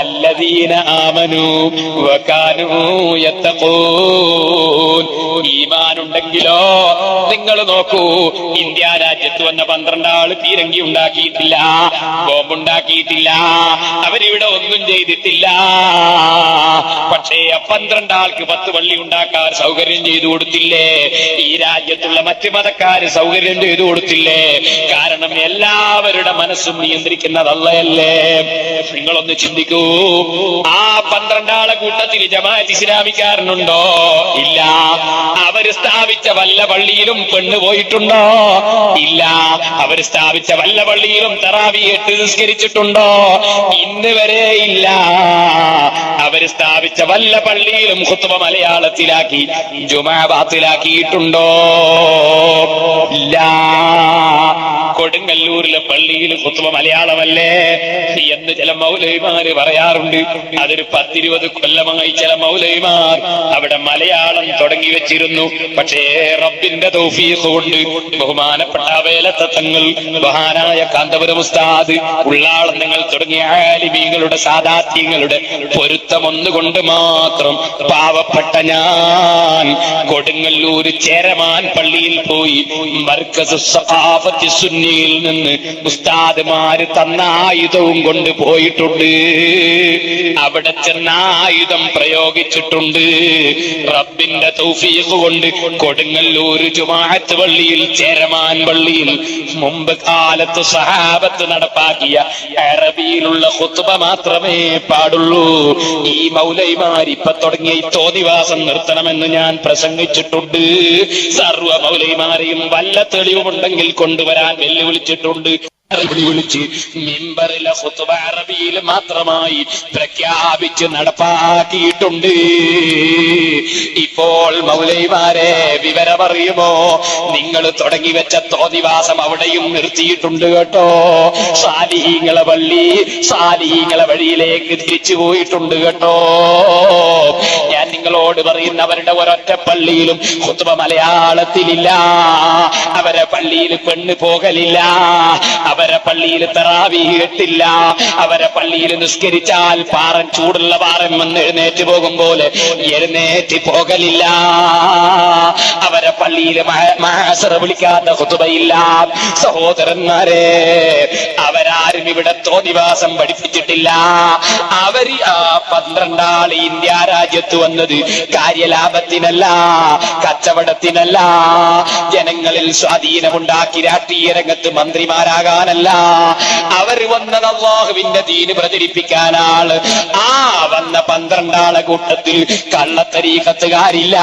അല്ലദീന ആമനു വകാനൂ യത്തഖൂൻ. ഈമാനുണ്ടെങ്കിലോ നിങ്ങൾ നോക്കൂ, ഇന്ത്യ രാജ്യത്ത് വന്ന 12 ആള് പീരങ്കി ഉണ്ടാക്കിയിട്ടില്ല, ബോംബുണ്ടാക്കിയിട്ടില്ല, അവരിവിടെ ഒന്നും ചെയ്തിട്ടില്ല. പക്ഷേ 12 ആൾക്ക് 10 പള്ളി ഉണ്ടാക്കാൻ സൗകര്യം ചെയ്തു കൊടുത്തില്ലേ? ഈ രാജ്യത്തുള്ള മറ്റു മതക്കാര് സൗകര്യം ചെയ്തു കൊടുത്തില്ലേ? കാരണം എല്ലാവരുടെ മനസ്സും നിയന്ത്രിക്കുന്നത് അല്ലാഹല്ലേ. നിങ്ങളൊന്ന് ചിന്തിക്കൂ, ആ 12 ആളെ കൂട്ടത്തിൽ ജമാഅത്ത് ഇസ്ലാമിക്കാരനുണ്ടോ? ഇല്ല. അവര് സ്ഥാപിച്ച വല്ല പള്ളിയിലും പെണ്ണ് പോയിട്ടുണ്ടോ? ഇല്ല. അവർ സ്ഥാപിച്ച വല്ല പള്ളിയിലും തറാവീഹ് 8 നിസ്കരിച്ചിട്ടുണ്ടോ? ഇന്ന് വരെ ഇല്ല. അവർ സ്ഥാപിച്ച വല്ല പള്ളിയിലും ഖുത്ബ മലയാളത്തിലാക്കി ജുമുഅ ബാത്തിലാക്കിയിട്ടുണ്ടോ? ഇല്ല. കൊടുങ്ങല്ലൂരിലെ പള്ളിയിൽ ഖുത്ബ മലയാളമല്ലേ എന്ന് ചില മൗലവിമാര് പറയാറുണ്ട്. അതൊരു 10-20 കൊല്ലമായി ചില മൗലവിമാർ അവിടെ മലയാളം തുടങ്ങി വെച്ചിരുന്നു. പക്ഷേ റബ്ബിന്റെ തൗഫീഖ് കൊണ്ട് ബഹുമാനപ്പെട്ട വേലത്തെ തങ്ങൾ, മഹാനായ കാന്തപുരം ഉസ്താദ്, ഉള്ളാളങ്ങൾ തുടങ്ങിയ ആലിമീങ്ങളുടെ സാദാത്യങ്ങളുടെ പൊരുത്തം ഒന്നുകൊണ്ട് മാത്രം പാവപ്പെട്ട ഞാൻ കൊടുങ്ങല്ലൂര് ചേരമാൻ പള്ളിയിൽ പോയി മർക്കസ് സഖാഫത്തി സുന്നിയിൽ നിന്ന് ഉസ്താദ്മാര് തന്ന ആയുധവും കൊണ്ട് പോയിട്ടുണ്ട്. അവിടെ ചെന്ന ആയുധം പ്രയോഗിച്ചിട്ടുണ്ട്. റബ്ബിന്റെ തൗഫീഖ് കൊണ്ട് കൊടുങ്ങല്ലൂര് ജുമാഅത്ത് പള്ളിയിൽ, ചേരമാൻ പള്ളിയിൽ മുമ്പ് കാലത്ത് സഹാബത്ത് നടപ്പാക്കിയ അറബിയിലുള്ള ഖുത്ബ മാത്രമേ പാടുള്ളൂ. ഈ മൗലൈമാർ ഇപ്പൊ തുടങ്ങിയ ഈ തോന്നിവാസം നിർത്തണമെന്ന് ഞാൻ പ്രസംഗിച്ചിട്ടുണ്ട്. സർവ്വ മൗലൈമാരെയും വല്ല തെളിവുമുണ്ടെങ്കിൽ കൊണ്ടുവരാൻ വെല്ലുവിളിച്ചിട്ടുണ്ട്. വിളിച്ച് മിമ്പറിലെ ഖുത്ബ അറബിയിൽ മാത്രമായി പ്രഖ്യാപിച്ച് നടപ്പാക്കിയിട്ടുണ്ട്. ഇപ്പോൾ മൗലൈമാരെ വിവരമറിയുമോ? നിങ്ങൾ തുടങ്ങി വെച്ച തോന്നിവാസം അവിടെയും നിർത്തിയിട്ടുണ്ട് കേട്ടോ. സാലിഹീങ്ങളെ പള്ളി, സാലിഹീങ്ങളെ വഴിയിലേക്ക് തിരിച്ചു പോയിട്ടുണ്ട് കേട്ടോ. ഞാൻ നിങ്ങളോട് പറയുന്ന അവരുടെ ഒരൊറ്റ പള്ളിയിലും ഖുത്ബ മലയാളത്തിലില്ല. അവരെ പള്ളിയിൽ പെണ്ണ് പോകലില്ല. അവരെ പള്ളിയിൽ തറാവീഹ് 8 അവരെ പള്ളിയിൽ നിസ്കരിച്ചാൽ പാറൻ, ചൂടുള്ള പാറൻ വന്ന് എഴുന്നേറ്റ് പോകും പോലെ എഴുന്നേറ്റ് പോകലില്ല. അവരെ പള്ളിയിൽ മഅസർ വിളിക്കാത്ത ഖുതുബയില്ല. സഹോദരന്മാരെ, അവരാരും ഇവിടെ തോന്നിവാസം പഠിപ്പിച്ചിട്ടില്ല. അവര് ആ 12 ആൾ ഇന്ത്യ രാജ്യത്ത് വന്നത് കാര്യലാഭത്തിനല്ല, കച്ചവടത്തിനല്ല, ജനങ്ങളിൽ സ്വാധീനമുണ്ടാക്കി രാഷ്ട്രീയ രംഗത്ത് മന്ത്രിമാരാകാൻ ല്ല. അവർ വന്നത് അല്ലാഹുവിന്റെ ദീന് പ്രചരിപ്പിക്കാനാണ്. ആ വന്ന 12 ആളെ കൂട്ടത്തിൽ കള്ളത്തരീഖത്തുകാരില്ല,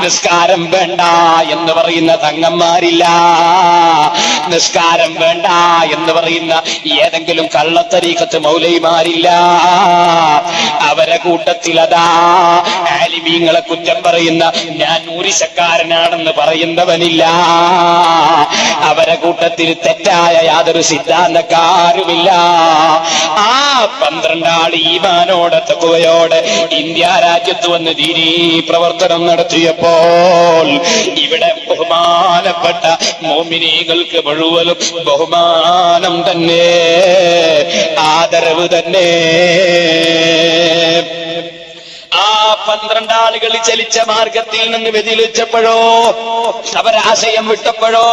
നിസ്കാരം വേണ്ട എന്ന് പറയുന്ന തങ്ങന്മാരില്ല, നിസ്കാരം വേണ്ട എന്ന് പറയുന്ന ഏതെങ്കിലും കള്ളത്തരീഖത്ത് മൗലൈമാരില്ല. അവരെ കൂട്ടത്തിൽ അതാ ആലിമീങ്ങളെ കുറ്റം പറയുന്ന ഞാൻ ഊരിശക്കാരനാണെന്ന് പറയുന്നവനില്ല. അവരെ കൂട്ടത്തിൽ തെറ്റായ യാതൊരു സിദ്ധാന്തക്കാരുമില്ല. ആ 12 ആൾ ഈമാനോടെ തഖ്വയോടെ ഇന്ത്യ രാജ്യത്ത് വന്ന് ദീനീ പ്രവർത്തനം നടത്തിയപ്പോൾ ഇവിടെ ബഹുമാനപ്പെട്ട മുഅ്മിനീങ്ങൾക്ക് മുഴുവനും ബഹുമാനം തന്നെ, ആദരവ് തന്നെ. ആളുകൾ ചലിച്ച മാർഗത്തിൽ നിന്ന് വ്യതിചലിച്ചപ്പോഴോ, അവരാശയം വിട്ടപ്പോഴോ,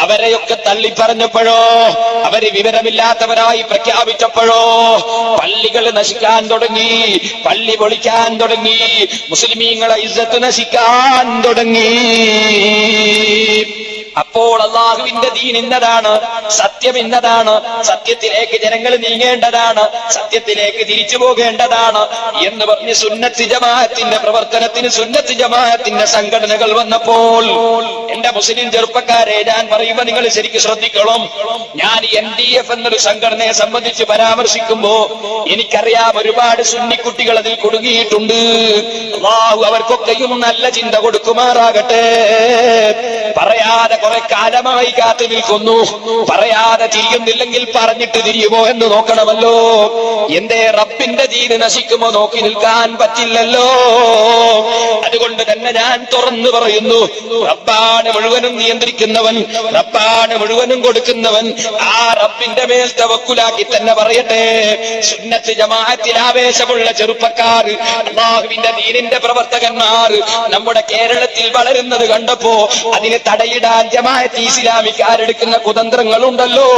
അവരെയൊക്കെ തള്ളിപ്പറഞ്ഞപ്പോഴോ, അവര് വിവരമില്ലാത്തവരായി പ്രഖ്യാപിച്ചപ്പോഴോ പള്ളികൾ നശിക്കാൻ തുടങ്ങി, പള്ളി പൊളിക്കാൻ തുടങ്ങി, മുസ്ലിമീങ്ങളെ ഇസ്സത്ത് നശിക്കാൻ തുടങ്ങി. അപ്പോൾ അള്ളാഹുവിന്റെ ദീൻ ഇന്നതാണ്, സത്യം ഇന്നതാണ്, സത്യത്തിലേക്ക് ജനങ്ങൾ നീങ്ങേണ്ടതാണ്, സത്യത്തിലേക്ക് തിരിച്ചു പോകേണ്ടതാണ് എന്ന് പറഞ്ഞ് സുന്നത്ത് ജമാഅത്തിന്റെ പ്രവർത്തനത്തിന് സുന്നത്ത് ജമാഅത്തിന്റെ സംഘടനകൾ വന്നപ്പോൾ എന്റെ മുസ്ലിം ചെറുപ്പക്കാരെ ഞാൻ പറയുമ്പോ നിങ്ങൾ ശരിക്കും ശ്രദ്ധിക്കണം. ഞാൻ NDF എന്നൊരു സംഘടനയെ സംബന്ധിച്ച് പരാമർശിക്കുമ്പോ എനിക്കറിയാം ഒരുപാട് സുന്നിക്കുട്ടികൾ അതിൽ കുടുങ്ങിയിട്ടുണ്ട്. അള്ളാഹു അവർക്കൊക്കെയും നല്ല ചിന്ത കൊടുക്കുമാറാകട്ടെ. പറയാതെ കുറെ കാലമായി കാത്തു നിൽക്കുന്നു, പറയാതെ തിരിയുന്നില്ലെങ്കിൽ പറഞ്ഞിട്ട് തിരിയുമോ എന്ന് നോക്കണമല്ലോ. എന്തേ റബ്ബിന്റെ ദീന് നശിക്കുമോ നോക്കി നിൽക്കാൻ പറ്റില്ലല്ലോ. അതുകൊണ്ട് തന്നെ ഞാൻ തുറന്നു പറയുന്നു, റബ്ബാണ് മുഴുവനും നിയന്ത്രിക്കുന്നവൻ, റബ്ബാണ് മുഴുവനും കൊടുക്കുന്നവൻ. ആ റബ്ബിന്റെ മേൽ തവക്കുലാക്കി തന്നെ പറയട്ടെ. സുന്നത്ത് ജമാഅത്തിൽ ആവേശമുള്ള ചെറുപ്പക്കാർ, അല്ലാഹുവിന്റെ ദീനിന്റെ പ്രവർത്തകന്മാർ നമ്മുടെ കേരളത്തിൽ വളരുന്നത് കണ്ടപ്പോ അതിന് തടയിടാൻ ജമാഅത്ത് ഇസ്ലാമിക്കാരെടുക്കുന്ന കുതന്ത്രങ്ങളുണ്ടല്ലോ,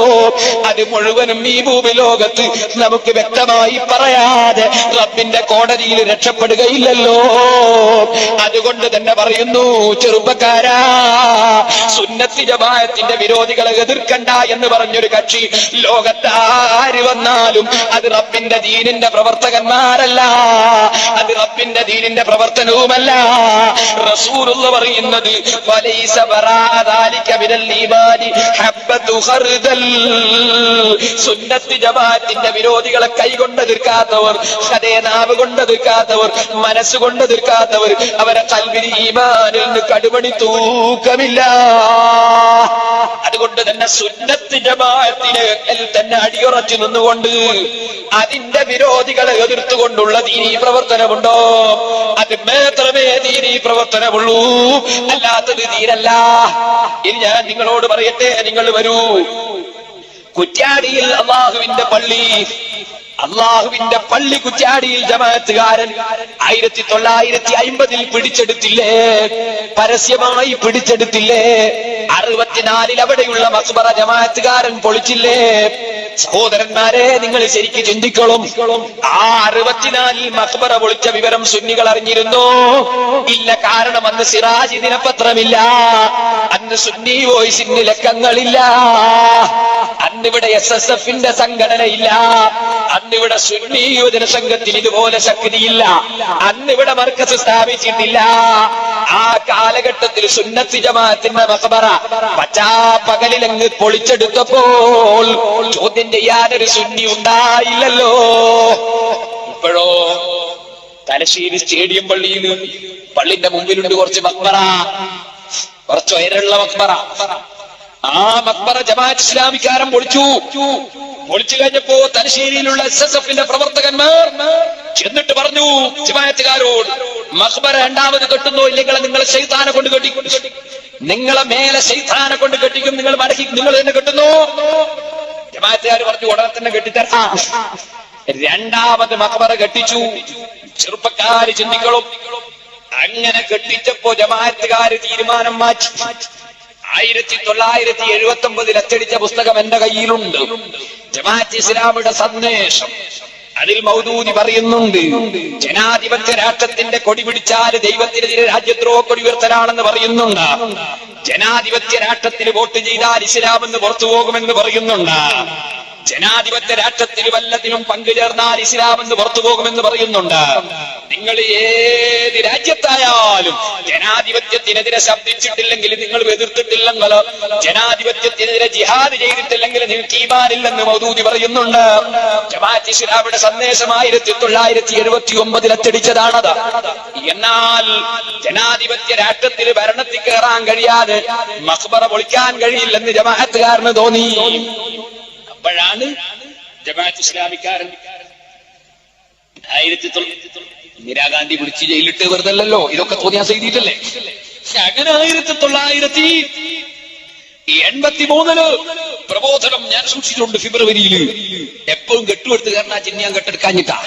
അത് മുഴുവനും ഈ ഭൂമി ലോകത്ത് നമുക്ക് വ്യക്തമായി പറയാതെ റബ്ബിന്റെ കോടതിയിൽ രക്ഷപ്പെടുകയില്ലല്ലോ. അതുകൊണ്ട് തന്നെ പറയുന്നു, ചെറുപ്പക്കാരാ, സുന്നത്ത് ജമാഅത്തിന്റെ വിരോധികളെ എതിർക്കണ്ട എന്ന് പറഞ്ഞൊരു കക്ഷി ലോകത്താര് വന്നാലും അത് റബ്ബിന്റെ ദീനിന്റെ പ്രവർത്തകന്മാരല്ല, അത് റബ്ബിന്റെ ദീനിന്റെ പ്രവർത്തനവുമല്ല. റസൂലുള്ള പറയുന്നത് വലൈസ വറാദാലിക മിനൽ ഈമാനി ഹബ്ബതു ഖർദൽ. സുന്നത്ത് ജമാഅത്തിന്റെ വിരോധികളെ കൈകൊണ്ട് എതിർക്കാത്തവർ, അതേ നാവ് കൊണ്ട് എതിർക്കാത്തവർ, മനസ്സുകൊണ്ട് എതിർക്കാത്തവർ, അവരെ ഖൽബിൽ ഈമാനിൽ നിന്ന് കടുമണി തൂക്കമില്ല. അതുകൊണ്ട് തന്നെ സുന്നത്ത് ജമാഅത്തിന് തന്നെ അടിയുറച്ചു നിന്നുകൊണ്ട് അതിന്റെ വിരോധികളെ എതിർത്തുകൊണ്ടുള്ള ദീനീ പ്രവർത്തനമുണ്ടോ? അത് മാത്രമേ ദീനീ പ്രവർത്തനമുള്ളൂ, അല്ലാത്തത് ദീനല്ല. ഇനി ഞാൻ നിങ്ങളോട് പറയട്ടെ, നിങ്ങൾ വരൂ. കുറ്റ്യാടിയിൽ അള്ളാഹുവിന്റെ പള്ളി കുറ്റ്യാടിയിൽ ജമാഅത്തുകാരൻ 1950 പിടിച്ചെടുത്തില്ലേ? പരസ്യമായി പിടിച്ചെടുത്തില്ലേ? 64 അവിടെയുള്ള മഖ്ബറ ജമാഅത്തുകാരൻ പൊളിച്ചില്ലേ? സഹോദരന്മാരെ, നിങ്ങൾ ശരിക്കും ചിന്തിക്കണം. ആ 64 മഖ്ബറ പൊളിച്ച വിവരം സുന്നികൾ അറിഞ്ഞിരുന്നോ? ഇല്ല. കാരണം അന്ന് സിറാജ് ദിനപത്രമില്ല, അന്ന് സുന്നി വോയിസിന് ലക്കങ്ങളില്ല, അന്നിവിടെ SSFന്റെ സംഘടനയില്ല, അന്നിവിടെ സുന്നി യുവജന സംഘത്തിന് ഇതുപോലെ ശക്തിയില്ല, അന്നിവിടെ മർക്കസ് സ്ഥാപിച്ചിട്ടില്ല. ആ കാലഘട്ടത്തിൽ സുന്നത്ത് ജമാഅത്തിന്റെ മഖ്ബറ പച്ചാപ്പകലിലങ്ങ് പൊളിച്ചെടുത്തപ്പോൾ ചോദ്യം ചെയ്യാനൊരു സുന്നി ഉണ്ടായില്ലല്ലോ. ഇപ്പോഴോ തലശ്ശേരി സ്റ്റേഡിയം പള്ളിന്റെ മുമ്പിലുണ്ട് കുറച്ച് മഖ്ബറ, കുറച്ച് ഉയരമുള്ള മഖ്ബറ. ആ മഖ്ബറ ജമാഅത്ത് ഇസ്ലാമിക്കാരൻ പൊളിച്ചു കഴിഞ്ഞപ്പോ തലശ്ശേരിയിലുള്ള SSFന്റെ പ്രവർത്തകന്മാർ ചെന്നിട്ട് പറഞ്ഞു ജമാഅത്തുകാരോട്, മഖ്ബറ രണ്ടാമത് കെട്ടുന്നോ ഇല്ലെങ്കിൽ നിങ്ങളെ ശൈത്താനെ കൊണ്ട് കെട്ടിക്കും, നിങ്ങളെ മേലെ ശൈത്താനെ കൊണ്ട് കെട്ടിക്കും, നിങ്ങൾ തന്നെ കെട്ടുന്നു. ജമാഅത്തുകാർ പറഞ്ഞു ഉടനെ തന്നെ കെട്ടിത്തരാം. രണ്ടാമത് മഖ്ബറ കെട്ടിച്ചു. ചെറുപ്പക്കാര് ചിന്തിക്കണം. അങ്ങനെ കെട്ടിച്ചപ്പോ ജമാഅത്തുകാര് തീരുമാനം മാറ്റി. 1979 അച്ചടിച്ച പുസ്തകം എന്റെ കയ്യിലുണ്ട്, ജമാഅത്ത് ഇസ്ലാമിയുടെ സന്ദേശം. അതിൽ മൗദൂദി പറയുന്നുണ്ട്, ജനാധിപത്യ രാഷ്ട്രത്തിന്റെ കൊടി പിടിച്ചാൽ ദൈവത്തിനെതിരെ രാജ്യദ്രോഹ കൊടി ഉയർത്തലാണെന്ന് പറയുന്നുണ്ട്. ജനാധിപത്യ രാഷ്ട്രത്തിന് വോട്ട് ചെയ്താൽ ഇസ്ലാം എന്ന് പുറത്തു പോകുമെന്ന് പറയുന്നുണ്ട്. ജനാധിപത്യ രാഷ്ട്രത്തിൽ വല്ലതിനും പങ്കുചേർന്നാൽ ഇസ്ലാം എന്ന് പുറത്തു പോകുമെന്ന് പറയുന്നുണ്ട്. നിങ്ങൾ ഏത് രാജ്യത്തായാലും ജനാധിപത്യത്തിനെതിരെ ശബ്ദിച്ചിട്ടില്ലെങ്കിൽ, നിങ്ങൾ എതിർത്തിട്ടില്ലെങ്കിൽ, ജനാധിപത്യത്തിനെതിരെ ജിഹാദ് ചെയ്തിട്ടില്ലെങ്കിൽ നിങ്ങൾക്ക് ഈമാനില്ലെന്ന് മൗദൂദി പറയുന്നുണ്ട്. ജമാഅത്ത് ഇസ്ലാമിയുടെ സന്ദേശം 1979 അച്ചടിച്ചതാണത്. എന്നാൽ ജനാധിപത്യ രാഷ്ട്രത്തിൽ ഭരണത്തിൽ കയറാൻ കഴിയാതെ മഖ്ബറ പൊളിക്കാൻ കഴിയില്ലെന്ന് ജമാഅത്തുകാരന് തോന്നി. അപ്പോഴാണ് ജമാഅത്ത് ഇസ്ലാമിക്കാരൻ ഇന്ദിരാഗാന്ധി പിടിച്ച് ജയിലിട്ട് വെറുതല്ലോ, ഇതൊക്കെ തോന്നിയാ ചെയ്തിട്ടല്ലേ. അങ്ങനെ 1983 പ്രബോധനം ഞാൻ സൂക്ഷിച്ചിട്ടുണ്ട്. ഫെബ്രുവരിയിൽ എപ്പോഴും കെട്ടുമെടുത്ത് കാരണം ചിഹ്നം കെട്ടെടുക്കാഞ്ഞിട്ടാ.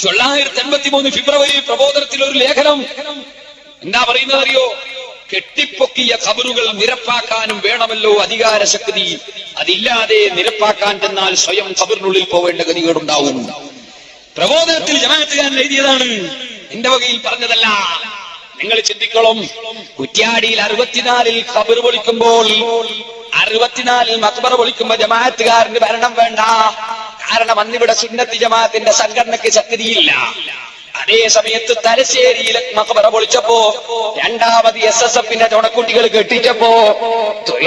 983 ഫെബ്രുവരി പ്രബോധനത്തിൽ ഒരു ലേഖനം എന്താ പറയുന്നത് അറിയോ? കെട്ടിപ്പൊക്കിയ ഖബറുകൾ നിരപ്പാക്കാനും വേണമല്ലോ അധികാര ശക്തി. അതില്ലാതെ നിരപ്പാക്കാൻ ചെന്നാൽ സ്വയം ഖബറിനുള്ളിൽ പോവേണ്ട ഗതികേടുണ്ടാവും. പ്രബോധനത്തിൽ ജമാഅത്തുകാരൻ എഴുതിയതാണ്, എന്റെ വകയിൽ പറഞ്ഞതല്ല. നിങ്ങൾ ചിന്തിക്കണം, കുറ്റ്യാടിയിൽ 64 ഖബർ പൊളിക്കുമ്പോൾ, 64 മഖ്ബറ പൊളിക്കുമ്പോ ജമാഅത്തുകാരന് ഭരണം വേണ്ട. കാരണം അന്നിവിടെ സുന്നത്ത് ജമാഅത്തിന്റെ സംഘടനയ്ക്ക് ശക്തിയില്ല. അതേ സമയത്ത് തലശ്ശേരിയിലെ മഖ്ബറ പൊളിച്ചപ്പോ, രണ്ടാമത് SSFന്റെ ചുണക്കുട്ടികൾ കെട്ടിച്ചപ്പോ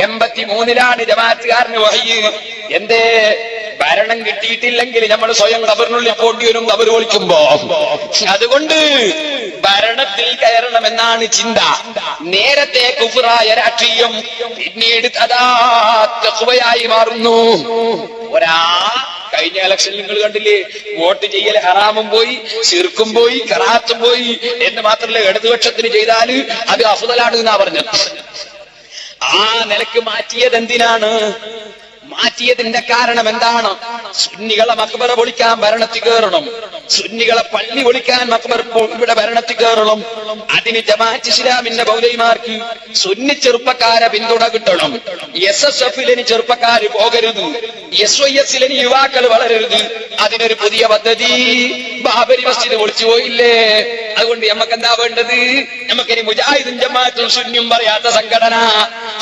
83-ലാണ് ജമാഅത്തുകാരന് വഹി. എന്തേ? ഭരണം കിട്ടിയിട്ടില്ലെങ്കിൽ നമ്മൾ സ്വയം ഖബറിനുള്ളിൽ പോണ്ടി വരും ഖബർ പൊളിക്കുമ്പോ. അതുകൊണ്ട് ഭരണത്തിൽ കയറണമെന്നാണ് ചിന്ത. നേരത്തെ കുഫ്റായ രാഷ്ട്രീയം പിന്നീട് അതാ തഖ്വയായി മാറുന്നു. കഴിഞ്ഞ ഇലക്ഷനിൽ നിങ്ങൾ കണ്ടില്ലേ, വോട്ട് ചെയ്യൽ ഹറാമും പോയി, ശിർക്കും പോയി, ഖറാത്തും പോയി എന്ന് മാത്രമല്ല ഇടതുപക്ഷത്തിന് ചെയ്താൽ അത് അഫ്ദലാണ് എന്നാ പറഞ്ഞത്. ആ നിലക്ക് മാറ്റിയത് എന്തിനാണ്? മാറ്റിയതിന്റെ കാരണം എന്താണ്? സുന്നികളെ മഖ്ബറ പൊളിക്കാൻ ഭരണത്തിൽ കയറണം, സുന്നികളെ പള്ളി പൊളിക്കാൻ മഖ്ബറ ഇവിടെ ഭരണത്തിൽ കയറണം. അതിന് ജമാഅത്ത് ഇസ്ലാമിന്റെ മൗലവിമാർക്ക് സുന്നി ചെറുപ്പക്കാരെ പിന്തുണ കിട്ടണം. SSFിന് ചെറുപ്പക്കാര് പോകരുത്, SYSന് യുവാക്കൾ വളരരുത്. അതിനൊരു പുതിയ പദ്ധതി. ബാബരി മസ്ജിദ് പൊളിച്ചു പോയില്ലേ? അതുകൊണ്ട് നമുക്ക് എന്താ വേണ്ടത്? നമുക്കിനി മുജാഹിദും ജമാഅത്തും സുന്നിയും പറയാത്ത സംഘടന.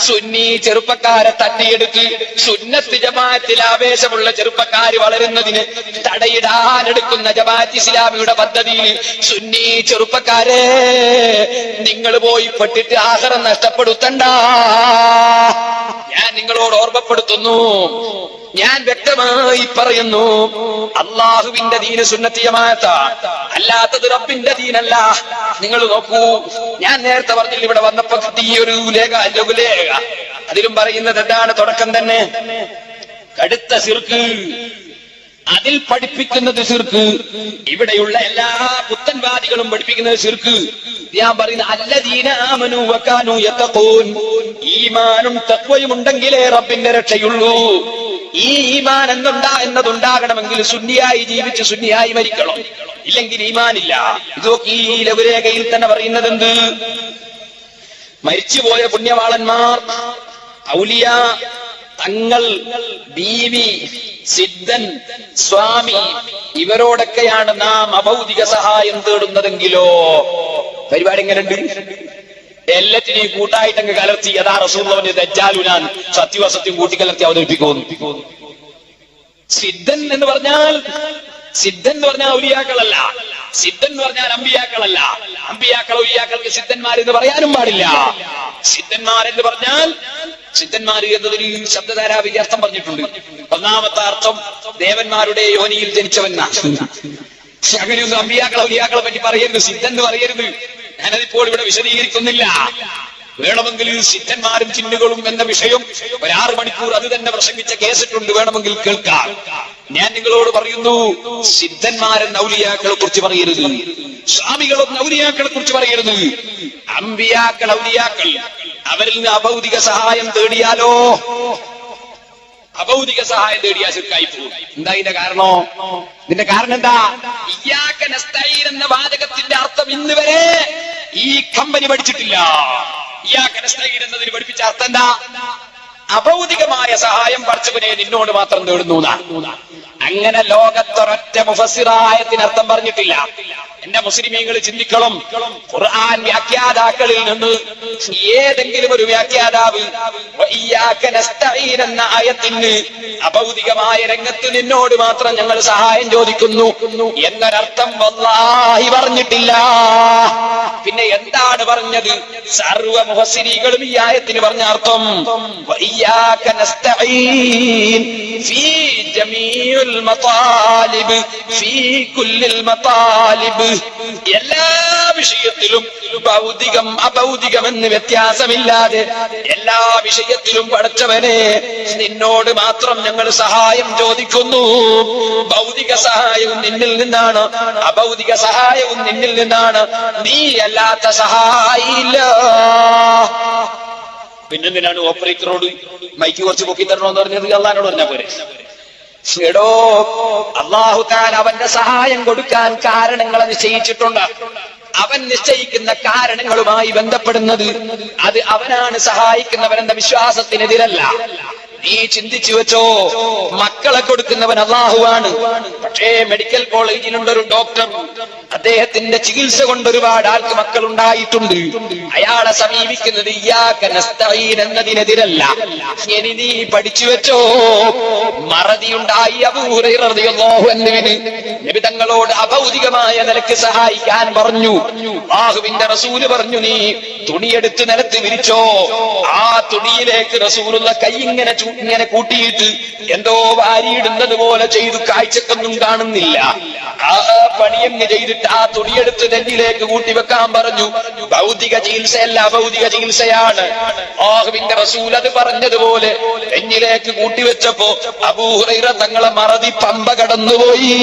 സുന്നി ചെറുപ്പക്കാരെ തട്ടിയെടുത്ത് സുന്നത്ത് ജമാഅത്തിൽ ആവേശമുള്ള ചെറുപ്പക്കാര് വളരുന്നതിന് തടയിടാനെടുക്കുന്ന ജമാഅത്ത് ഇസ്ലാമിയുടെ പദ്ധതിയിൽ സുന്നി ചെറുപ്പക്കാരെ നിങ്ങൾ പോയി പെട്ടിട്ട് ആഖിറം നഷ്ടപ്പെടുത്തണ്ട. ഞാൻ നിങ്ങളോട് ഓർമ്മപ്പെടുത്തുന്നു, ഞാൻ വ്യക്തമായി പറയുന്നു, അള്ളാഹുവിന്റെ ദീന് സുന്നത്ത് ജമാഅത്താ, അല്ലാത്തത് റബ്ബിന്റെ ദീനല്ല. നിങ്ങൾ നോക്കൂ, ഞാൻ നേരത്തെ പറഞ്ഞില്ല, ഇവിടെ വന്നപ്പോ കിട്ടിയ ഒരു ലേഖ, അതിലും പറയുന്നത് എന്താണ്? തുടക്കം തന്നെ കടുത്ത ശിർക്ക്, അതിൽ പഠിപ്പിക്കുന്നത് ശിർക്ക്. ഇവിടെയുള്ള എല്ലാ പുത്തൻവാദികളും പഠിപ്പിക്കുന്നത് ശിർക്ക്. ഞാൻ പറയുന്നത് അല്ലദീന ആമനു വകാനു യത്തഖൂൻ, ഈമാനും തഖ്വയും ഉണ്ടെങ്കിലേ റബ്ബിന്റെ രക്ഷയുള്ളൂ. ഈ ഈമാൻ എന്നതുണ്ടാകണമെങ്കിൽ സുന്നിയായി ജീവിച്ച് സുന്നിയായി മരിക്കണം, ഇല്ലെങ്കിൽ ഈമാനില്ല. ഇതൊക്കെ ഈ ലഘുരേഖയിൽ തന്നെ പറയുന്നത് എന്ത്? മരിച്ചുപോയ പുണ്യവാളന്മാർ, ഔലിയ, തങ്ങൾ, ബീവി, സിദ്ധൻ, സ്വാമി, ഇവരോടൊക്കെയാണ് നാം അഭൗതിക സഹായം തേടുന്നതെങ്കിലോ പരിപാടി എങ്ങനെയുണ്ട്? എല്ലാറ്റിനെയും കൂട്ടായിട്ടങ്ങ് കലർത്തി യഥാ റസൂലുള്ളാഹിന്റെ ദജ്ജാലുനാൻ സത്യവസത്യം കൂട്ടിക്കലർത്തി അവതരിപ്പിക്കുന്നു. സിദ്ധൻ എന്ന് പറഞ്ഞാൽ ഔലിയാക്കളല്ല, സിദ്ധൻ എന്ന് പറഞ്ഞാൽ അമ്പിയാക്കളല്ല. അമ്പിയാക്കൾ ഔലിയാക്കൾക്ക് സിദ്ധന്മാരെന്ന് പറയാനും പാടില്ല. സിദ്ധന്മാരെന്ന് പറഞ്ഞാൽ, സിദ്ധന്മാർ എന്നതൊരു ശബ്ദധാരാ വിദ്യാർത്ഥം പറഞ്ഞിട്ടുണ്ട്. ഒന്നാമത്തെ അർത്ഥം ദേവന്മാരുടെ യോനിയിൽ ജനിച്ചവൻ. അങ്ങനെയൊന്നും അമ്പിയാക്കൾ ഔലിയാക്കളെ പറ്റി പറയരുത്, സിദ്ധൻ എന്ന് പറയരുത്. ഞാനതിപ്പോൾ ഇവിടെ വിശദീകരിക്കുന്നില്ല. വേണമെങ്കിൽ സിദ്ധന്മാരും ചിന്നുകളും എന്ന വിഷയം 6 മണിക്കൂർ അത് തന്നെ പ്രസംഗിച്ച കേസിട്ടുണ്ട്, വേണമെങ്കിൽ കേൾക്കാം. ഞാൻ നിങ്ങളോട് പറയുന്നു, സിദ്ധന്മാരെന്ന ഔലിയാക്കളെ കുറിച്ച് പറയരുത്, സ്വാമികളെന്ന ഔലിയാക്കളെ കുറിച്ച് പറയരുത്. അമ്പിയാക്കൾ, ഔലിയാക്കൾ, അവരിൽ നിന്ന് അഭൗതിക സഹായം തേടിയാലോ, അഭൗതിക സഹായം തേടിയാൽ ശിർക്കായി പോകും. എന്താ ഇതിന്റെ കാരണോ? ഇതിന്റെ കാരണം എന്താ? ഇയ്യാക നസ്തഈൻ എന്ന വാചകത്തിന്റെ അർത്ഥം ഇന്ന് വരെ ഈ കമ്പനി പഠിച്ചിട്ടില്ല. ഇയ്യാക നസ്തഈൻ എന്നതിന് പഠിപ്പിച്ച അർത്ഥം എന്താ? അഭൗതികമായ സഹായം പടച്ചവനെ നിന്നോട് മാത്രം തേടുന്നു. അങ്ങനെ ലോകത്തൊരൊറ്റ മുഫസ്സിറായത്തിനർത്ഥം പറഞ്ഞിട്ടില്ല. എന്റെ മുസ്ലിമീങ്ങൾ ചിന്തിക്കണം, ഖുർആൻ വ്യാഖ്യാതാക്കളിൽ നിന്ന് ഏതെങ്കിലും ഒരു വ്യാഖ്യാതാവ് വഇയ്യാക നസ്തഈൻ എന്ന ആയത്തിന് അഭൗതികമായ രംഗത്ത് നിന്നോട് മാത്രം ഞങ്ങൾ സഹായം ചോദിക്കുന്നു എന്നൊരർത്ഥം വല്ലാഹി പറഞ്ഞിട്ടില്ല. പിന്നെ എന്താണ് പറഞ്ഞത്? സർവ മുഫസ്സിരീകളും ഈ ആയത്തിന് പറഞ്ഞ അർത്ഥം വഇയ്യാക നസ്തഈൻ ഫീ ജമീഉൽ മതാലിബ് ഫീ കുല്ലിൽ മതാലിബ്, എല്ലാ വിഷയത്തിലും ഭൗതികം അഭൗതികമെന്ന് വ്യത്യാസമില്ലാതെ എല്ലാ വിഷയത്തിലും പടച്ചവനെ നിന്നോട് മാത്രം ഞങ്ങൾ സഹായം ചോദിക്കുന്നു. ഭൗതിക സഹായവും നിന്നിൽ നിന്നാണ്, അഭൗതിക സഹായവും നിന്നിൽ നിന്നാണ്, നീ അല്ലാത്ത സഹായില്ല. പിന്നെന്തിനാണ് ഓപ്പറേറ്ററോട് മൈക്ക് കുറച്ച് പൊക്കി തരണമെന്ന് പറഞ്ഞത്? അള്ളാനോട് പറഞ്ഞാ പോരെ. എടോ, അല്ലാഹു തആല അവന്റെ സഹായം കൊടുക്കാൻ കാരണങ്ങളെ നിശ്ചയിച്ചിട്ടുണ്ട്. അവൻ നിശ്ചയിക്കുന്ന കാരണങ്ങളുമായി ബന്ധപ്പെടുന്നത് അത് അവനാണ് സഹായിക്കുന്നവനെന്ന വിശ്വാസത്തിനെതിരല്ല. നീ ചിന്തിച്ചു വെച്ചോ, മക്കളെ കൊടുക്കുന്നവൻ അല്ലാഹുവാണ്. പക്ഷേ മെഡിക്കൽ കോളേജിലുള്ളൊരു ഡോക്ടർ, അദ്ദേഹത്തിന്റെ ചികിത്സ കൊണ്ട് ഒരുപാട് ആൾക്ക് മക്കൾ ഉണ്ടായിട്ടുണ്ട്. അയാളെ സമീപിക്കുന്നത് ഇയ്യാക നസ്തഈൻ എന്നതിനെതിരല്ല. ഇനി നീ പഠിച്ചു വെച്ചോ, മറതിയുണ്ടായി അബൂ ഹുറൈറ റളിയല്ലാഹു അൻഹുവിന് നബി തങ്ങളോട് അഭൗതികമായ നിലക്ക് സഹായിക്കാൻ പറഞ്ഞു. അല്ലാഹുവിന്റെ റസൂല് പറഞ്ഞു, നീ തുണിയെടുത്ത് നിലത്ത് വിരിച്ചോ. ആ തുണിയിലേക്ക് റസൂലുള്ള കൈ ഇങ്ങനെ കൂട്ടിയിട്ട് എന്തോ വാരിയിടുന്നത് പോലെ ചെയ്തു, കാഴ്ചക്കൊന്നും കാണുന്നില്ല. ആ പണിയങ്ങ് ചെയ്തിട്ട് ആ തുണിയെടുത്ത് നെഞ്ചിലേക്ക് കൂട്ടിവെക്കാൻ പറഞ്ഞു. ഭൗതിക ചികിത്സയല്ല, അഭൗതിക ചികിത്സയാണ്. അല്ലാഹുവിന്റെ റസൂൽ അത് പറഞ്ഞതുപോലെ നെഞ്ചിലേക്ക് കൂട്ടിവെച്ചപ്പോ അബൂ ഹുറൈറ തങ്ങളെ മറതി പമ്പ കടന്നുപോയി.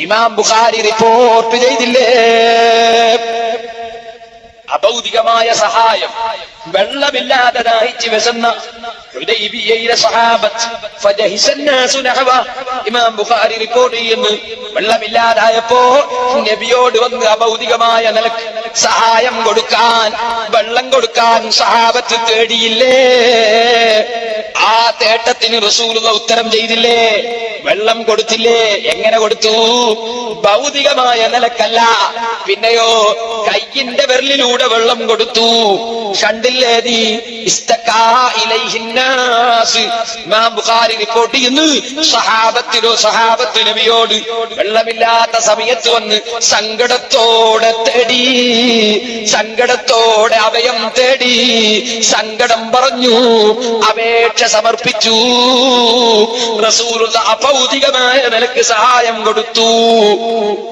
ഇമാം ബുഖാരി റിപ്പോർട്ട് ചെയ്തില്ലേ? അഭൗതികമായ സഹായം, വെള്ളമില്ലാതെ ദാഹിച്ച് വിശന്ന ഹുദൈബിയയിലെ സഹാബത്ത് ഫജഹിസന്നാസു നഹവ, ഇമാം ബുഖാരി റിപ്പോർട്ട് ചെയ്യുന്നു. വെള്ളമില്ലാതായപ്പോ നബിയോട് വന്ന് അഭൗതികമായ നിലക്ക് സഹായം കൊടുക്കാൻ, വെള്ളം കൊടുക്കാൻ സഹാബത്ത് തേടിയില്ലേ? ആ തേട്ടത്തിന് റസൂലുള്ളാഹി ഉത്തരം ചെയ്തില്ലേ? വെള്ളം കൊടുത്തില്ലേ? എങ്ങനെ കൊടുത്തു? ഭൗതികമായ നിലക്കല്ല, പിന്നെയോ കയ്യിന്റെ വിരലിലൂടെ വെള്ളം കൊടുത്തു. കണ്ടില്ലേ നീ? ഇസ്തകാ ഇലൈഹിന്നാസ്, ഇമാം ബുഖാരി റിപ്പോർട്ട് ചെയ്യുന്നു. സഹാബത്ത് നബിയോട് വെള്ളമില്ലാത്ത സമയത്ത് വന്ന് സങ്കടത്തോടെ തേടി, സങ്കടത്തോടെ അഭയം തേടി, സങ്കടം പറഞ്ഞു, അപേക്ഷ സമർപ്പിച്ചു. റസൂലുള്ളാഹി അഭൗതികമായ നിലക്ക് സഹായം കൊടുത്തു.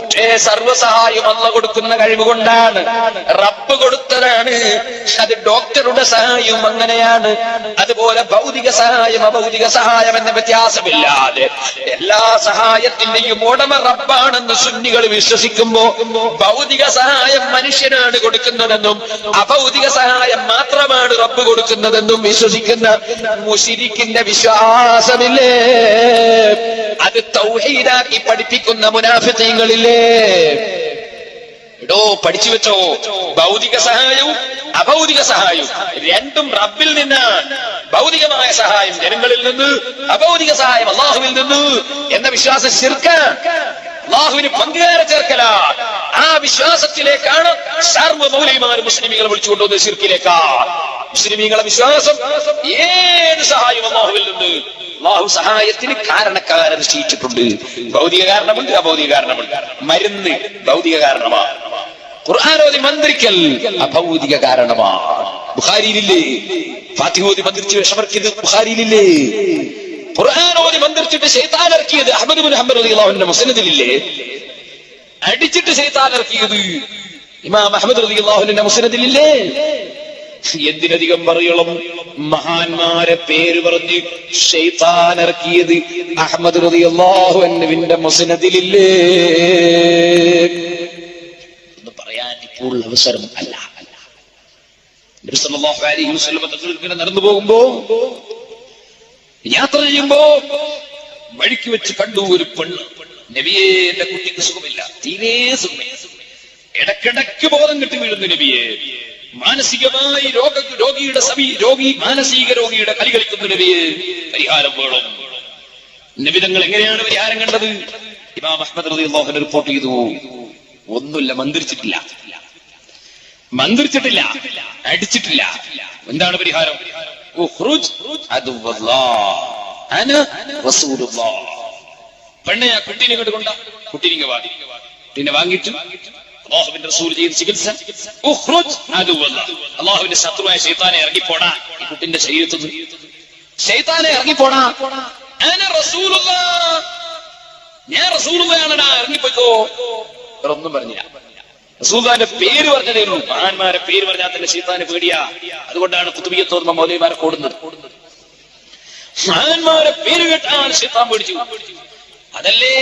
പക്ഷേ സർവ്വസഹായം അല്ലാഹു കൊടുക്കുന്ന കഴിവ് കൊണ്ടാണ്, റബ്ബ് കൊടുത്തതാണ്. അത് ഡോക്ടറുടെ സഹായം അങ്ങനെയാണ്. അതുപോലെ ഭൗതിക സഹായം അഭൗതിക സഹായം എന്ന വ്യത്യാസമില്ലാതെ എല്ലാ സഹായത്തിന്റെയും ഉടമ റബ്ബാണെന്ന് സുന്നികൾ വിശ്വസിക്കുമ്പോ ഭൗതിക സഹായം മനുഷ്യനാണ് കൊടുക്കുന്നതെന്നും അഭൗതിക സഹായം മാത്രമാണ് റബ്ബ് കൊടുക്കുന്നതെന്നും വിശ്വസിക്കുന്ന മുശ്രിക്കിന്റെ വിശ്വാസമില്ലേ? അത് തൗഹീദാക്കി പഠിപ്പിക്കുന്ന മുനാഫിഖീങ്ങളില്ലേ? എടോ, പഠിച്ചു വെച്ചോ, ഭൗതിക സഹായവും അഭൗതിക സഹായവും രണ്ടും റബ്ബിൽ നിന്ന്. ഭൗതികമായ സഹായം ജനങ്ങളിൽ നിന്ന്, അഭൗതിക സഹായം അല്ലാഹുവിൽ നിന്ന് എന്ന വിശ്വാസം ശിർക്കാണ്. അല്ലാഹുവിന് പങ്കുകാരെ ചേർക്കല. ആ വിശ്വാസത്തിലേക്കാണ് സർവ്വ മൗലവിമാരും മുസ്ലിമീങ്ങളെ വിളിച്ചുകൊണ്ടുവന്നത്, ശിർക്കിലേക്കാണ്. മുസ്ലിമീങ്ങളെ വിശ്വാസം ഏത് സഹായം അല്ലാഹുവിൽ നിന്ന്. അല്ലാഹു സഹായത്തിന് കാരണക്കാരെ നിശ്ചയിച്ചിട്ടുണ്ട്. ഭൗതിക കാരണമുണ്ട്, അഭൗതിക കാരണമുണ്ട്. മരുന്ന് ഭൗതിക കാരണമാണ്. ഖുർആനോദി മന്ത്രിക്കൽ അഭൗതിക കാരണമാണ്. ബുഖാരിയിലില്ലേ? ഫാത്തിഹോദി മന്ത്രിച്ച് വിഷമർക്കിയത് ബുഖാരിയിലില്ലേ? ഖുർആനോദി മന്ത്രിച്ചിട്ട് ശൈത്താൻ ഇറക്കിയത് അഹ്മദ് ബിൻ ഹംബൽ റളിയല്ലാഹു അൻഹു മുസ്നദിലില്ലേ? അടിച്ചിട്ട് ശൈത്താൻ ഇറക്കിയത് ഇമാം അഹ്മദ് റളിയല്ലാഹു അൻഹു മുസ്നദിലില്ലേ? എന്തിനധികം പറയണം, മഹാന്മാരെ പേര് പറഞ്ഞ് ശൈത്താൻ ഇറക്കിയത് അഹ്മദ് റളിയല്ലാഹു അൻഹുവിന്റെ മുസ്നദിലില്ലേ? എന്ന് പറയാൻ ഇപ്പോൾ അവസരം അല്ല. നബി സല്ലല്ലാഹു അലൈഹി വസല്ലം തങ്ങൾ നടന്നു പോകുമ്പോ, യാത്ര ചെയ്യുമ്പോ വഴിക്ക് വെച്ച് കണ്ടു ഒരു പെണ്ണ്. നബിയെ, എന്റെ കുട്ടിക്ക് സുഖമില്ല, തീരെ സുഖമില്ല, ഇടക്കിടക്ക് ബോധം കെട്ടി വീഴുന്നു. നബിയെ, മാനസികമായി മാനസിക രോഗിയുടെ കളി കളിക്കുന്ന നബിയെ, പരിഹാരം വേണം. നബി തങ്ങൾ എങ്ങനെയാണ് പരിഹാരം കണ്ടത്? ഇമാം അഹ്മദ് റളിയല്ലാഹു അൻഹു റിപ്പോർട്ട് ചെയ്തു, ഒന്നുമില്ല, മന്ത്രിച്ചിട്ടില്ല, അടിച്ചിട്ടില്ല. എന്താണ് പരിഹാരം? പെണ്ണെ, ആ കുട്ടീനെ ഇങ്ങോട്ട് കൊണ്ട, കുട്ടീനെ വാങ്ങിയിട്ട് അല്ലാഹുവിന്റെ റസൂൽ ചെയ്ത ചികിത്സ, അല്ലാഹുവിന്റെ ശത്രുവായ ശൈത്താനെ ഇറങ്ങിപ്പോടാ, ഈ കുട്ടിന്റെ ശരീരത്തിൽ ശൈത്താനെ ഇറങ്ങിപ്പോടാ. ഞാൻ റസൂലുള്ളാഹിയാണെടാ, ഇറങ്ങിപ്പോയിക്കോ. ഒന്നും പറഞ്ഞില്ല. റസൂലുള്ളാഹിന്റെ പേര് പറഞ്ഞതേ ഉള്ളൂ. മഹാന്മാരെ പേര് പറഞ്ഞാൽ തന്നെ ശൈത്താന് പേടിയാ. അതുകൊണ്ടാണ് ഖുതുബിയ്യത്തോർമ്മ മൗലവിമാരെ കൂടുന്നത്. മഹാന്മാരെ പേര് കേട്ടാൽ ശൈത്താൻ പേടിച്ചു. അതല്ലേ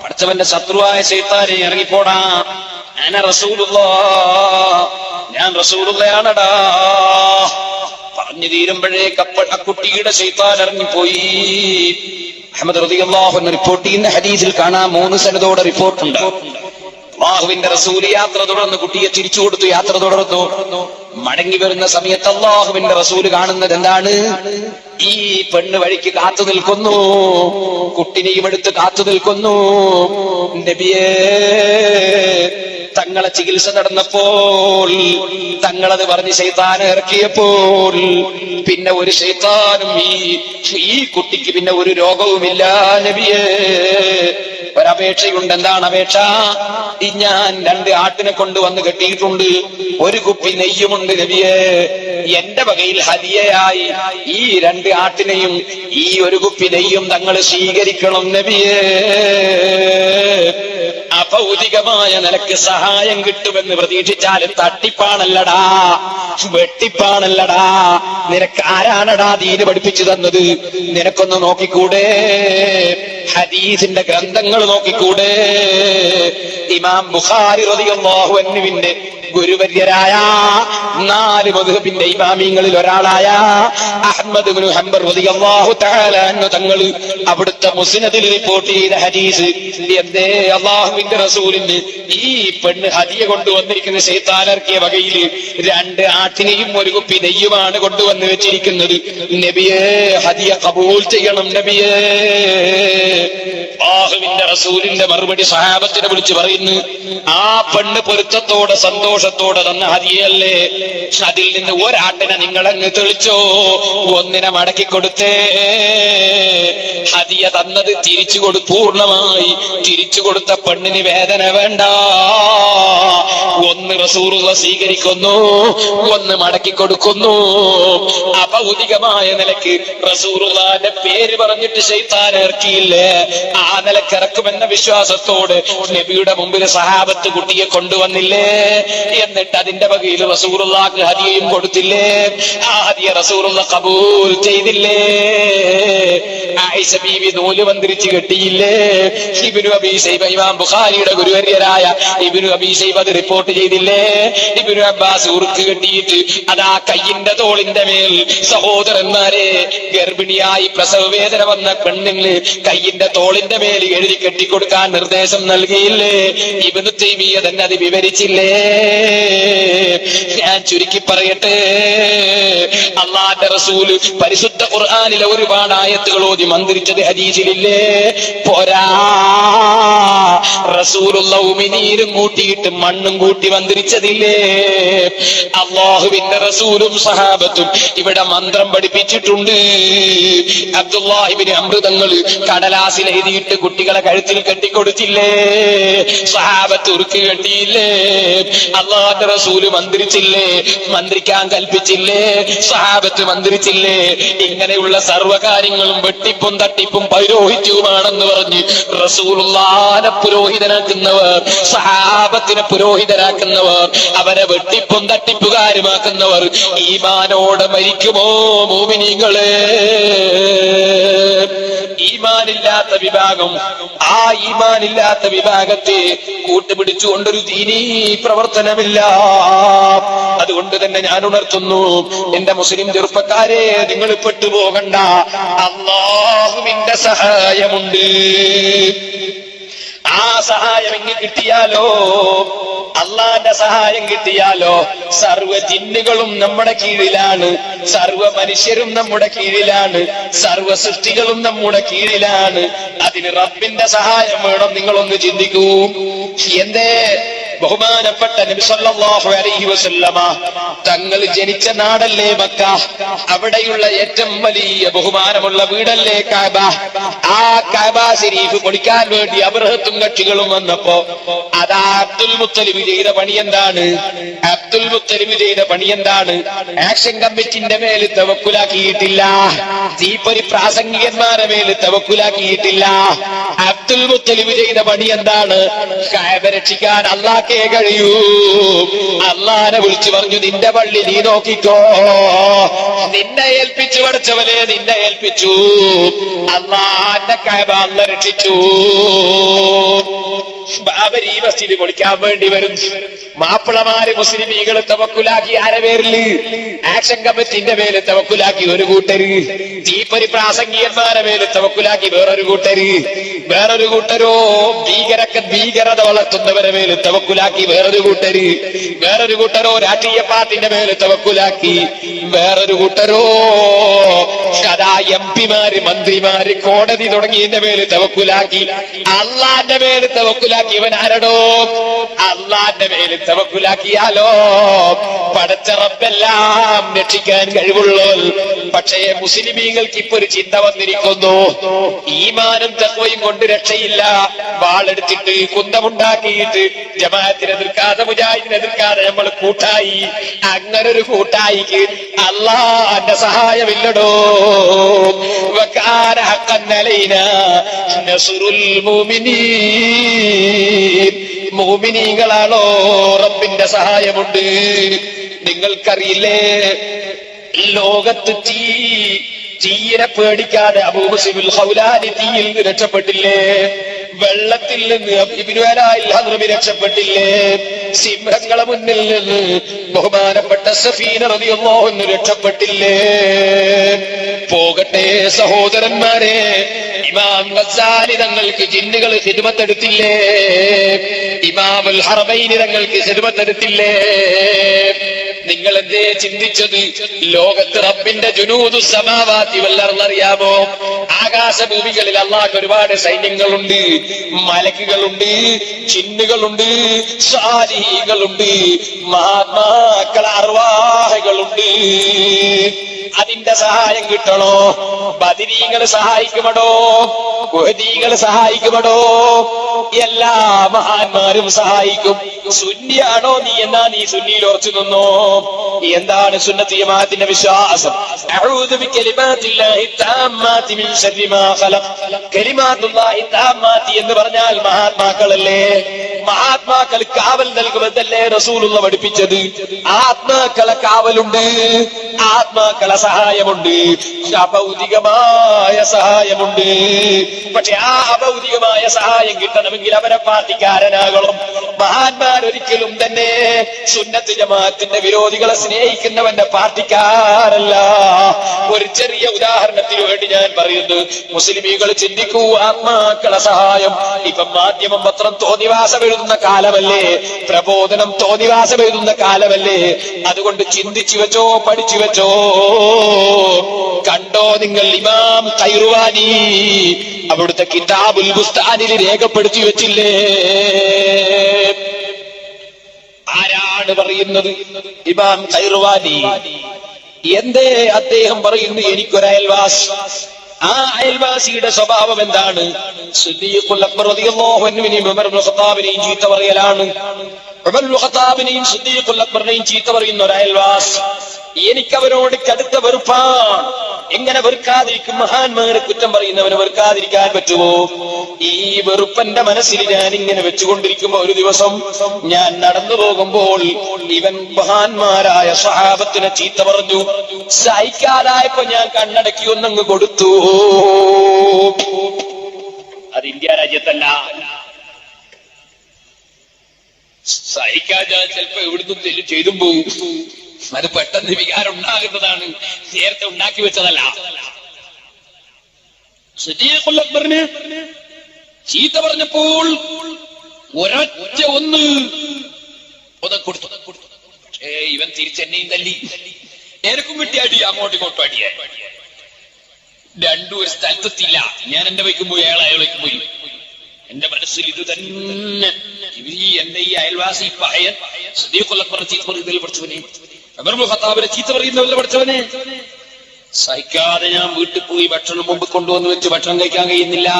പടച്ചവന്റെ ശത്രുവായ ശൈത്താനെ ഇറങ്ങിപ്പോടാ, ഞാൻ റസൂലുള്ളാഹിയാണെടാ പറഞ്ഞു തീരുമ്പോഴേക്ക് ആ കുട്ടിയുടെ ശൈത്താൻ ഇറങ്ങിപ്പോയി. അഹ്മദ് റളിയല്ലാഹു അൻഹു റിപ്പോർട്ട് ചെയ്യുന്ന ഹദീസിൽ കാണാം 3 സനദോടെ റിപ്പോർട്ടുണ്ട്. അല്ലാഹുവിന്റെ റസൂൽ യാത്ര തുടർന്ന് കുട്ടിയെ തിരിച്ചു കൊടുത്തു. യാത്ര തുടർന്നു. മടങ്ങി വരുന്ന സമയത്ത് അല്ലാഹുവിന്റെ റസൂൽ കാണുന്നത് എന്താണ്? ഈ പെണ്ണ് വഴിക്ക് കാത്തു നിൽക്കുന്നു, കുട്ടിനെയും എടുത്ത് കാത്തു നിൽക്കുന്നു. നബിയേ, തങ്ങളെ ചികിത്സ നടന്നപ്പോൾ, തങ്ങളത് പറഞ്ഞ് ശൈത്താനെ ഇറക്കിയപ്പോൾ പിന്നെ ഒരു ശൈത്താനും ഈ കുട്ടിക്ക് പിന്നെ ഒരു രോഗവുമില്ല. നബിയേ, ഒരപേക്ഷയുണ്ട്. എന്താണ് അപേക്ഷ? ഞാൻ 2 ആട്ടിനെ കൊണ്ടുവന്ന് കെട്ടിയിട്ടുണ്ട്, ഒരു കുപ്പി നെയ്യുമുണ്ട്. നബിയേ, എന്റെ വകയിൽ ഹദിയയായി ഈ 2 ആട്ടിനെയും ഈ ഒരു കുപ്പി നെയ്യും തങ്ങൾ സ്വീകരിക്കണം. നബിയേ, അഭൗതികമായ നിലക്ക് സഹായം കിട്ടുമെന്ന് പ്രതീക്ഷിച്ചാലും തട്ടിപ്പാണല്ലടാ, വെട്ടിപ്പാണല്ലടാ. നിനക്ക് ആരാണടാ ദീന് പഠിപ്പിച്ചു തന്നത്? നിനക്കൊന്ന് നോക്കിക്കൂടെ? ഹദീസിന്റെ ഗ്രന്ഥങ്ങൾ നോക്കിക്കൂടെ? ഇമാം ബുഖാരി റളിയല്ലാഹു അൻഹുവിന്റെ ഗുരുവര്യരായ 4 മദ്ഹബിന്റെ ഇമാമിങ്ങളിൽ ഒരാളായ അഹ്മദ് ഇബ്നു ഹംബൽ റളിയല്ലാഹു തആല അൻഹു തങ്ങൾ അവിടുത്തെ മുസ്നദിൽ റിപ്പോർട്ട് ചെയ്ത ഹദീസ്, എന്തേ അല്ലാഹുവിന്റെ റസൂലിന് ഈ പെണ്ണ് ഹദിയ കൊണ്ടുവന്നിരിക്കുന്ന ശൈത്താൻ ഇറക്കിയ വകയിൽ 2 ആട്ടിനെയും ഒരു കുപ്പി നെയ്യുമാണ് കൊണ്ടുവന്ന് വെച്ചിരിക്കുന്നത്. നബിയേ, ഹദിയ കബൂൽ ചെയ്യണം. നബിയേ. അല്ലാഹുവിന്റെ റസൂലിന്റെ മറുപടി സഹാബത്തിനെ വിളിച്ചു പറയുന്നു, ആ പെണ്ണ് പൊരുത്തത്തോടെ സന്തോഷത്തോടെ തന്ന ഹദിയല്ലേ, അതിൽ നിന്ന് ഒരാട്ടിനെ നിങ്ങളങ്ങ് തെളിച്ചോ, ഒന്നിനെ മടക്കി കൊടുത്തേ. ഹദിയ തന്നത് തിരിച്ചു പൂർണ്ണമായി തിരിച്ചു കൊടുത്ത പെണ്ണിന് വേദന വേണ്ട. ഒന്ന് റസൂലുള്ള സ്വീകരിക്കുന്നു, ഒന്ന് മടക്കി കൊടുക്കുന്നു. അഭൗതികമായ നിലയ്ക്ക് റസൂലുള്ളാഹിന്റെ പേര് പറഞ്ഞിട്ട് ശൈത്താൻ ഇറക്കിയില്ലേ, ആ നിലക്ക് ഇറക്കുമെന്ന വിശ്വാസത്തോട് നബിയുടെ മുമ്പിൽ സഹാബത്ത് കുട്ടിയെ കൊണ്ടുവന്നില്ലേ? എന്നിട്ട് അതിന്റെ വകയിൽ റസൂലുള്ളാഹിക്ക് ഹദിയയും കൊടുത്തില്ലേ? ആ ഹദിയ റസൂലുള്ള കബൂൽ ചെയ്തില്ലേ? ആയിഷ ബീവി നൂല് വന്തിരിച്ച് കെട്ടിയില്ലേ? ഇബ്നു അബീ ശൈബ, ഇമാം ബുഖാരിയുടെ ഗുരുവര്യരായ ഇബ്നു അബീ ശൈബ അത് റിപ്പോർട്ട് ചെയ്തില്ലേ? ഇബ്നു അബ്ബാസ് ഉറുക്ക് കെട്ടിയിട്ട് അതാ കയ്യിന്റെ തോളിന്റെ മേൽ, സഹോദരന്മാരെ, ഗർഭിണിയായി പ്രസവ വേദന വന്ന പെണ്ണിന് കയ്യിന്റെ തോളിന്റെ മേൽ എഴുതി കെട്ടിക്കൊടുക്കാൻ നിർദ്ദേശം നൽകിയില്ലേ? ഇബ്നു തൈമിയ്യ തന്നെ അത് വിവരിച്ചില്ലേ? ഞാൻ ചുരുക്കി പറയട്ടെ, അല്ലാഹുവിന്റെ റസൂൽ പരിശുദ്ധ ഖുർആനിലെ ഒരുപാട് ആയത്തുകൾ ഓതി മന്ത്രിച്ചത് ഹദീസിലില്ലേ? പോരാ, റസൂലുള്ള ഉമിനീരും കൂട്ടിയിട്ട് മണ്ണും കൂട്ടി മന്ത്രിച്ചതില്ലേ? അല്ലാഹുവിന്റെ റസൂലും സഹാബത്തും ഇവിടെ മന്ത്രം പഠിപ്പിച്ചിട്ടുണ്ട്. അബ്ദുല്ലാഹി ഇബ്നു അംർ തങ്ങൾ കടലാസിൽ എഴുതിയിട്ട് കുട്ടികളെ കഴുത്തിൽ കെട്ടിക്കൊടുത്തില്ലേ? സഹാബത്ത് ഉറുക്ക് കെട്ടിയില്ലേ? അല്ലാഹുവിന്റെ റസൂല് മന്ത്രിച്ചില്ലേ? മന്ത്രിക്കാൻ കൽപ്പിച്ചില്ലേ? സഹാബത്ത് മന്ത്രിച്ചില്ലേ? ഇങ്ങനെയുള്ള സർവ്വകാര്യങ്ങളും വെട്ടിപ്പും തട്ടിപ്പും പൗരോഹിത്യവുമാണെന്ന് പറഞ്ഞ് റസൂലുള്ളാഹിനെ പുരോഹിതനാക്കുന്നവർ, സഹാബത്തിനെ പുരോഹിതരാക്കുന്നവർ, അവരെ വെട്ടിപ്പും തട്ടിപ്പുകാരുമാക്കുന്നവർ ഈമാനോടെ മരിക്കുമോ മോമിനീങ്ങളെ? ഈമാനില്ലാത്ത വിഭാഗം, ആ ഈമാനില്ലാത്ത വിഭാഗത്തെ കൂട്ടുപിടിച്ചുകൊണ്ടൊരു ദീനീ പ്രവർത്തനമില്ല. അതുകൊണ്ട് തന്നെ ഞാൻ ഉണർത്തുന്നു, എന്റെ മുസ്ലിം ചെറുപ്പക്കാരെ, നിങ്ങൾ പെട്ടുപോകണ്ട. അല്ലാഹുവിന്റെ സഹായമുണ്ട്. ആ സഹായം എങ്ങ് കിട്ടിയാലോ, അള്ളാന്റെ സഹായം കിട്ടിയാലോ, സർവ്വ ജിന്നുകളും നമ്മുടെ കീഴിലാണ്, സർവ്വ മനുഷ്യരും നമ്മുടെ കീഴിലാണ്, സർവ്വ സൃഷ്ടികളും നമ്മുടെ കീഴിലാണ്. അതിന് റബ്ബിന്റെ സഹായം വേണം. നിങ്ങളൊന്ന് ചിന്തിക്കൂ. എന്തേ? ബഹുമാനപ്പെട്ട നബി സല്ലല്ലാഹു അലൈഹി വസല്ലമ തങ്ങൾ ജനിച്ച നാടല്ലേ മക്ക, അവിടെയുള്ള ഏറ്റവും വലിയ ബഹുമാനമുള്ള വീടല്ലേ കഅബ. ആ കഅബ ശരീഫ് പൊളിക്കാൻ വേണ്ടി അബ്രഹത്തും കക്ഷികളും വന്നപ്പോ അതാ അബ്ദുൽ മുത്തലിബ് ചെയ്ത പണി എന്താണ്? അബ്ദുൽ മുത്തലിബ് ചെയ്ത പണി എന്താണ്? ആക്ഷൻ കമ്മിറ്റിന്റെ മേൽ തവക്കുലാക്കിയിട്ടില്ല, തീപ്പൊരി പ്രാസംഗികന്മാരെ മേൽ തവക്കുലാക്കിയിട്ടില്ല. അബ്ദുൽ മുത്തലിബ് ചെയ്ത പണി എന്താണ്? കഅബ രക്ഷിക്കാൻ അല്ലാഹ് കഴിയൂ. അള്ളാനെ വിളിച്ചു പറഞ്ഞു, നിന്റെ പള്ളി നീ നോക്കിക്കോ, നിന്നെ ഏൽപ്പിച്ചു പഠിച്ചവനെ, നിന്നെ ഏൽപ്പിച്ചു. അള്ളാന്റെ കഅബ അല്ലാഹ് രക്ഷിച്ചു. ബാബരി മസ്ജിദ് പൊളിക്കാൻ വേണ്ടി വരും. മാപ്പിളമാര് മുസ്ലിമീകള് തവക്കുലാക്കി ആരെ പേരില്? ആക്ഷൻ കമ്മിറ്റിന്റെ പേര് തവക്കുലാക്കി ഒരു കൂട്ടര്, തീപ്പൊരി പ്രാസംഗികന്മാരെ പേര് തവക്കുലാക്കി വേറൊരു കൂട്ടര്, വേറൊരു കൂട്ടരോ ഭീകരത വളർത്തുന്നവരെ മേല് തവക്കുലാക്കി വേറൊരു കൂട്ടര്, വേറൊരു കൂട്ടരോ രാഷ്ട്രീയ പാർട്ടിന്റെ മേല് തവക്കുലാക്കി, വേറൊരു കൂട്ടരോ സദാ എംപിമാര് മന്ത്രിമാര് കോടതി തുടങ്ങിയതിന്റെ മേല് തവക്കുലാക്കി. അള്ളാന്റെ മേല് തവക്കുലാക്കി ഇവൻ ആരടോ? അള്ളാന്റെ മേല് തവക്കുലാക്കിയാലോ പടച്ച റബ്ബെല്ലാം രക്ഷിക്കാൻ കഴിവുള്ളൂ. പക്ഷേ മുസ്ലിമീങ്ങൾക്ക് ഇപ്പൊ ഒരു ചിന്ത വന്നിരിക്കുന്നു, ഈമാനും തഖ്വയും കൊണ്ട് രക്ഷയില്ല. വാളെടുത്തിട്ട് കുന്തമുണ്ടാക്കിയിട്ട് ജമാഅത്തിനെ എതിർക്കാതെ മുജാഹിദിനെ എതിർക്കാതെ നമ്മൾ കൂട്ടായി. അങ്ങനൊരു കൂട്ടായിക്ക് അള്ളാന്റെ സഹായമില്ലടോ. വകാന ഹഖൻ അലൈനാ നസ്റുൽ മുഅ്മിനീൻ. മുഅ്മിനീങ്ങളാണോ റബ്ബിന്റെ സഹായമുണ്ട്. നിങ്ങൾക്കറിയില്ലേ, ലോകത്ത് തീരെ പേടിക്കാതെ അബൂ മുസ്ലിമുൽ ഖൗലാനി തീയിൽ നിന്ന് രക്ഷപ്പെട്ടില്ലേ? വെള്ളത്തിൽ നിന്ന് ഇബ്നു അലാഇൽ ഹദ്റമി രക്ഷപ്പെട്ടില്ലേ? സിംഹങ്ങളെ മുന്നിൽ നിന്ന് ബഹുമാനപ്പെട്ട സഫീന റളിയല്ലാഹു അൻഹു രക്ഷപ്പെട്ടില്ലേ? പോകട്ടെ സഹോദരന്മാരെ, ഇമാം ഗസാലി തങ്ങൾക്ക് ജിന്നുകൾ ഖിദ്മത്ത് എടുത്തില്ലേ? ഇമാമുൽ ഹറമൈനി തങ്ങൾക്ക് ഖിദ്മത്ത് എടുത്തില്ലേ? നിങ്ങൾ എന്തേ ചിന്തിച്ചത്? ലോകത്ത് റബ്ബിന്റെ ജുനൂദു സമാവാതി വൽ അർള് അറിയാമോ? ആകാശഭൂമികളിൽ അല്ലാഹുവിന് ഒരുപാട് സൈന്യങ്ങളുണ്ട്, മലക്കുകളുണ്ട്, ജിന്നുകളുണ്ട്, സാലിഹീകളുണ്ട്, മഹാത്മാക്കൾ അർവാഹകളുണ്ട്. അതിന്റെ സഹായം കിട്ടണോ? ബദരീകൾ സഹായിക്കുമടോ, ഉഹദീകൾ സഹായിക്കുമടോ, എല്ലാ മഹാന്മാരും സഹായിക്കും. സുന്നിയാണോ നീ? എന്നാ നീ സുന്നിയിൽ ഉറച്ചു നിന്നോ. എന്താണ് സുന്നത്ത് ജമാഅത്തിന്റെ വിശ്വാസം? അഊദു ബികലിമാത്തില്ലാഹി തആമ്മാതി മിൻ ശർരി മാ ഖലഖ്. കലിമാത്തുല്ലാഹി തആമ്മാതി എന്ന് പറഞ്ഞാൽ മഹാത്മാക്കളല്ലേ? മഹാത്മാക്കൾ കാവൽ നൽകുമെന്നല്ലേ റസൂലുള്ള പഠിപ്പിച്ചത്? ആത്മാക്കളെ കാവലുണ്ട്, ആത്മാക്കളെ സഹായമുണ്ട്, അഭൗതികമായ സഹായമുണ്ട്. പക്ഷെ ആ അഭൗതികമായ സഹായം കിട്ടണമെങ്കിൽ അവരെ പാർട്ടിക്കാരനാകണം. മഹാന്മാരൊരിക്കലും തന്നെ സുന്നത്ത് ജമാഅത്തിന്റെ വിരോധികളെ സ്നേഹിക്കുന്നവന്റെ പാർട്ടിക്കാരല്ല. ഒരു ചെറിയ ഉദാഹരണത്തിന് വേണ്ടി ഞാൻ പറയുന്നു, മുസ്ലിമീകൾ ചിന്തിക്കൂ, ആത്മാക്കളെ സഹായം. ഇപ്പം മാധ്യമം പത്രം തോന്നിവാസം എഴുതുന്ന കാലമല്ലേ, പ്രബോധനം തോന്നിവാസം എഴുതുന്ന കാലമല്ലേ. അതുകൊണ്ട് ചിന്തിച്ചു വെച്ചോ, പഠിച്ചു വെച്ചോ. കണ്ടോ നിങ്ങൾ, ഇമാം ഖൈറുവാനി അവിടുത്തെ കിതാബുൽ ബുസ്താനിൽ രേഖപ്പെടുത്തി വെച്ചില്ലേ? ആരാണ് പറയുന്നത്? ഇമാം ഖൈറുവാനി. എന്തേ അദ്ദേഹം പറയുന്നു, എനിക്കൊരു അയൽവാസി. ആ അയൽവാസിയുടെ സ്വഭാവം എന്താണ്? സിദ്ദീഖുൽ അക്ബർ റളിയല്ലാഹു അൻഹുവിനെയും ഉമർ ഇബ്നു ഖത്താബിനെയും ചീത്ത പറയലാണ്. ഉമർ ഇബ്നു ഖത്താബിനെയും സിദ്ദീഖുൽ അക്ബറിനെയും ചീത്ത പറയുന്ന ഒരു അയൽവാസി. എനിക്കവരോട് കടുത്ത വെറുപ്പാണ്. എങ്ങനെ വെറുക്കാതിരിക്കും? മഹാന്മാരെ കുറ്റം പറയുന്നവനെ വെറുക്കാതിരിക്കാൻ പറ്റുമോ? ഈ വെറുപ്പന്റെ മനസ്സിൽ ഞാൻ ഇങ്ങനെ വെച്ചുകൊണ്ടിരിക്കുമ്പോ ഒരു ദിവസം ഞാൻ നടന്നു പോകുമ്പോൾ ഇവൻ മഹാന്മാരായ സ്വഹാബത്തിനെ ചീത്ത പറഞ്ഞു. സഹിക്കാതായപ്പോ ഞാൻ കണ്ണടക്കി ഒന്നങ്ങ് കൊടുത്തു. അത് ഇന്ത്യ രാജ്യത്തല്ല. സഹിക്കാൻ ചിലപ്പോ എവിടുന്നും ചെയ്തും പോകും. അത് പെട്ടെന്ന് വികാരം ഉണ്ടാകുന്നതാണ്, നേരത്തെ ഉണ്ടാക്കി വെച്ചതല്ല. സിദ്ദീഖുൽ അക്ബറിന് ചീത്ത പറഞ്ഞപ്പോൾ ഒരൊറ്റ ഒന്ന് കൊടുത്തു. പക്ഷേ ഇവൻ തിരിച്ചെന്നെയും തല്ലി, എനക്കും വെട്ടി അടി, അങ്ങോട്ടും ഇങ്ങോട്ടും അടിയായി. രണ്ടും ഒരു സ്ഥലത്തെത്തില്ല. ഞാൻ എന്റെ വയ്ക്കും പോയി, അയാൾ വയ്ക്കും പോയി. എന്റെ മനസ്സിൽ ഇത് തന്നെ. എന്റെ ഈ അയൽവാസി പയ്യൻ സിദ്ദീഖുൽ അക്ബർ ചീത്ത പറയുന്നതിൽ പഠിച്ചവനെ, ഉമർ ഇബ്നു ഖത്താബിനെ ചീത്ത പറയുന്നതിൽ പഠിച്ചവനെ. സഹിക്കാതെ ഞാൻ വീട്ടിൽ പോയി ഭക്ഷണം മുമ്പ് കൊണ്ടുവന്ന് വെച്ച് ഭക്ഷണം കഴിക്കാൻ കഴിയുന്നില്ല.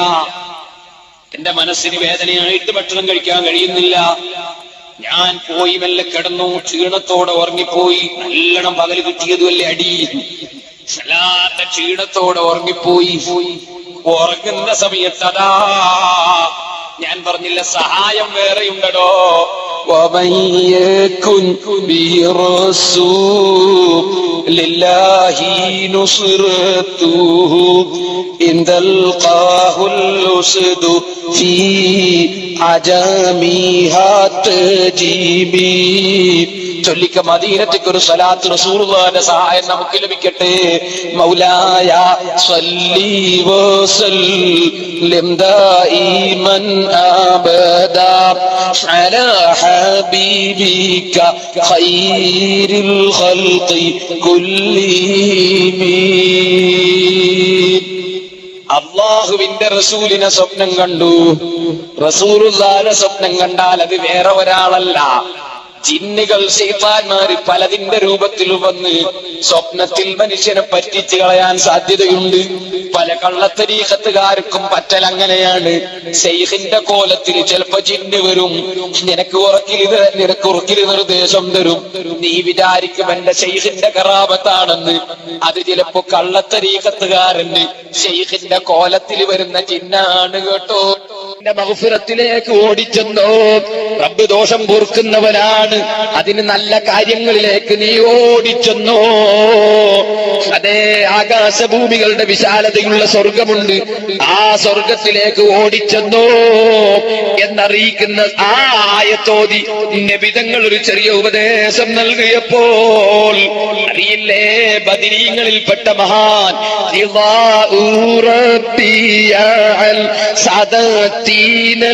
എന്റെ മനസ്സിന് വേദനയായിട്ട് ഭക്ഷണം കഴിക്കാൻ കഴിയുന്നില്ല. ഞാൻ പോയി മെല്ലെ കിടന്നു, ക്ഷീണത്തോടെ ഉറങ്ങിപ്പോയി. നല്ലോണം പകല് കിട്ടിയതുമല്ലേ അടി. വല്ലാത്ത ക്ഷീണത്തോടെ ഉറങ്ങിപ്പോയി. ഉറങ്ങുന്ന സമയത്ത് അതാ ഞാൻ പറഞ്ഞില്ല, സഹായം വേറെയുണ്ടോ. ومن يكن به رسول لله نصرته إن تلقاه الأسد في عجمها تجيبي. ചൊല്ലിക്ക മദീനത്തേക്ക് ഒരു സ്വലാത്ത് റസൂലുള്ളാഹിന്റെ സഹായം നമുക്ക് ലഭിക്കട്ടെ. മൗലായ സ്വല്ലി വസല്ലിം ദായിമൻ അബദാ അലാ ഹബീബിക ഖൈറിൽ ഖൽഖി കുല്ലിഹിം. അല്ലാഹുവിന്റെ റസൂലിനെ സ്വപ്നം കണ്ടു. റസൂലുള്ളാഹിനെ സ്വപ്നം കണ്ടാൽ അത് വേറെ ഒരാളല്ല, ജിന്നുകൾ ശൈത്താന്മാര് പലതിന്റെ രൂപത്തിൽ വന്ന് സ്വപ്നത്തിൽ മനുഷ്യനെ പറ്റിച്ചു കളയാൻ സാധ്യതയുണ്ട്. പല കള്ളത്തരീഖത്തുകാർക്കും പറ്റൽ അങ്ങനെയാണ്. ശൈഖിന്റെ കോലത്തിൽ ചിലപ്പോ ജിന്ന് വരും, നിനക്ക് ഉറക്കിൽ നിർദ്ദേശം തരും. നീ വിചാരിക്കും എന്റെ ശൈഖിന്റെ കറാമത്താണെന്ന്. അത് ചിലപ്പോ കള്ളത്തരീഖത്തുകാരന് ശൈഖിന്റെ കോലത്തിൽ വരുന്ന ജിന്നാണ് കേട്ടോ. എന്റെ മഗ്ഫിറത്തിലേക്ക് ഓടിച്ചെന്നോ, റബ്ബ് ദോഷം പൊറുക്കുന്നവനാണ്, അതിന് നല്ല കാര്യങ്ങളിലേക്ക് നീ ഓടിച്ചെന്നോ. അതേ ആകാശഭൂമികളുടെ വിശാലതയുള്ള സ്വർഗമുണ്ട്, ആ സ്വർഗത്തിലേക്ക് ഓടിച്ചെന്നോ എന്നറിയിക്കുന്ന ആ ആയത്തോതി നബിതങ്ങൾ ഒരു ചെറിയ ഉപദേശം നൽകിയപ്പോൾ അറിയില്ലേ, ബദരീങ്ങളിൽപ്പെട്ട മഹാൻ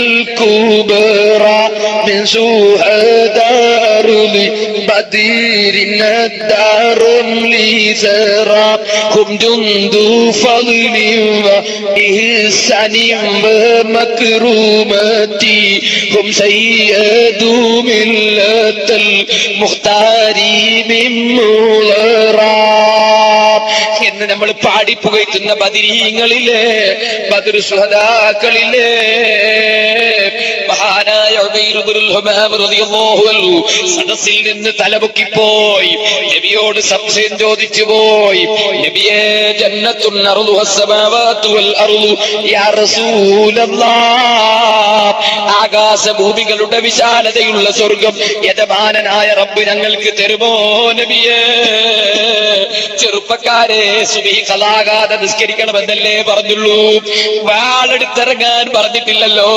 الكبرى من شهداء بدر الدار لزرا هم جند فضل وإحسان ومكرمتي هم سيد ملة المختار من مغرى എന്ന് നമ്മൾ പാടിപ്പുകയറ്റുന്ന ബദരീങ്ങളിലെ ബദർ ശുഹദാക്കളിലെ മഹാനായ ഉബൈർ ഇബ്നുൽ ഹുമാം റളിയല്ലാഹു അൻഹു സദസ്സിൽ നിന്ന് തലപൊക്കിപ്പോയി നബിയോട് സംശയം ചോദിച്ചു പോയി. നബിയേ, ജന്നത്തുൻ അർളു അസ്സമാവാതു വൽ അർളു യാ റസൂലല്ലാഹ്, ആകാശഭൂമികളുടെ വിശാലതയുള്ള സ്വർഗം യജമാനനായ റബ്ബ് ഞങ്ങൾക്ക് തരുമോ നബിയേ? ചെറുപ്പക്കാരെ, സുബഹി ഖളാകാതെ നിസ്കരിക്കണമെന്നല്ലേ പറഞ്ഞുള്ളൂ, വാളെടുത്തിറങ്ങാൻ പറഞ്ഞിട്ടില്ലല്ലോ.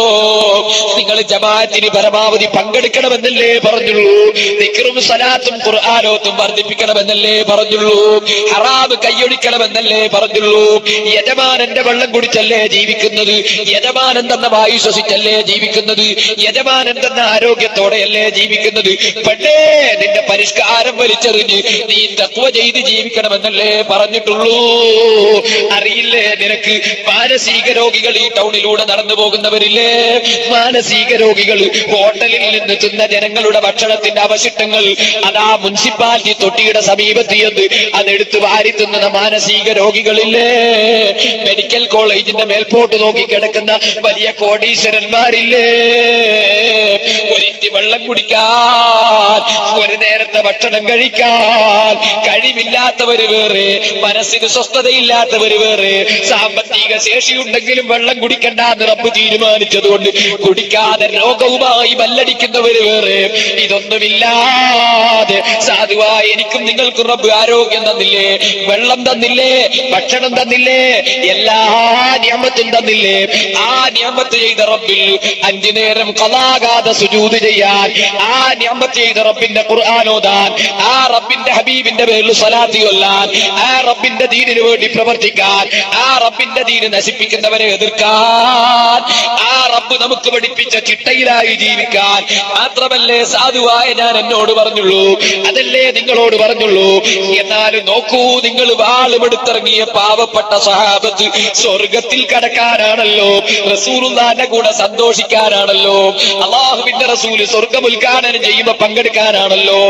നിങ്ങൾ ജമാഅത്തിന് പരമാവധി പങ്കെടുക്കണമെന്നല്ലേ പറഞ്ഞുള്ളൂ. ദിക്റും സലാത്തും ഖുർആനോത്തും വർദ്ധിപ്പിക്കണമെന്നല്ലേ പറഞ്ഞുള്ളൂ. ഹറാം കൈയൊഴിക്കണമെന്നല്ലേ പറഞ്ഞുള്ളൂ. യജമാനന്റെ വെള്ളം കുടിച്ചല്ലേ ജീവിക്കുന്നത്, യജമാനൻ തന്ന വായു ശ്വസിച്ചല്ലേ ജീവിക്കുന്നത്, യജമാനൻ തന്ന ആരോഗ്യത്തോടെയല്ലേ ജീവിക്കുന്നത്. പെട്ടേ നിന്റെ പരിഷ്കാരം വലിച്ചെറിഞ്ഞ് നീ തഖ്വ ചെയ്ത് ജീവിക്കണമെന്നല്ലേ പറഞ്ഞിട്ടുള്ളൂ. അറിയില്ലേ നിനക്ക്, മാനസിക രോഗികൾ ഈ ടൗണിലൂടെ നടന്നു പോകുന്നവരില്ലേ, മാനസിക രോഗികൾ ഹോട്ടലിൽ നിന്ന് തിന്ന ജനങ്ങളുടെ ഭക്ഷണത്തിന്റെ അവശിഷ്ടങ്ങൾ അതാ മുനിസിപ്പാലിറ്റി തൊട്ടിയുടെ സമീപത്ത് ചെന്ന് അതെടുത്ത് വാരി തിന്നുന്ന മാനസിക രോഗികളില്ലേ, മെഡിക്കൽ കോളേജിന്റെ മേൽപോട്ട് നോക്കി കിടക്കുന്ന വലിയ കോടീശ്വരന്മാരില്ലേ, ഒരിറ്റ് വെള്ളം കുടിക്കാൻ, ഒരു നേരത്തെ ഭക്ഷണം കഴിക്കാൻ കഴിവില്ലാത്തവര് വേറെ, മനസ്സിന് സ്വസ്ഥതയില്ലാത്തവര് വേറെ, സാമ്പത്തിക ശേഷിയുണ്ടെങ്കിലും വെള്ളം കുടിക്കണ്ടെന്ന് റബ്ബ് തീരുമാനിച്ചതുകൊണ്ട് കുടിക്കാതെ രോഗവുമായി മല്ലടിക്കുന്നവര് വേറെ. ഇതൊന്നുമില്ലാതെ സാധുവായ എനിക്കും നിങ്ങൾക്കും റബ്ബ് ആരോഗ്യം തന്നില്ലേ, വെള്ളം തന്നില്ലേ, ഭക്ഷണം തന്നില്ലേ, എല്ലാ നിഅമത്തും തന്നില്ലേ. ആ നിഅമത്ത് ചെയ്ത റബ്ബിൽ 5 നേരം ഖളാകാതെ സുജൂദ് ചെയ്യാൻ, ആ നിഅമത്ത് ചെയ്ത റബ്ബിന്റെ ഖുർആൻ ഓതാൻ, ആ റബ്ബിന്റെ ഹബീബിന്റെ പേരിൽ സ്വലാത്ത് ചൊല്ലാൻ, ആ റബ്ബിന്റെ ദീനിനു വേണ്ടി പ്രവർത്തിക്കാൻ, ആ റബ്ബിന്റെ ദീന് നശിപ്പിക്കുന്നവരെ എതിർക്കാൻ, ആ റബ്ബ് നമുക്ക് പഠിപ്പിച്ച ചിട്ടയിലായി ജീവിക്കാൻ മാത്രമല്ലേ സാധുവായ ഞാൻ എന്നോട് പറഞ്ഞുള്ളൂ, അതല്ലേ നിങ്ങളോട് പറഞ്ഞുള്ളൂ. എന്നാലും നോക്കൂ, നിങ്ങൾ വാളുമെടുത്തിറങ്ങിയ പാവപ്പെട്ട സഹാബത്ത് സ്വർഗത്തിൽ കടക്കാനാണല്ലോ, റസൂലുള്ളാഹിന്റെ കൂടെ സന്തോഷിക്കാനാണല്ലോ, അല്ലാഹുവിന്റെ റസൂല് സ്വർഗം ഉദ്ഘാടനം ചെയ്യുമ്പോ പങ്കെടുക്കാനാണല്ലോ.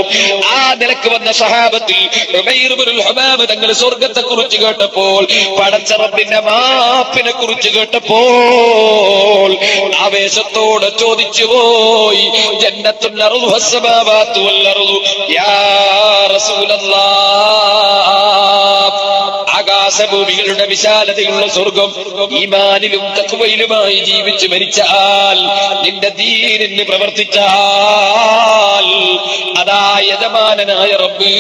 ആ നിലക്ക് വന്ന സഹാബത്തിൽ ഉബൈർ ഇബ്നുൽ ഹുമാം തങ്ങൾ സ്വർഗത്തെ കുറിച്ച് കേട്ടപ്പോൾ, പടച്ച റബ്ബിന്റെ മാപ്പിനെ കുറിച്ച് കേട്ടപ്പോൾ ആ ആവേശത്തോടെ ചോദിച്ചു പോയി, ജന്നത്തുൻ അർദുഹ അസ്സമാവാതു വൽ അർദു യാ റസൂലല്ലാഹ്, ആകാശഭൂമികളുടെ വിശാലതയുള്ള സ്വർഗം ഈമാനിലും തഖ്വയിലുമായി ജീവിച്ച് മരിച്ചാൽ, നിന്റെ ദീനിന് പ്രവർത്തിച്ചാൽ, അതാ യജമാനനായ റബ്ബ്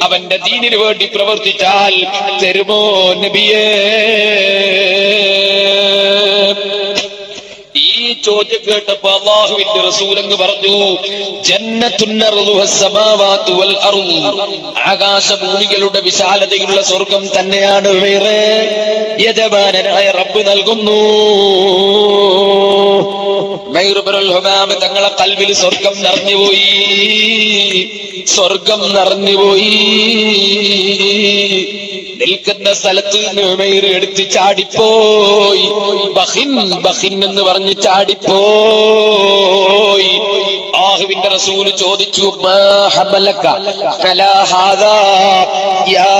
അവന്റെ ദീനിനു വേണ്ടി പ്രവർത്തിച്ചാൽ തരുമോ നബിയേ? ഈ ചോദ്യം കേട്ടപ്പോ അല്ലാഹുവിന്റെ റസൂൽ അങ്ങ് പറഞ്ഞു, ജന്നത്തുൻ അർദുഹ അസ്സമാവാതു വൽ അർദ്, ആകാശഭൂമികളുടെ വിശാലതയുള്ള സ്വർഗം തന്നെയാണ് വേറെ യജമാനനായ റബ്ബ് നൽകുന്നു. തങ്ങളെ കൽവിൽ സ്വർഗം നിറഞ്ഞുപോയി, സ്വർഗം നിറഞ്ഞുപോയി. നിൽക്കുന്ന സ്ഥലത്ത് നിന്ന് ഉമൈർ എടുത്ത് ചാടിപ്പോയി, ബഖിൻ ബഖിൻ എന്ന് പറഞ്ഞ് ചാടിപ്പോയി. ആഹുവിന്റെ റസൂല് ചോദിച്ചു, മാ ഹമലക അലാ ഹാദാ യാ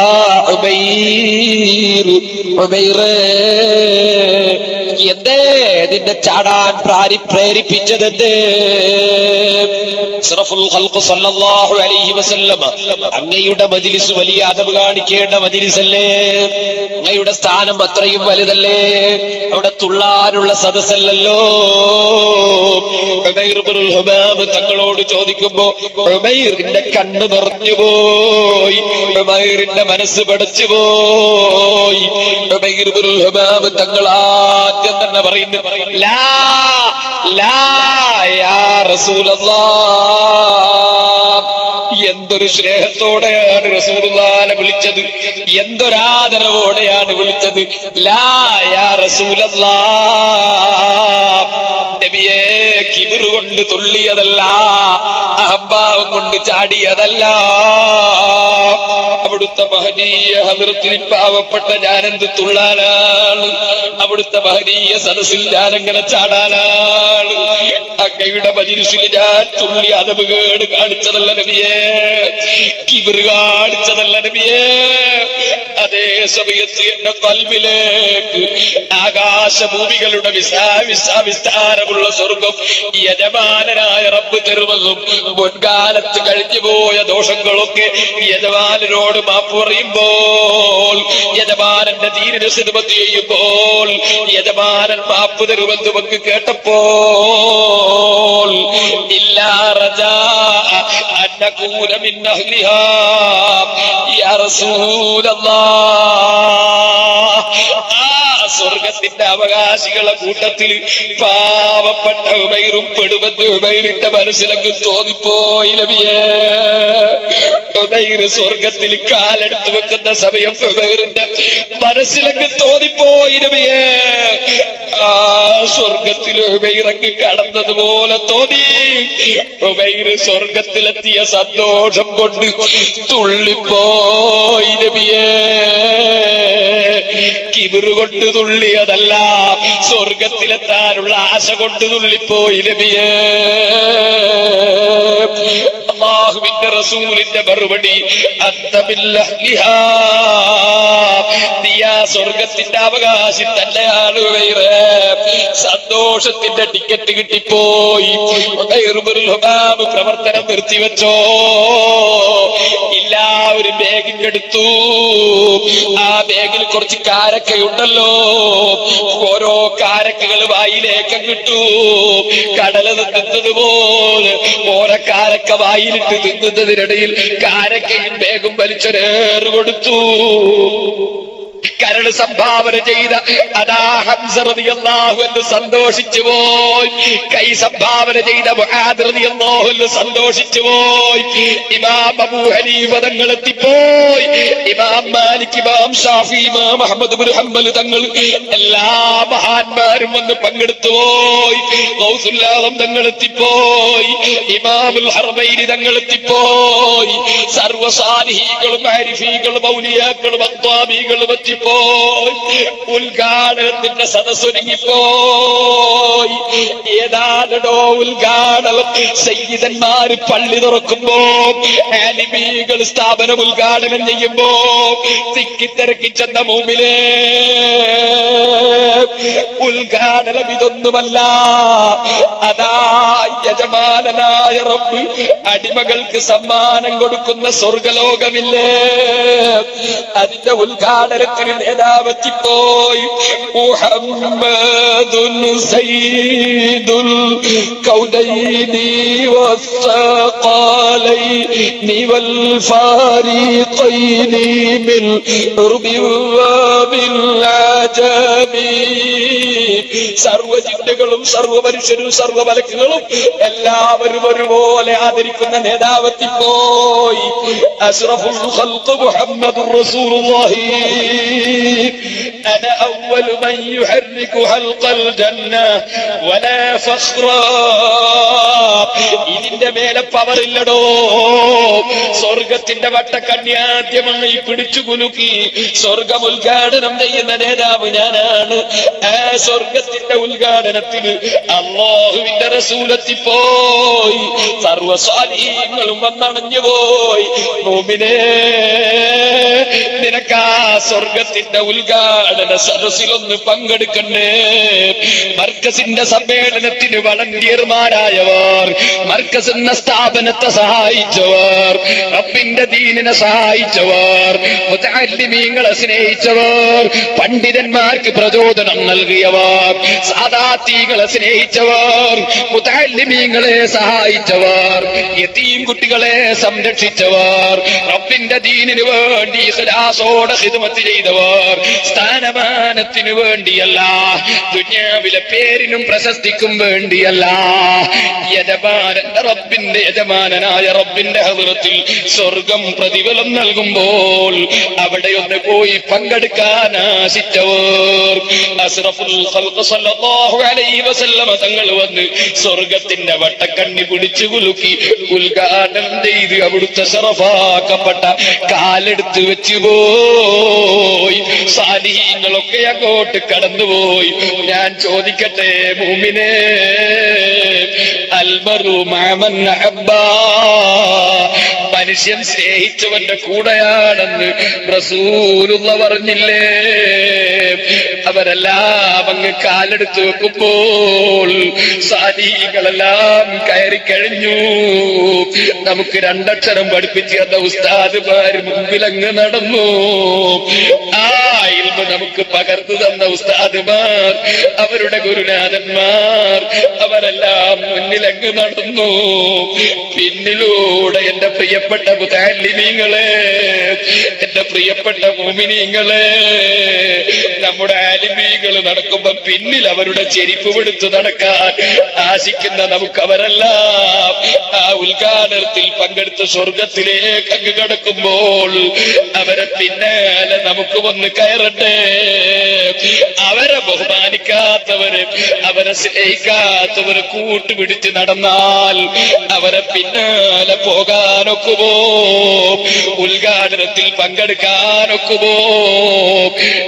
ഉമൈർ, ഉമൈറേ എന്തേ നിന്നെ ചാടാൻ പ്രേരിപ്പിച്ചതെന്തേ? അഷ്റഫുൽ ഖൽഖ് സല്ലല്ലാഹു അലൈഹി വസല്ലം അങ്ങയുടെ മജ്ലിസ് വലിയ അദബ് കാണിക്കേണ്ട മജ്ലിസല്ലേ, അങ്ങയുടെ സ്ഥാനം അത്രയും വലുതല്ലേ, അവിടെ തുള്ളാനുള്ള സദസ്സല്ലല്ലോ. ഉമൈർ ഇബ്നുൽ ഹുമാം തങ്ങളോട് ചോദിക്കുമ്പോ ഉമൈറിന്റെ കണ്ണ് നിറഞ്ഞുപോയി, ഉമൈറിന്റെ മനസ്സ് പടച്ചുപോയി. ഉമൈർ ഇബ്നുൽ ഹുമാം തങ്ങൾ ആദ്യം തന്നെ പറയുന്നു, ലാ ലാ യാ റസൂലല്ലാഹ്. എന്തൊരു സ്നേഹത്തോടെയാണ് റസൂലുള്ളാഹിനെ വിളിച്ചത്, എന്തൊരാദരവോടെയാണ് വിളിച്ചത്. ലാ യാ റസൂലല്ലാഹ്. നബിയേ, കിബിറ് കൊണ്ട് തുള്ളിയതല്ല, അഹംഭാവം കൊണ്ട് ചാടിയതല്ല. അവിടുത്തെ മഹനീയ ഹദ്റത്തിൽ പാവപ്പെട്ട ഞാനെന്ത് തുള്ളാനാണ്, അവിടുത്തെ മഹനീയ സദസ്സിൽ ഞാനെങ്ങനെ ചാടാനാണ്. അങ്ങയുടെ മജ്ലിസിൽ ഞാൻ തുള്ളി അദബ് കേട് കാണിച്ചതല്ല നബിയേ, കിബിറ് കാണിച്ചതല്ല നബിയേ. അതേ സമയത്ത് എന്റെ കൽബിലേക്ക് ആകാശഭൂമികളുടെ വിസ്താരമുള്ള സ്വർഗം യജമാനനായ റബ്ബ് തരുമെന്നും, മുൻകാലത്ത് കഴിഞ്ഞുപോയ ദോഷങ്ങളൊക്കെ യജമാനോട് മാപ്പ് പറയുമ്പോൾ, യജമാനന്റെ ദീനിന് ഖിദ്മത്ത് ചെയ്യുമ്പോൾ യജമാനൻ മാപ്പ് തരുമെന്ന് നമുക്ക് കേട്ടപ്പോൾ, ഇല്ലാ റജാ അൻ നകൂന മിൻ അഹ്ലിഹാ യാ റസൂലല്ലാഹ്. സ്വർഗത്തിന്റെ അവകാശികളെ കൂട്ടത്തിൽ പാവപ്പെട്ട ഉമൈറും പെടുമെന്ന് ഉമൈറിന്റെ മനസ്സിലങ്ങ് തോന്നിപ്പോയി നബിയേ. ഉമൈർ സ്വർഗത്തിൽ കാലെടുത്ത് വെക്കുന്ന സമയം ഉമൈറിന്റെ മനസ്സിലങ്ങ് തോന്നിപ്പോയി നബിയേ. ആ സ്വർഗത്തിൽ ഉമൈറങ്ങ് കടന്നതുപോലെ തോന്നി. ഉമൈർ സ്വർഗത്തിലെത്തിയ സന്തോഷം കൊണ്ട് തുള്ളിപ്പോയി നബിയേ. കിബിറ് കൊണ്ട് തുള്ളിയതല്ല, സ്വർഗത്തിലെത്താനുള്ള ആശ കൊണ്ട് തുള്ളിപ്പോയി നബിയേ. അല്ലാഹുവിന്റെ റസൂലിന്റെ മറുപടി, അന്ത ബില്ലഹ്ലിഹാ, നീ ആ സ്വർഗത്തിന്റെ അവകാശി തന്നെയാണ് ഉമൈറേ. സന്തോഷത്തിന്റെ ടിക്കറ്റ് കിട്ടിപ്പോയി. ഉമൈർ ഇബ്നുൽ ഹുമാം പ്രവർത്തനം നിർത്തിവെച്ചോ, എല്ലാവരും ബാഗിന്റെ എടുത്തു. ആ ബാഗിൽ കുറച്ച് കാരക്കയുണ്ടല്ലോ, ഓരോ കാരക്കകൾ വായിലേക്ക് കിട്ടൂ. കടല തിന്നതുപോലെ ഓരോ കാരക്ക വായിലിട്ട് തിന്നുന്നതിനിടയിൽ കാരക്കയും ബാഗും വലിച്ചൊരേറ് കൊടുത്തു. കരട് സംഭാവന ചെയ്ത അതാ ഹംസ റളിയല്ലാഹു അൻഹു സന്തോഷിച്ചു പോയി. കൈ സംഭാവന ചെയ്ത മുആദ് റളിയല്ലാഹു അൻഹു സന്തോഷിച്ചു പോയി. ഇമാം അബൂ ഹനീഫ തങ്ങൾ എത്തിപ്പോയി. ഇമാം മാലിക്, ഇമാം ഷാഫി, ഇമാം അഹ്മദ് ഇബ്നു ഹംബൽ തങ്ങൾ, എല്ലാ മഹാന്മാരും വന്ന് പങ്കെടുത്തു പോയി. ഗൗസുൽ ആലം തങ്ങൾ എത്തിപ്പോയി. ഇമാമുൽ ഹറമൈനി തങ്ങൾ എത്തിപ്പോയി. സർവ്വ സാലിഹീകളും ആരിഫീകളും ഔലിയാക്കളും അഖ്വാബികളും എത്തിപ്പോയി. ഉദ്ഘാടനത്തിന്റെ സദസ്സൊരുങ്ങിപ്പോയി. ഏതാണോ ഉദ്ഘാടനം? സയ്യിദന്മാര് പള്ളി തുറക്കുമ്പോ, ആലിമീകൾ സ്ഥാപനം ഉദ്ഘാടനം ചെയ്യുമ്പോ തിക്കിത്തിരക്കി ചെന്ന മുമ്പിലേ ഉദ്ഘാടനം ഇതൊന്നുമല്ല. അതാ യജമാനനായ റബ്ബ് അടിമകൾക്ക് സമ്മാനം കൊടുക്കുന്ന സ്വർഗലോകമില്ലേ, അതിന്റെ ഉദ്ഘാടനത്തിന് നേതാവെത്തിപ്പോയി. മുഹമ്മദുൻ സയ്യിദുൽ കൗനൈനി വസ്സഖലൈനി വൽ ഫാരിഖൈനി മിൻ ഉർബി വമിൻ അജമി. സർവ്വജിന്നുകളും സർവ്വമനുഷ്യരും സർവ്വമലക്കുകളും എല്ലാവരും ഒരുപോലെ ആദരിക്കുന്ന നേതാവെത്തിപ്പോയി. അഷ്റഫുൽ ഖൽഖ് മുഹമ്മദുർ റസൂലുള്ളാഹി. അന അവ്വലു മൻ യുഹർരികു ഹൽഖൽ ജന്ന വലാ ഫഖ്റാ. ഇതിന്റെ മേലെ പവറില്ലടോ. സ്വർഗത്തിന്റെ വട്ടക്കണ്യാദ്യമായി പിടിച്ചു കുലുക്കി സ്വർഗം ഉദ്ഘാടനം ചെയ്യുന്ന നേതാവ് ഞാനാണ്. ആ സ്വർഗത്തിന്റെ ഉദ്ഘാടനത്തിന് അല്ലാഹുവിന്റെ റസൂലെത്തിപ്പോയി. സർവ്വസ്വാലിഹീങ്ങളും വന്നണഞ്ഞു പോയി. മോമിനേ, നിനക്കാ സ്വർഗത്തിന്റെ ഉദ്ഘാടന സദസ്സിലൊന്ന് പങ്കെടുക്കണ്ടേ? മർക്കസിന്റെ സമ്മേളനത്തിന് വളണ്ടിയർമാരായവർ, മർക്കസ് എന്ന സ്ഥാപനത്തെ സഹായിച്ചവർ, റബ്ബിന്റെ ദീനിനെ സഹായിച്ചവർ, മുതഅല്ലിമീങ്ങളെ സ്നേഹിച്ചവർ, പണ്ഡിതന്മാർക്ക് പ്രചോദനം നൽകിയവർ, സാദാത്തീകളെ സ്നേഹിച്ചവർ, മുതഅല്ലിമീങ്ങളെ സഹായിച്ചവർ, യതീം കുട്ടികളെ സംരക്ഷിച്ചവർ, റബ്ബിന്റെ ദീനിന് വേണ്ടി ഇഖ്ലാസോടെ ഖിദ്മത്ത് ചെയ്തവർ, സ്ഥാനമാനത്തിനു വേണ്ടിയല്ല, ദുനിയാവിലെ പേരിനും പ്രശസ്തിക്കും വേണ്ടിയല്ല, റബ്ബിന്റെ യജമാനനായ റബ്ബിന്റെ ഹദ്റത്തിൽ സ്വർഗം പ്രതിഫലം നൽകുമ്പോൾ അവിടെ ഒന്ന് പോയി പങ്കെടുക്കാൻ ആശിച്ചവർ. അഷ്റഫുൽ ഖൽഖ് സല്ലല്ലാഹു അലൈഹി വസല്ലമ തങ്ങൾ വന്ന് സ്വർഗത്തിന്റെ വട്ടക്കണ്ണി പിടിച്ചു കുലുക്കി ഉദ്ഘാടനം ചെയ്ത് അവിടുത്തെ ശറഫാക്കപ്പെട്ട കാലെടുത്ത് വെച്ചു പോയി. സാലിഹീങ്ങളൊക്കെ അങ്ങോട്ട് കടന്നുപോയി. ഞാൻ ചോദിക്കട്ടെ മുഅ്മിനേ, അൽമറു മഅമൻ അഹബ്ബാ, മനുഷ്യൻ സ്നേഹിച്ചവന്റെ കൂടെയാണെന്ന് റസൂലുള്ള പറഞ്ഞില്ലേ? അവരെല്ലാം അങ്ങ് കാലെടുത്ത് വെക്കുമ്പോൾ സാലിഹീങ്ങളെല്ലാം കയറിക്കഴിഞ്ഞു. നമുക്ക് രണ്ടക്ഷരം പഠിപ്പിച്ചു തന്ന ഉസ്താദുമാര് മുമ്പിലങ്ങ് നടന്നു. ആ ഇൽമ് നമുക്ക് പകർന്നു തന്ന ഉസ്താദുമാർ, അവരുടെ ഗുരുനാഥന്മാർ, അവരെല്ലാം മുന്നിലങ്ങ് നടന്നു. പിന്നിലൂടെ എന്റെ പ്രിയപ്പെട്ട മുതഅല്ലിമീങ്ങളെ, എന്റെ പ്രിയപ്പെട്ട മുഅ്മിനീങ്ങളെ, നമ്മുടെ ആലിമീങ്ങൾ നടക്കുമ്പോ പിന്നിൽ അവരുടെ ചെരിപ്പ് എടുത്തു നടക്കാൻ ആശിക്കുന്ന നമുക്ക് അവരെല്ലാം ആ ഉദ്ഘാടനത്തിൽ പങ്കെടുത്ത് സ്വർഗത്തിലേക്ക് അങ്ങ് കടക്കുമ്പോൾ അവരെ പിന്നാലെ നമുക്ക് വന്ന് കയറട്ടെ. അവരെ ബഹുമാനിക്കാത്തവര്, അവരെ സ്നേഹിക്കാത്തവര് കൂട്ടുപിടിച്ച് നടന്നാൽ അവരെ പിന്നാലെ പോകാനൊക്കുമോ? ഉദ്ഘാടനത്തിൽ പങ്കെടുക്കാനൊക്കുമോ?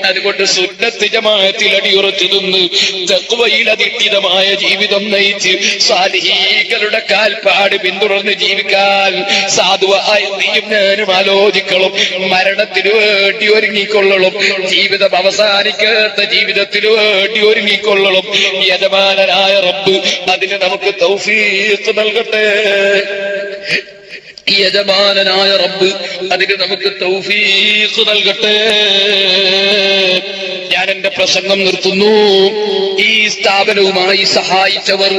അതുകൊണ്ട് സുന്നത്ത് ജമാഅത്തിൽ അടിയുറച്ചു നിന്ന് തഖ്വയിൽ അധിഷ്ഠിതമായ ജീവിതം നയിച്ച് സാലിഹീങ്ങളുടെ കാൽപ്പാട് പിന്തുടർന്ന് ജീവിക്കാൻ സാധുവായ നീയും ഞാനും ആലോചിക്കണം. മരണത്തിനു വേണ്ടി ഒരുങ്ങിക്കൊള്ളണം. ജീവിതം അവസാനിക്കാത്ത ജീവിതത്തിനു വേണ്ടി ഒരുങ്ങിക്കൊള്ളണം. യജമാനനായ റബ്ബ് അതിന് നമുക്ക് തൗഫീഖ് നൽകട്ടെ. യജമാനനായ റബ്ബ് അതിന് നമുക്ക് തൗഫീഖ് നൽകട്ടെ. ഞാൻ എന്റെ പ്രസംഗം നിർത്തുന്നു. ഈ സ്ഥാപനവുമായി സഹായിച്ചവർ,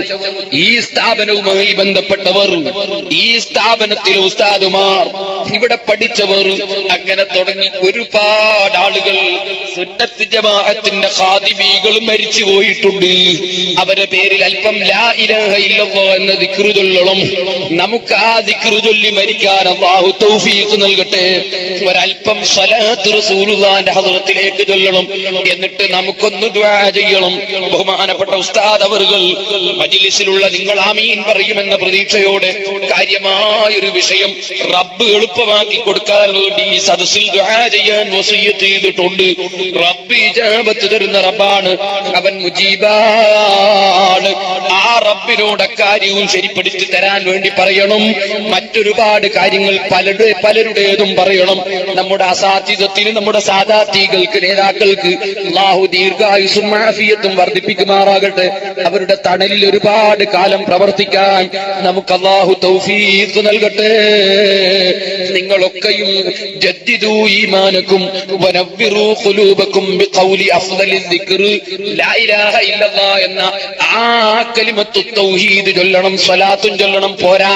ഈ സ്ഥാപനവുമായി ബന്ധപ്പെട്ടവർ, ഈ സ്ഥാപനത്തിലെ ഉസ്താദുമാർ, ഇവിടെ പഠിച്ചവർ, അങ്ങനെ തുടങ്ങി ഒരുപാട് ആളുകൾ സുന്നത്ത് ജമാഅത്തിന്റെ ഖാദിമീകളും മരിച്ചു പോയിട്ടുണ്ട്. അവരുടെ പേരിൽ അല്പം ലാ ഇലാഹ ഇല്ലല്ലാഹ് എന്ന ദിക്റ് ചൊല്ലണം. നമുക്ക് ആ ദിക്റ് ചൊല്ലി മരിക്കാൻ അല്ലാഹു തൗഫീഖ് നൽകട്ടെ. ഒരല്പം സ്വലാത്ത് റസൂലുള്ളാഹിന്റെ ഹദ്റത്തിലേക്ക് ചൊല്ലണം. എന്നിട്ട് നമുക്കൊന്ന് ദുആ ചെയ്യണം. ബഹുമാനപ്പെട്ട ഉസ്താദ് അവറുകൾ മജ്ലിസിലുള്ള നിങ്ങൾ ആമീൻ പറയുമെന്ന പ്രതീക്ഷയോടെ കാര്യമായൊരു വിഷയം റബ്ബ് എളുപ്പമാക്കി കൊടുക്കാൻ വേണ്ടി ഈ സദസ്സിൽ ദുആ ചെയ്യാൻ വസിയ്യത്ത് ചെയ്തിട്ടുണ്ട്. റബ്ബ് ഇജാബത്ത് തരുന്ന റബ്ബാണ്, അവൻ മുജീബാണ്. ആ റബ്ബിനോട് കാര്യവും ശരിപ്പെടുത്തി തരാൻ വേണ്ടി പറയണം. മറ്റൊരുപാട് കാര്യങ്ങൾ പലരുടേതും പറയണം. നമ്മുടെ അസാധ്യതത്തിന്, നമ്മുടെ സാധാർത്ഥികൾക്ക്, നേതാക്കൾക്ക് അല്ലാഹു ദീർഘായുസ്സും ആഫിയത്തും വർദ്ധിപ്പിക്കുമാറാകട്ടെ. അവരുടെ തണലിൽ ഒരുപാട് കാലം പ്രവർത്തിക്കാൻ നമുക്ക് അല്ലാഹു തൗഫീഖ് നൽകട്ടെ. നിങ്ങളൊക്കെയും ജദ്ദിദൂ ഈമാനക്കും വനവ്വിറൂ ഖുലൂബക്കും ബിഖൗലി അഫ്ദലിൽ ദിക്ർ ലാ ഇലാഹ ഇല്ലല്ലാഹ് എന്ന ആ കലിമത്തു തൗഹീദ് ചൊല്ലണം, സ്വലാത്തും ചൊല്ലണം. പോരാ,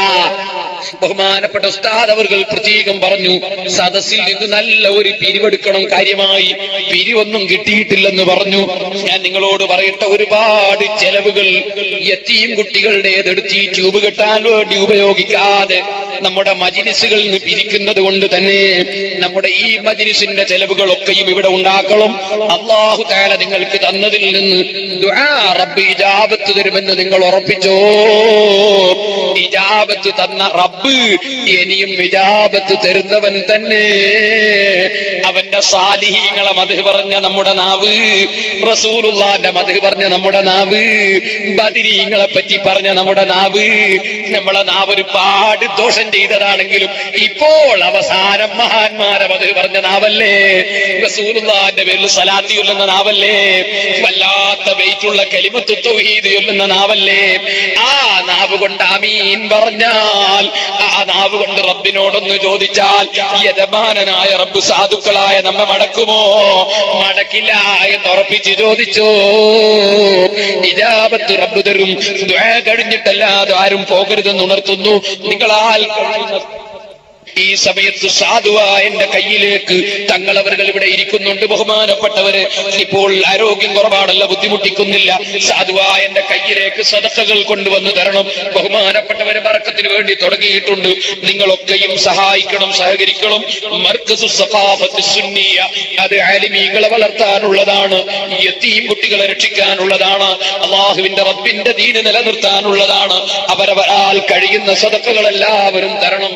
ബഹുമാനപ്പെട്ട ഉസ്താദ് അവർകൾ പ്രത്യേകം പറഞ്ഞു, സദസ്സിൽ നിന്ന് നല്ല ഒരു പിരിവെടുക്കണം. കാര്യമായി പിരിവൊന്നും കിട്ടിയിട്ടില്ലെന്ന് പറഞ്ഞു. ഞാൻ നിങ്ങളോട് പറയട്ടെ, ഒരുപാട് ചെലവുകൾ യതീം കുട്ടികളുടേതെടുത്ത് ഈ ട്യൂബ് കെട്ടാൻ വേണ്ടി ഉപയോഗിക്കാതെ നമ്മുടെ മജ്‌ലിസുകളിൽ നിന്ന് പിരിക്കുന്നത് കൊണ്ട് തന്നെ നമ്മുടെ ഈ മജ്‌ലിസിന്റെ ചെലവുകളൊക്കെയും ഇവിടെ ഉണ്ടാക്കണം. അല്ലാഹു തആല നിങ്ങൾക്ക് തന്നതിൽ നിന്ന് ദുആ റബ്ബ് ഇജാബത്ത് തരുമെന്ന് നിങ്ങൾ ഉറപ്പിച്ചോ. ഇജാബത്ത് തന്ന റബ്ബ് ഇനിയും ഇജാബത്ത് തരുന്നവൻ തന്നെ. അവന്റെ സാലിഹീങ്ങളെ മദ്ഹ് പറഞ്ഞ നമ്മുടെ നാവ്, റസൂലുള്ളാഹിന്റെ മദ്ഹ് പറഞ്ഞ നമ്മുടെ നാവ്, ബദരീങ്ങളെ പറ്റി പറഞ്ഞ നമ്മുടെ നാവ്, നമ്മളെ നാവ് ഒരുപാട് ദോഷം ചെയ്തതാണെങ്കിലും ഇപ്പോൾ അവസാനം മഹാന്മാരെ മദ്ഹ് പറഞ്ഞ നാവല്ലേ, റസൂലുള്ളാഹിന്റെ പേരിൽ സലാത്ത് ചൊല്ലുന്ന നാവല്ലേ, വല്ലാത്ത വെയിറ്റുള്ള കലിമത്തു തൗഹീദ് ചൊല്ലുന്ന നാവല്ലേ. ആ നാവ് കൊണ്ട് ആമീൻ പറഞ്ഞാൽ, ആ നാവ് കൊണ്ട് റബ്ബിനോടൊന്ന് ചോദിച്ചാൽ യജമാനനായ റബ്ബ് സാധുക്കളായ നമ്മെ മടക്കുമോ? മടക്കില്ല എന്ന് ഉറപ്പിച്ച് ചോദിച്ചോ. ഇജാബത്ത് റബ്ബ് തരും. ദുആ കഴിഞ്ഞിട്ടല്ലാതെ ആരും പോകരുതെന്ന് ഉണർത്തുന്നു. നിങ്ങളാൽ ഈ സമയത്ത് സാധുവായ എന്റെ കയ്യിലേക്ക് തങ്ങളവர்கள் ഇവിടെ ഇരിക്കുന്നുണ്ട്. ബഹുമാനപ്പെട്ടവര്, ഇപ്പോൾ ആരോഗ്യം കുറവാണല്ലോ, ബുദ്ധിമുട്ടിക്കുന്നില്ല. സാധുവായ എന്റെ കയ്യിലേക്ക് സദഖകൾ കൊണ്ടുവന്ന് തരണം. ബഹുമാനപ്പെട്ടവര് ബറക്കത്തിന് വേണ്ടി തുടങ്ങിയിട്ടുണ്ട്. നിങ്ങളൊക്കെയും സഹായിക്കണം, സഹകരിക്കണം. മർക്കസു സഖാഫത്ത് സുന്നിയ, അത് ആലിമീങ്ങളെ വളർത്താനുള്ളതാണ്, യതീം കുട്ടികളെ രക്ഷിക്കാനുള്ളതാണ്, അല്ലാഹുവിന്റെ റബ്ബിന്റെ ദീന് നിലനിർത്താനുള്ളതാണ്. അവരവരാൽ കഴിയുന്ന സദഖകൾ എല്ലാവരും തരണം.